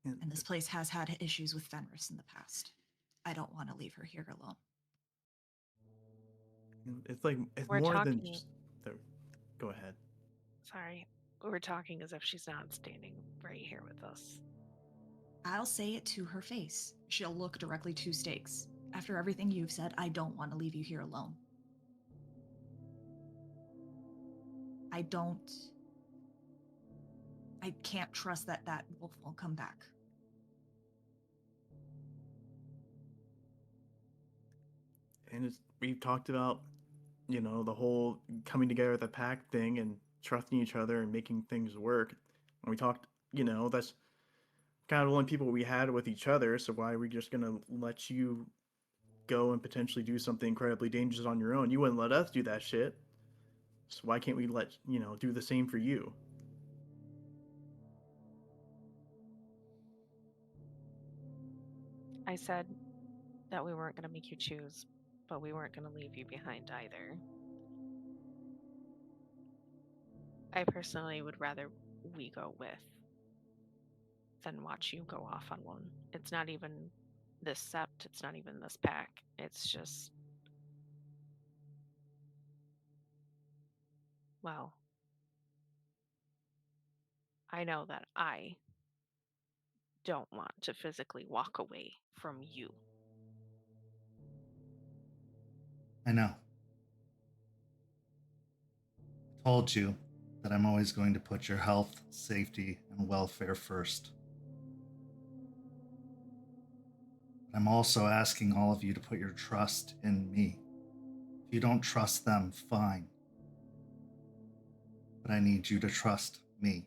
And this place has had issues with Fenris in the past. I don't want to leave her here alone. It's like, it's We're more than talking- just... Go ahead. Sorry, we're talking as if she's not standing right here with us. I'll say it to her face. She'll look directly to Stakes. After everything you've said, I don't want to leave you here alone. I can't trust that wolf will come back. And we've talked about, the whole coming together as a pack thing and trusting each other and making things work. And we talked, that's kind of the only people we had with each other. So why are we just going to let you go and potentially do something incredibly dangerous on your own? You wouldn't let us do that shit. So why can't we do the same for you? I said that we weren't going to make you choose, but we weren't going to leave you behind either. I personally would rather we go with than watch you go off on one. It's not even this Sept, it's not even this pack. It's just, well, I know that I don't want to physically walk away from you. I know. I told you that I'm always going to put your health, safety, and welfare first. But I'm also asking all of you to put your trust in me. If you don't trust them, fine. But I need you to trust me.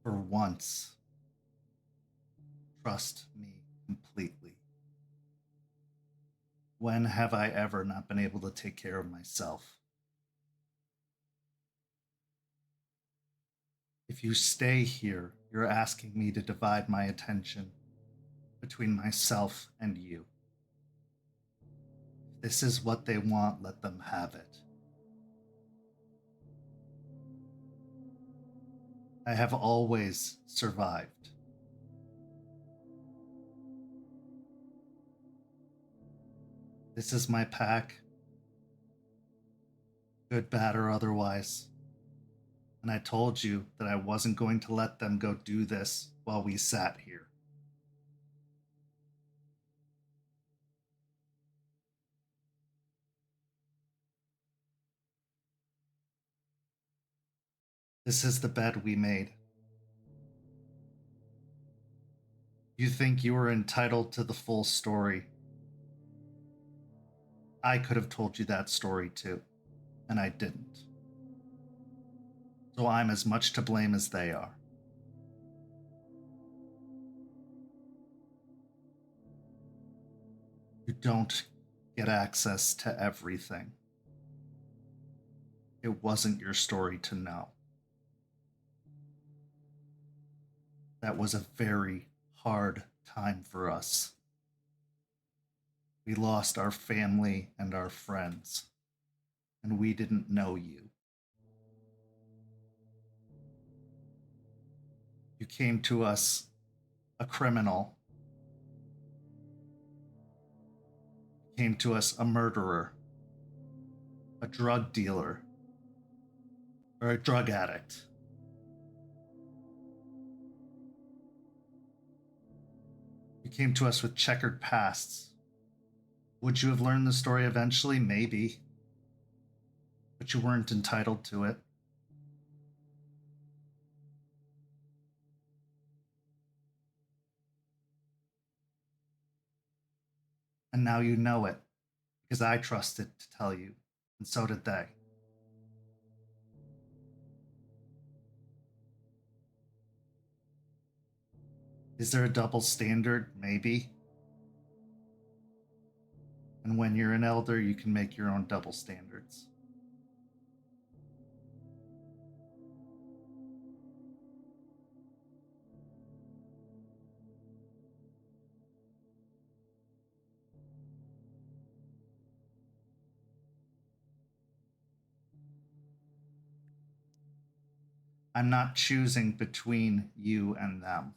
For once, trust me completely. When have I ever not been able to take care of myself? If you stay here, you're asking me to divide my attention between myself and you. If this is what they want, let them have it. I have always survived. This is my pack, good, bad, or otherwise. And I told you that I wasn't going to let them go do this while we sat here. This is the bed we made. You think you were entitled to the full story. I could have told you that story too, and I didn't. So I'm as much to blame as they are. You don't get access to everything. It wasn't your story to know. That was a very hard time for us. We lost our family and our friends, and we didn't know you. You came to us a criminal. You came to us a murderer, a drug dealer, or a drug addict. You came to us with checkered pasts. Would you have learned the story eventually? Maybe. But you weren't entitled to it. And now you know it, because I trusted to tell you, and so did they. Is there a double standard? Maybe. And when you're an elder, you can make your own double standards. I'm not choosing between you and them.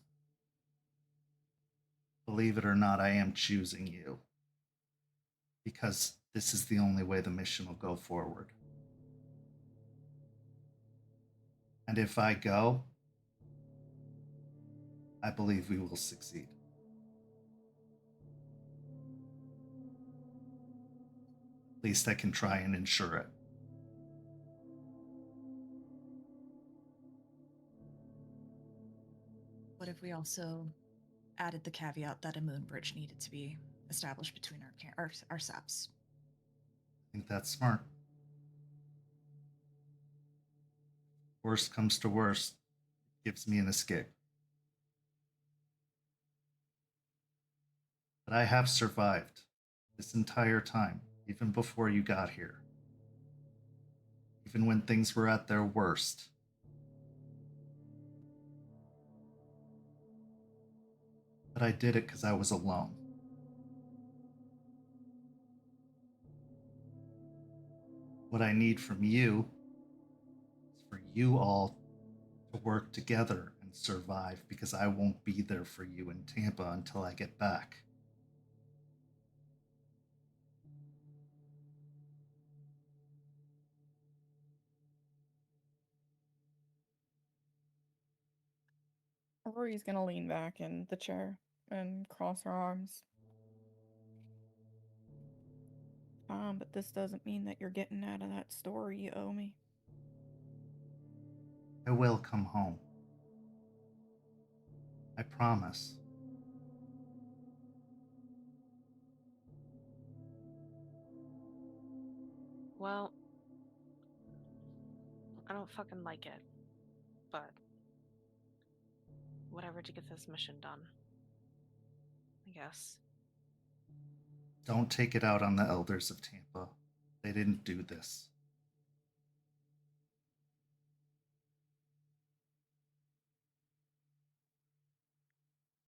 Believe it or not, I am choosing you. Because this is the only way the mission will go forward. And if I go, I believe we will succeed. At least I can try and ensure it. What if we also added the caveat that a moon bridge needed to be established between our Septs? I think that's smart. Worst comes to worst, it gives me an escape. But I have survived this entire time, even before you got here. Even when things were at their worst. But I did it because I was alone. What I need from you is for you all to work together and survive, because I won't be there for you in Tampa until I get back. Rory's gonna lean back in the chair and cross her arms. But this doesn't mean that you're getting out of that story you owe me. I will come home. I promise. Well, I don't fucking like it, but whatever to get this mission done, I guess. Don't take it out on the elders of Tampa. They didn't do this.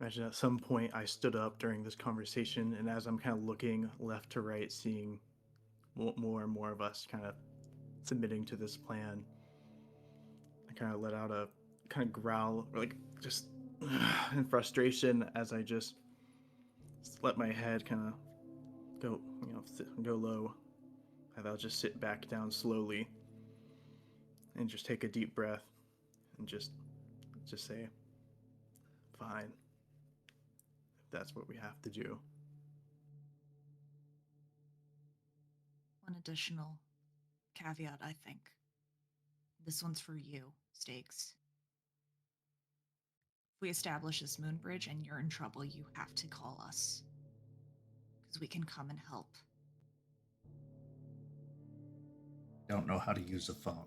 Imagine at some point I stood up during this conversation, and as I'm kind of looking left to right, seeing more and more of us kind of submitting to this plan, I kind of let out a kind of growl, or like just in frustration, as I just let my head kind of go, go low. And I'll just sit back down slowly and just take a deep breath and just say, fine, if that's what we have to do. One additional caveat, I think. This one's for you, Stakes. If we establish this moon bridge and you're in trouble, you have to call us. Because we can come and help. Don't know how to use a phone.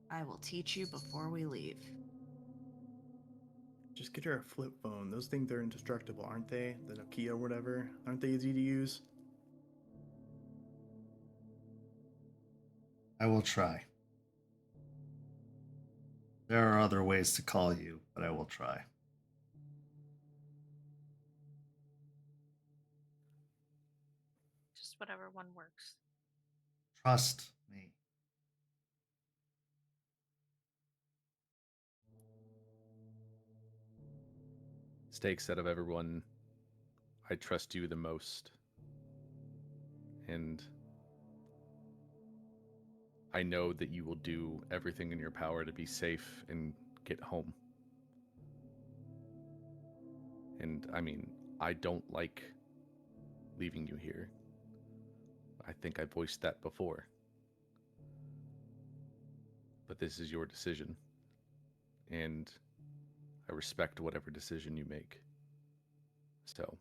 I will teach you before we leave. Just get her a flip phone. Those things are indestructible, aren't they? The Nokia or whatever. Aren't they easy to use? I will try. There are other ways to call you, but I will try. Just whatever one works. Trust me. Stakes, out of everyone, I trust you the most. And I know that you will do everything in your power to be safe and get home. And I mean, I don't like leaving you here. I think I voiced that before. But this is your decision. And I respect whatever decision you make. So.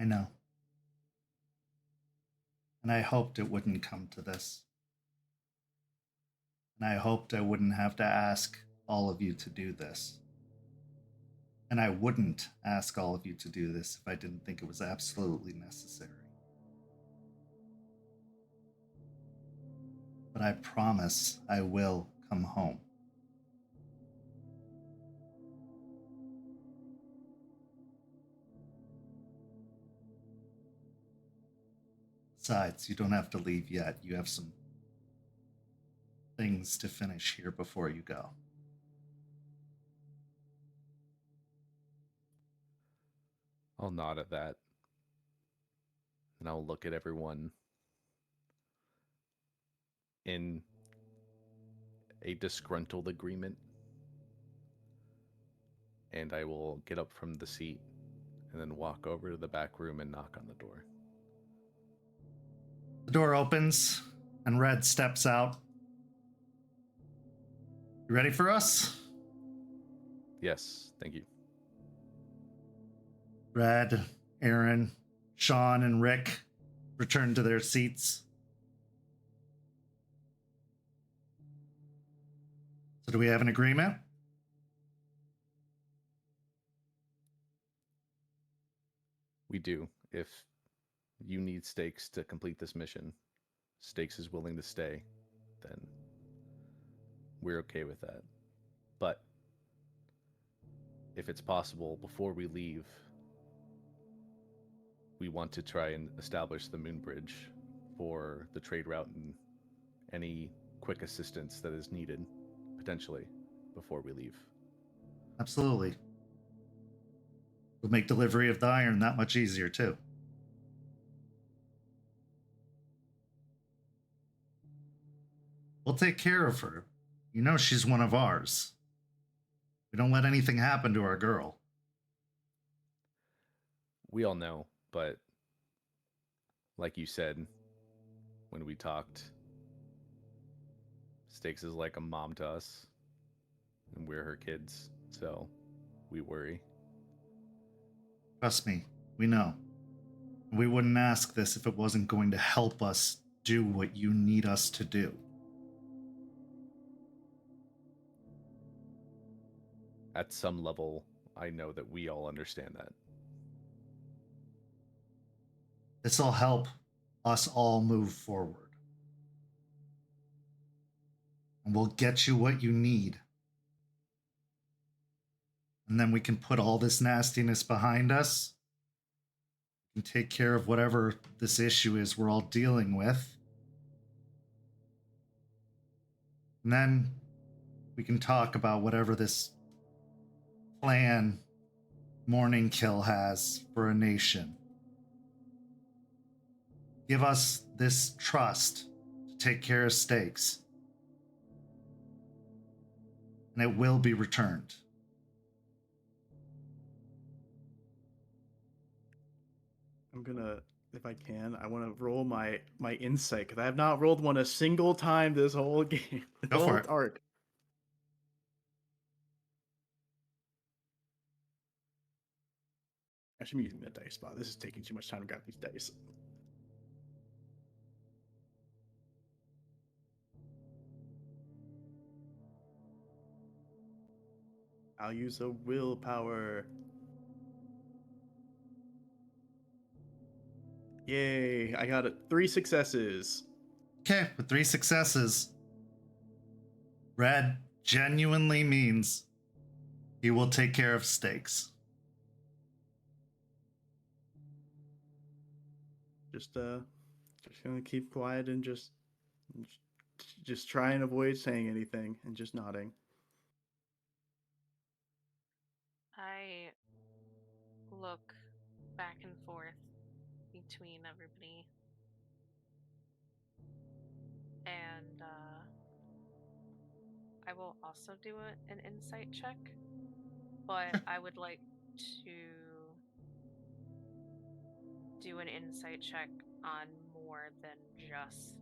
I know. And I hoped it wouldn't come to this. And I hoped I wouldn't have to ask all of you to do this. And I wouldn't ask all of you to do this if I didn't think it was absolutely necessary. But I promise I will come home. Besides, you don't have to leave yet. You have some things to finish here before you go. I'll nod at that. And I'll look at everyone in a disgruntled agreement. and I will get up from the seat and then walk over to the back room and knock on the door. The door opens, and Red steps out. You ready for us? Yes, thank you. Red, Aaron, Sean, and Rick return to their seats. So do we have an agreement? We do. If you need Stakes to complete this mission, Stakes is willing to stay, then we're okay with that. But if it's possible, before we leave, we want to try and establish the moon bridge for the trade route and any quick assistance that is needed, potentially, before we leave. Absolutely. It'll make delivery of the iron that much easier, too. We'll take care of her. You know she's one of ours. We don't let anything happen to our girl. We all know, but like you said when we talked, Stakes is like a mom to us, and we're her kids, so we worry. Trust me, we know. We wouldn't ask this if it wasn't going to help us do what you need us to do. At some level, I know that we all understand that. This'll help us all move forward. And we'll get you what you need. And then we can put all this nastiness behind us and take care of whatever this issue is we're all dealing with. And then we can talk about whatever this plan Morning Kill has for a nation. Give us this trust to take care of Stakes. And it will be returned. I'm gonna, if I can, I want to roll my insight, because I have not rolled one a single time this whole game. Go for it. Arc. I should be using that dice spot. This is taking too much time to grab these dice. I'll use a willpower. Yay, I got 3 successes. Okay, with 3 successes, Red genuinely means he will take care of Stakes. Just gonna keep quiet and just try and avoid saying anything and just nodding. I look back and forth between everybody, and I will also do an insight check, but I would like to do an insight check on more than just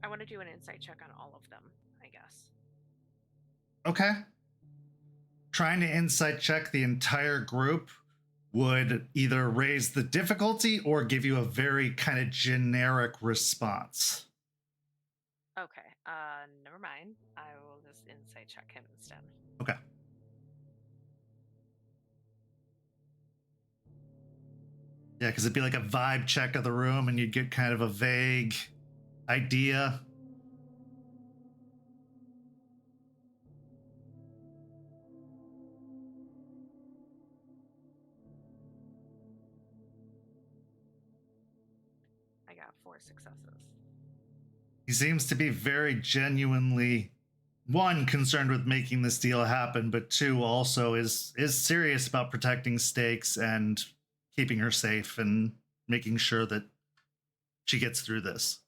I want to do an insight check on all of them, I guess. Okay. Trying to insight check the entire group would either raise the difficulty or give you a very kind of generic response. Okay, never mind. I will just insight check him instead. Okay. Yeah, because it'd be like a vibe check of the room and you'd get kind of a vague idea. I got 4 successes. He seems to be very genuinely, one, concerned with making this deal happen, but two, also is serious about protecting Stakes and keeping her safe and making sure that she gets through this.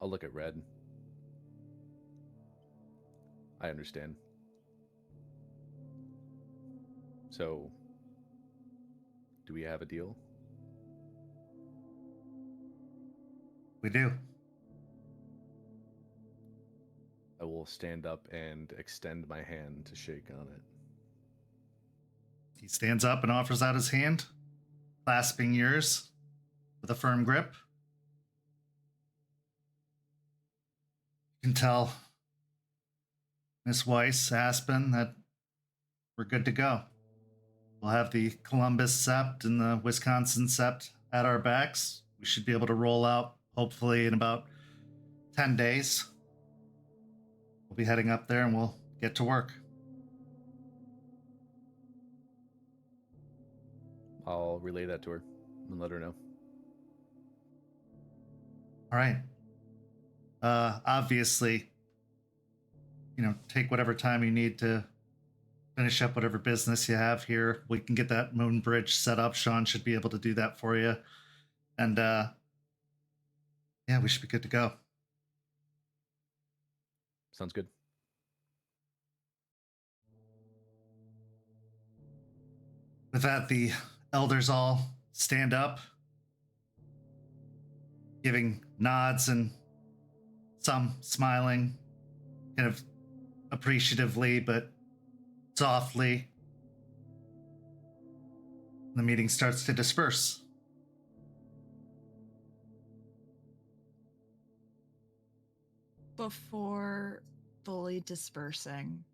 I'll look at Red. I understand. So, do we have a deal? We do. I will stand up and extend my hand to shake on it. He stands up and offers out his hand, clasping yours with a firm grip. You can tell Miss Weiss, Aspen, that we're good to go. We'll have the Columbus Sept and the Wisconsin Sept at our backs. We should be able to roll out, hopefully, in about 10 days. We'll be heading up there and we'll get to work. I'll relay that to her and let her know. All right. Obviously, take whatever time you need to finish up whatever business you have here. We can get that moon bridge set up. Sean should be able to do that for you. And we should be good to go. Sounds good. With that, the elders all stand up, giving nods and some smiling, kind of appreciatively, but softly. The meeting starts to disperse. Before fully dispersing,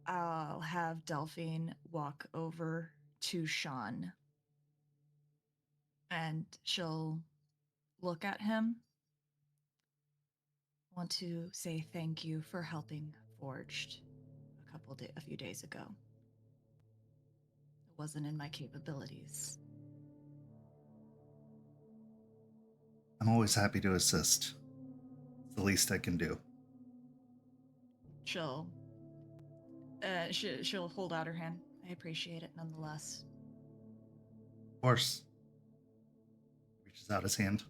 I'll have Delphine walk over to Sean. And she'll look at him. I want to say thank you for helping Forged a few days ago. It wasn't in my capabilities. I'm always happy to assist. It's the least I can do. She'll hold out her hand. I appreciate it nonetheless. Of course. Reaches out his hand.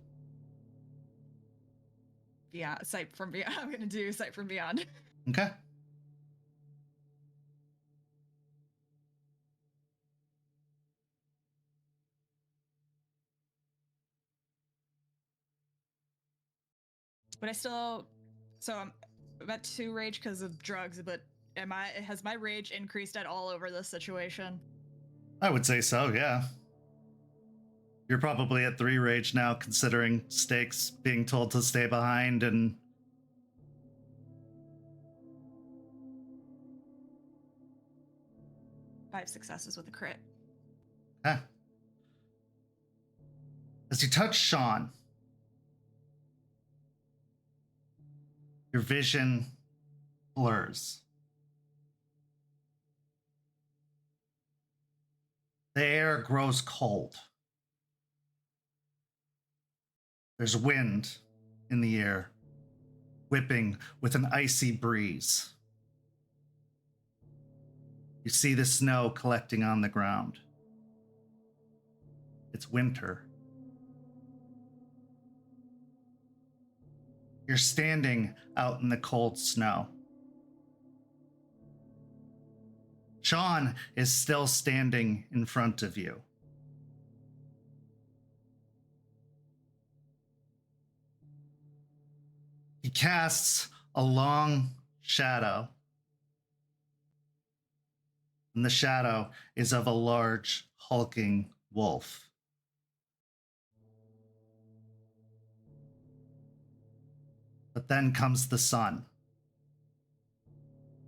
Yeah, sight from beyond. I'm gonna do sight from beyond. Okay. But I'm at 2 rage because of drugs, but has my rage increased at all over this situation? I would say so, yeah. You're probably at 3 rage now, considering Stakes being told to stay behind and... Five successes with a crit. Okay. As you touch Sean, your vision blurs. The air grows cold. There's wind in the air, whipping with an icy breeze. You see the snow collecting on the ground. It's winter. You're standing out in the cold snow. Sean is still standing in front of you. He casts a long shadow. And the shadow is of a large, hulking wolf. But then comes the sun.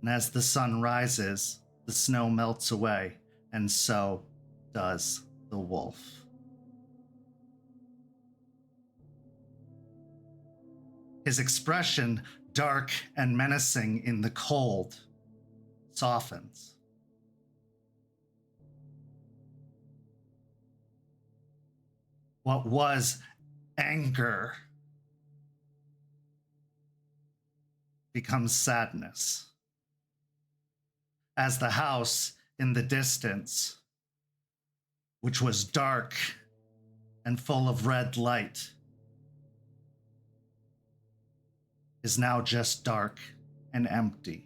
And as the sun rises, the snow melts away, and so does the wolf. His expression, dark and menacing in the cold, softens. What was anger becomes sadness. As the house in the distance, which was dark and full of red light, is now just dark and empty.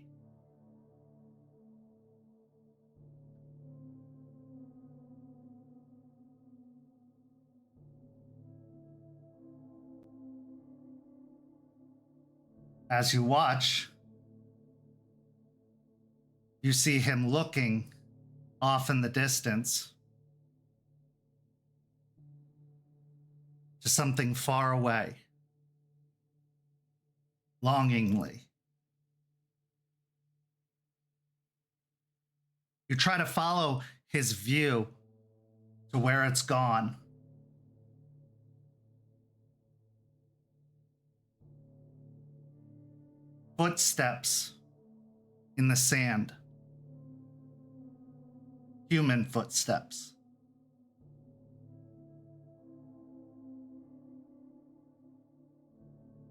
As you watch, you see him looking off in the distance to something far away, longingly. You try to follow his view to where it's gone. Footsteps in the sand. Human footsteps.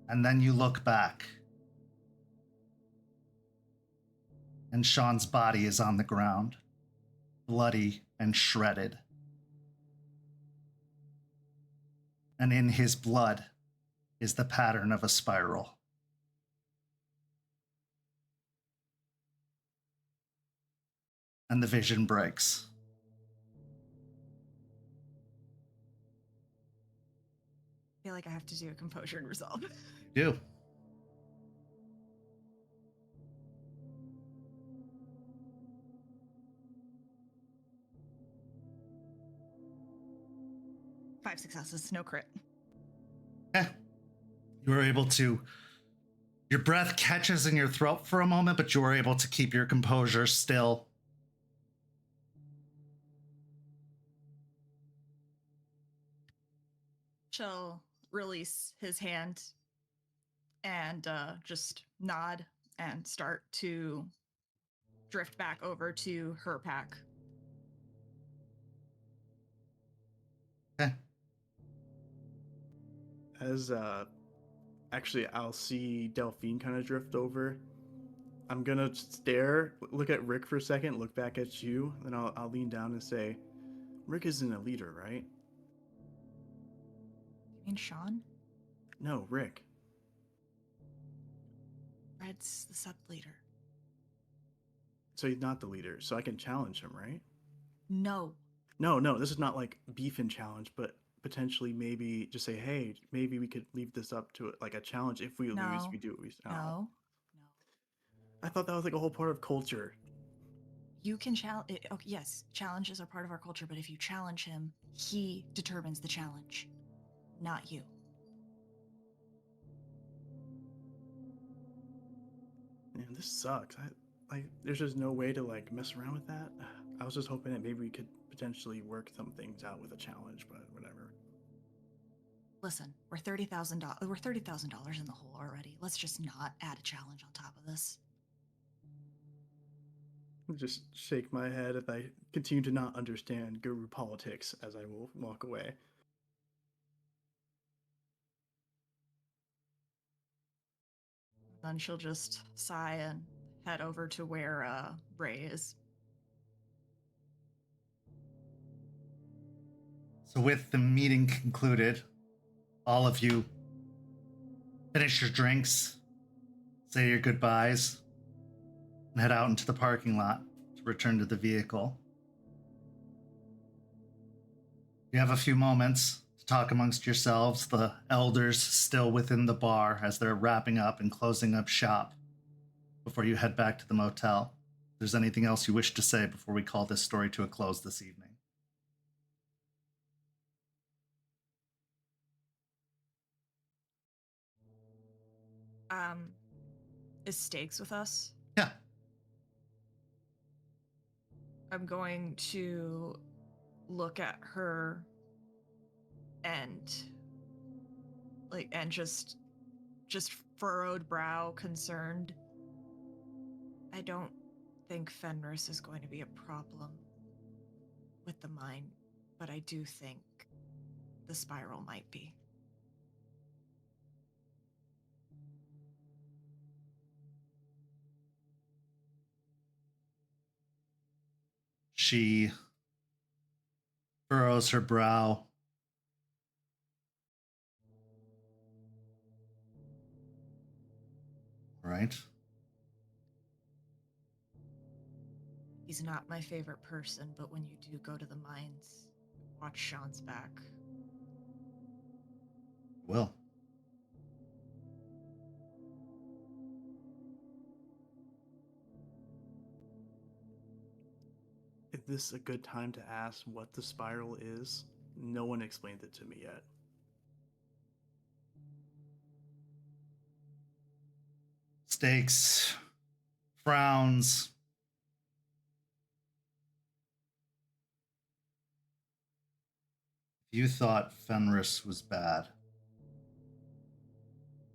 And then you look back. And Sean's body is on the ground, bloody and shredded. And in his blood is the pattern of a spiral. And the vision breaks. I feel like I have to do a composure and resolve. You do. Five successes, no crit. You were able to. Your breath catches in your throat for a moment, but you were able to keep your composure still. She'll release his hand and just nod and start to drift back over to her pack. Okay. As actually, I'll see Delphine kind of drift over. I'm gonna stare, look at Rick for a second, look back at you, then I'll lean down and say, "Rick isn't a leader, right?" You mean Sean? No, Rick. Red's the Sept leader. So he's not the leader, so I can challenge him, right? No. No, this is not like beef and challenge, but potentially maybe just say, hey, maybe we could leave this up to like a challenge. If we lose, we do. No. I thought that was like a whole part of culture. You can challenge. Okay, yes, challenges are part of our culture, but if you challenge him, he determines the challenge, not you. Man, this sucks. There's just no way to like mess around with that. I was just hoping that maybe we could potentially work some things out with a challenge, but whatever. Listen, we're $30,000. We're $30,000 in the hole already. Let's just not add a challenge on top of this. I'll just shake my head if I continue to not understand guru politics as I will walk away. Then she'll just sigh and head over to where Ray is. So with the meeting concluded, all of you finish your drinks, say your goodbyes, and head out into the parking lot to return to the vehicle. You have a few moments to talk amongst yourselves, the elders still within the bar as they're wrapping up and closing up shop before you head back to the motel. If there's anything else you wish to say before we call this story to a close this evening. Is Stakes with us? Yeah. I'm going to look at her and just furrowed brow, concerned. I don't think Fenris is going to be a problem with the mine, but I do think the spiral might be. She furrows her brow. All right. He's not my favorite person, but when you do go to the mines, watch Sean's back. Will. Is this a good time to ask what the spiral is? No one explained it to me yet. Stakes, frowns. If you thought Fenris was bad,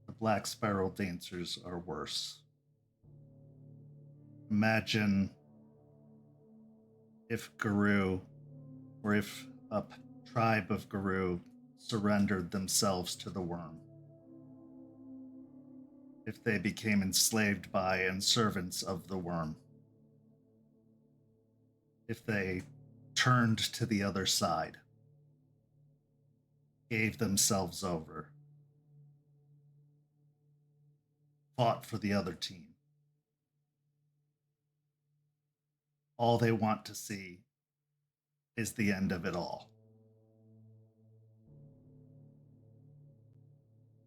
the Black Spiral Dancers are worse. Imagine if Guru, or if a tribe of Guru surrendered themselves to the worm. If they became enslaved by and servants of the worm. If they turned to the other side, gave themselves over, fought for the other team. All they want to see is the end of it all.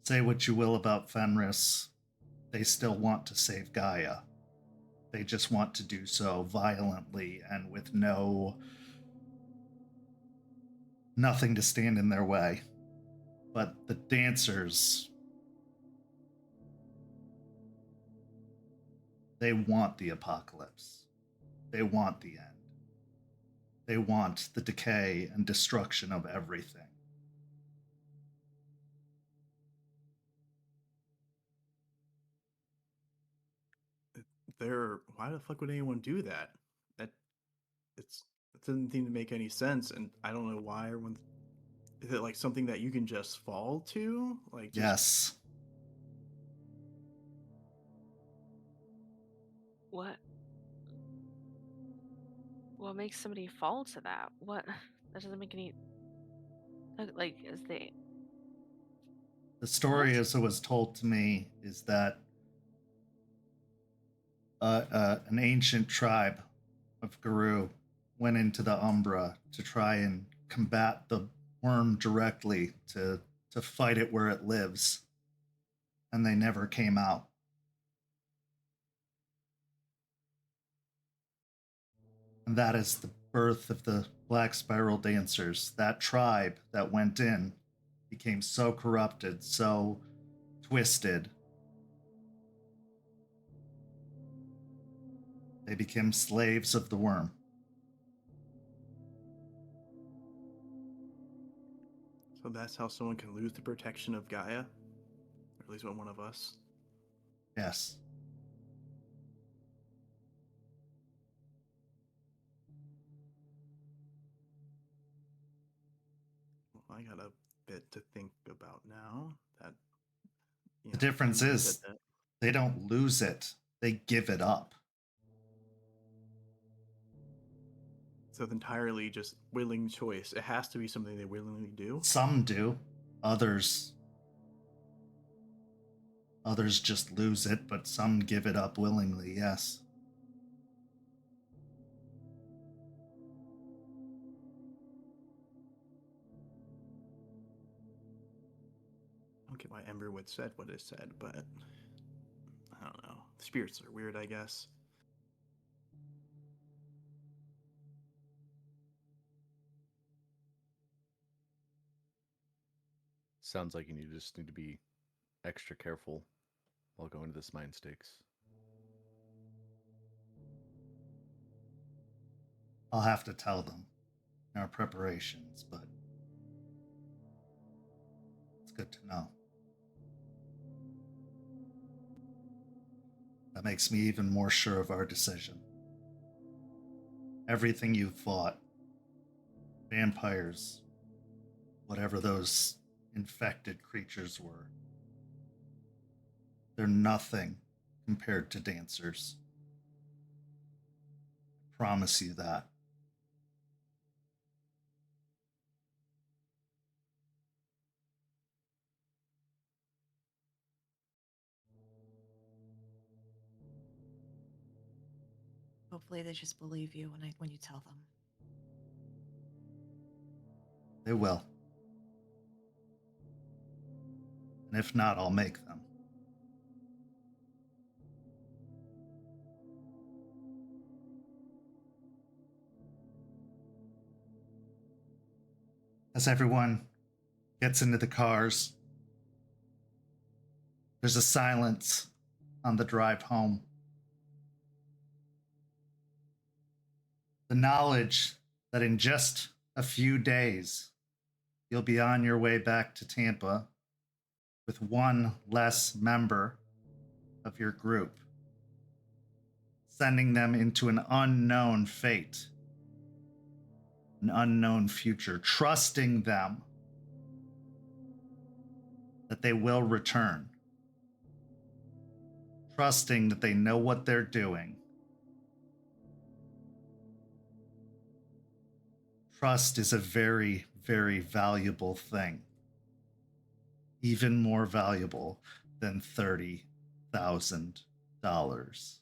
Say what you will about Fenris, they still want to save Gaia. They just want to do so violently and with nothing to stand in their way. But the dancers, they want the apocalypse. They want the end. They want the decay and destruction of everything. Why the fuck would anyone do that? It doesn't seem to make any sense, and I don't know why everyone. Is it like something that you can just fall to? Like just, Yes. What? What makes somebody fall to that? What? That doesn't make any. Like, is they. The story What? as it was told to me is that an ancient tribe of Guru went into the Umbra to try and combat the worm directly, to fight it where it lives, and they never came out. And that is the birth of the Black Spiral Dancers. That tribe that went in became so corrupted, so twisted. They became slaves of the worm. So that's how someone can lose the protection of Gaia? Or at least one of us. Yes. Well, I got a bit to think about now. That The difference Ember is said that. they don't lose it, they give it up. So it's entirely just willing choice. It has to be something they willingly do. Some do, others just lose it, but some give it up willingly, yes. I don't get why Ember would said what it said, but I don't know. Spirits are weird, I guess. Sounds like you just need to be extra careful while going to this mine stakes. I'll have to tell them in our preparations, but it's good to know. That makes me even more sure of our decision. Everything you fought, vampires, whatever those infected creatures were, they're nothing compared to dancers. I promise you that. Hopefully they just believe you when you tell them. They will. And if not, I'll make them. As everyone gets into the cars, there's a silence on the drive home. The knowledge that in just a few days, you'll be on your way back to Tampa with one less member of your group, sending them into an unknown fate, an unknown future, trusting them that they will return, trusting that they know what they're doing. Trust is a very, very valuable thing. Even more valuable than $30,000.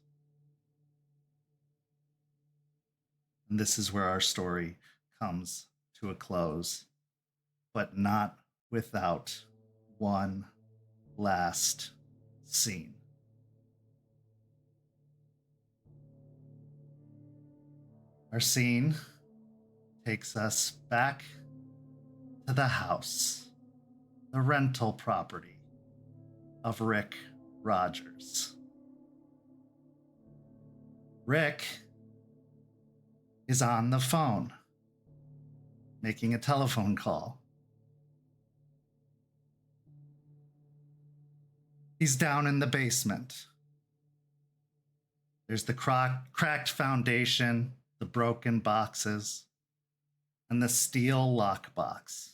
And this is where our story comes to a close, but not without one last scene. Our scene takes us back to the house, the rental property of Rick Rogers. Rick is on the phone, making a telephone call. He's down in the basement. There's the cracked foundation, the broken boxes, and the steel lockbox.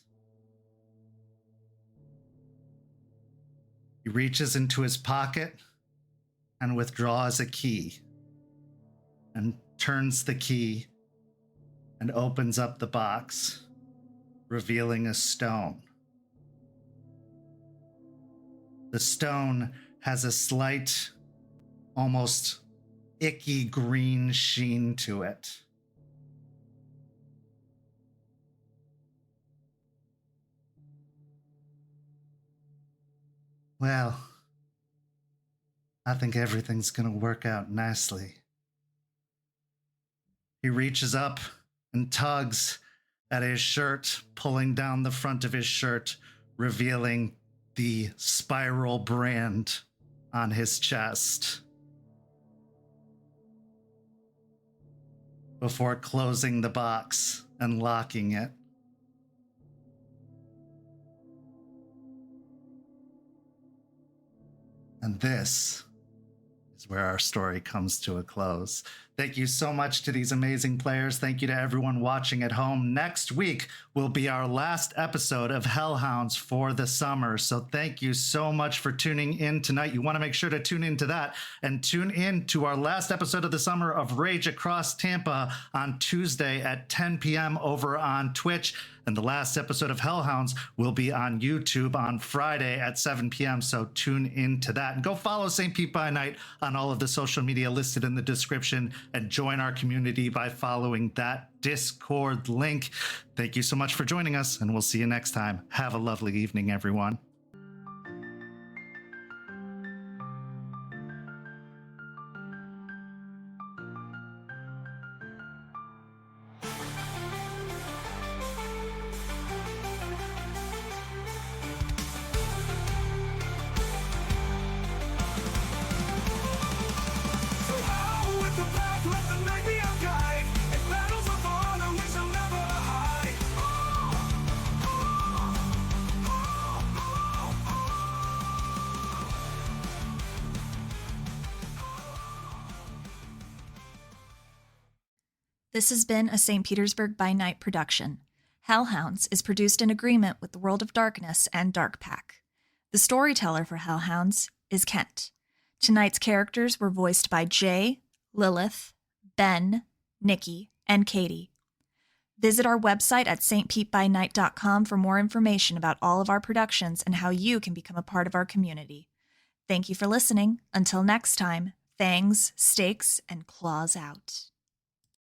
He reaches into his pocket and withdraws a key and turns the key and opens up the box, revealing a stone. The stone has a slight, almost icky green sheen to it. Well, I think everything's gonna work out nicely. He reaches up and tugs at his shirt, pulling down the front of his shirt, revealing the spiral brand on his chest. Before closing the box and locking it. And this is where our story comes to a close. Thank you so much to these amazing players. Thank you to everyone watching at home. Next week will be our last episode of Hellhounds for the summer. So thank you so much for tuning in tonight. You want to make sure to tune into that and tune in to our last episode of the summer of Rage Across Tampa on Tuesday at 10 p.m. over on Twitch. And the last episode of Hellhounds will be on YouTube on Friday at 7 p.m. So tune into that. And go follow St. Pete by Night on all of the social media listed in the description and join our community by following that Discord link. Thank you so much for joining us, and we'll see you next time. Have a lovely evening, everyone. This has been a St. Petersburg by Night production. Hellhounds is produced in agreement with the World of Darkness and Dark Pack. The storyteller for Hellhounds is Kent. Tonight's characters were voiced by Jay, Lilith, Ben, Nikki, and Caity. Visit our website at stpetebynight.com for more information about all of our productions and how you can become a part of our community. Thank you for listening. Until next time, fangs, stakes, and claws out.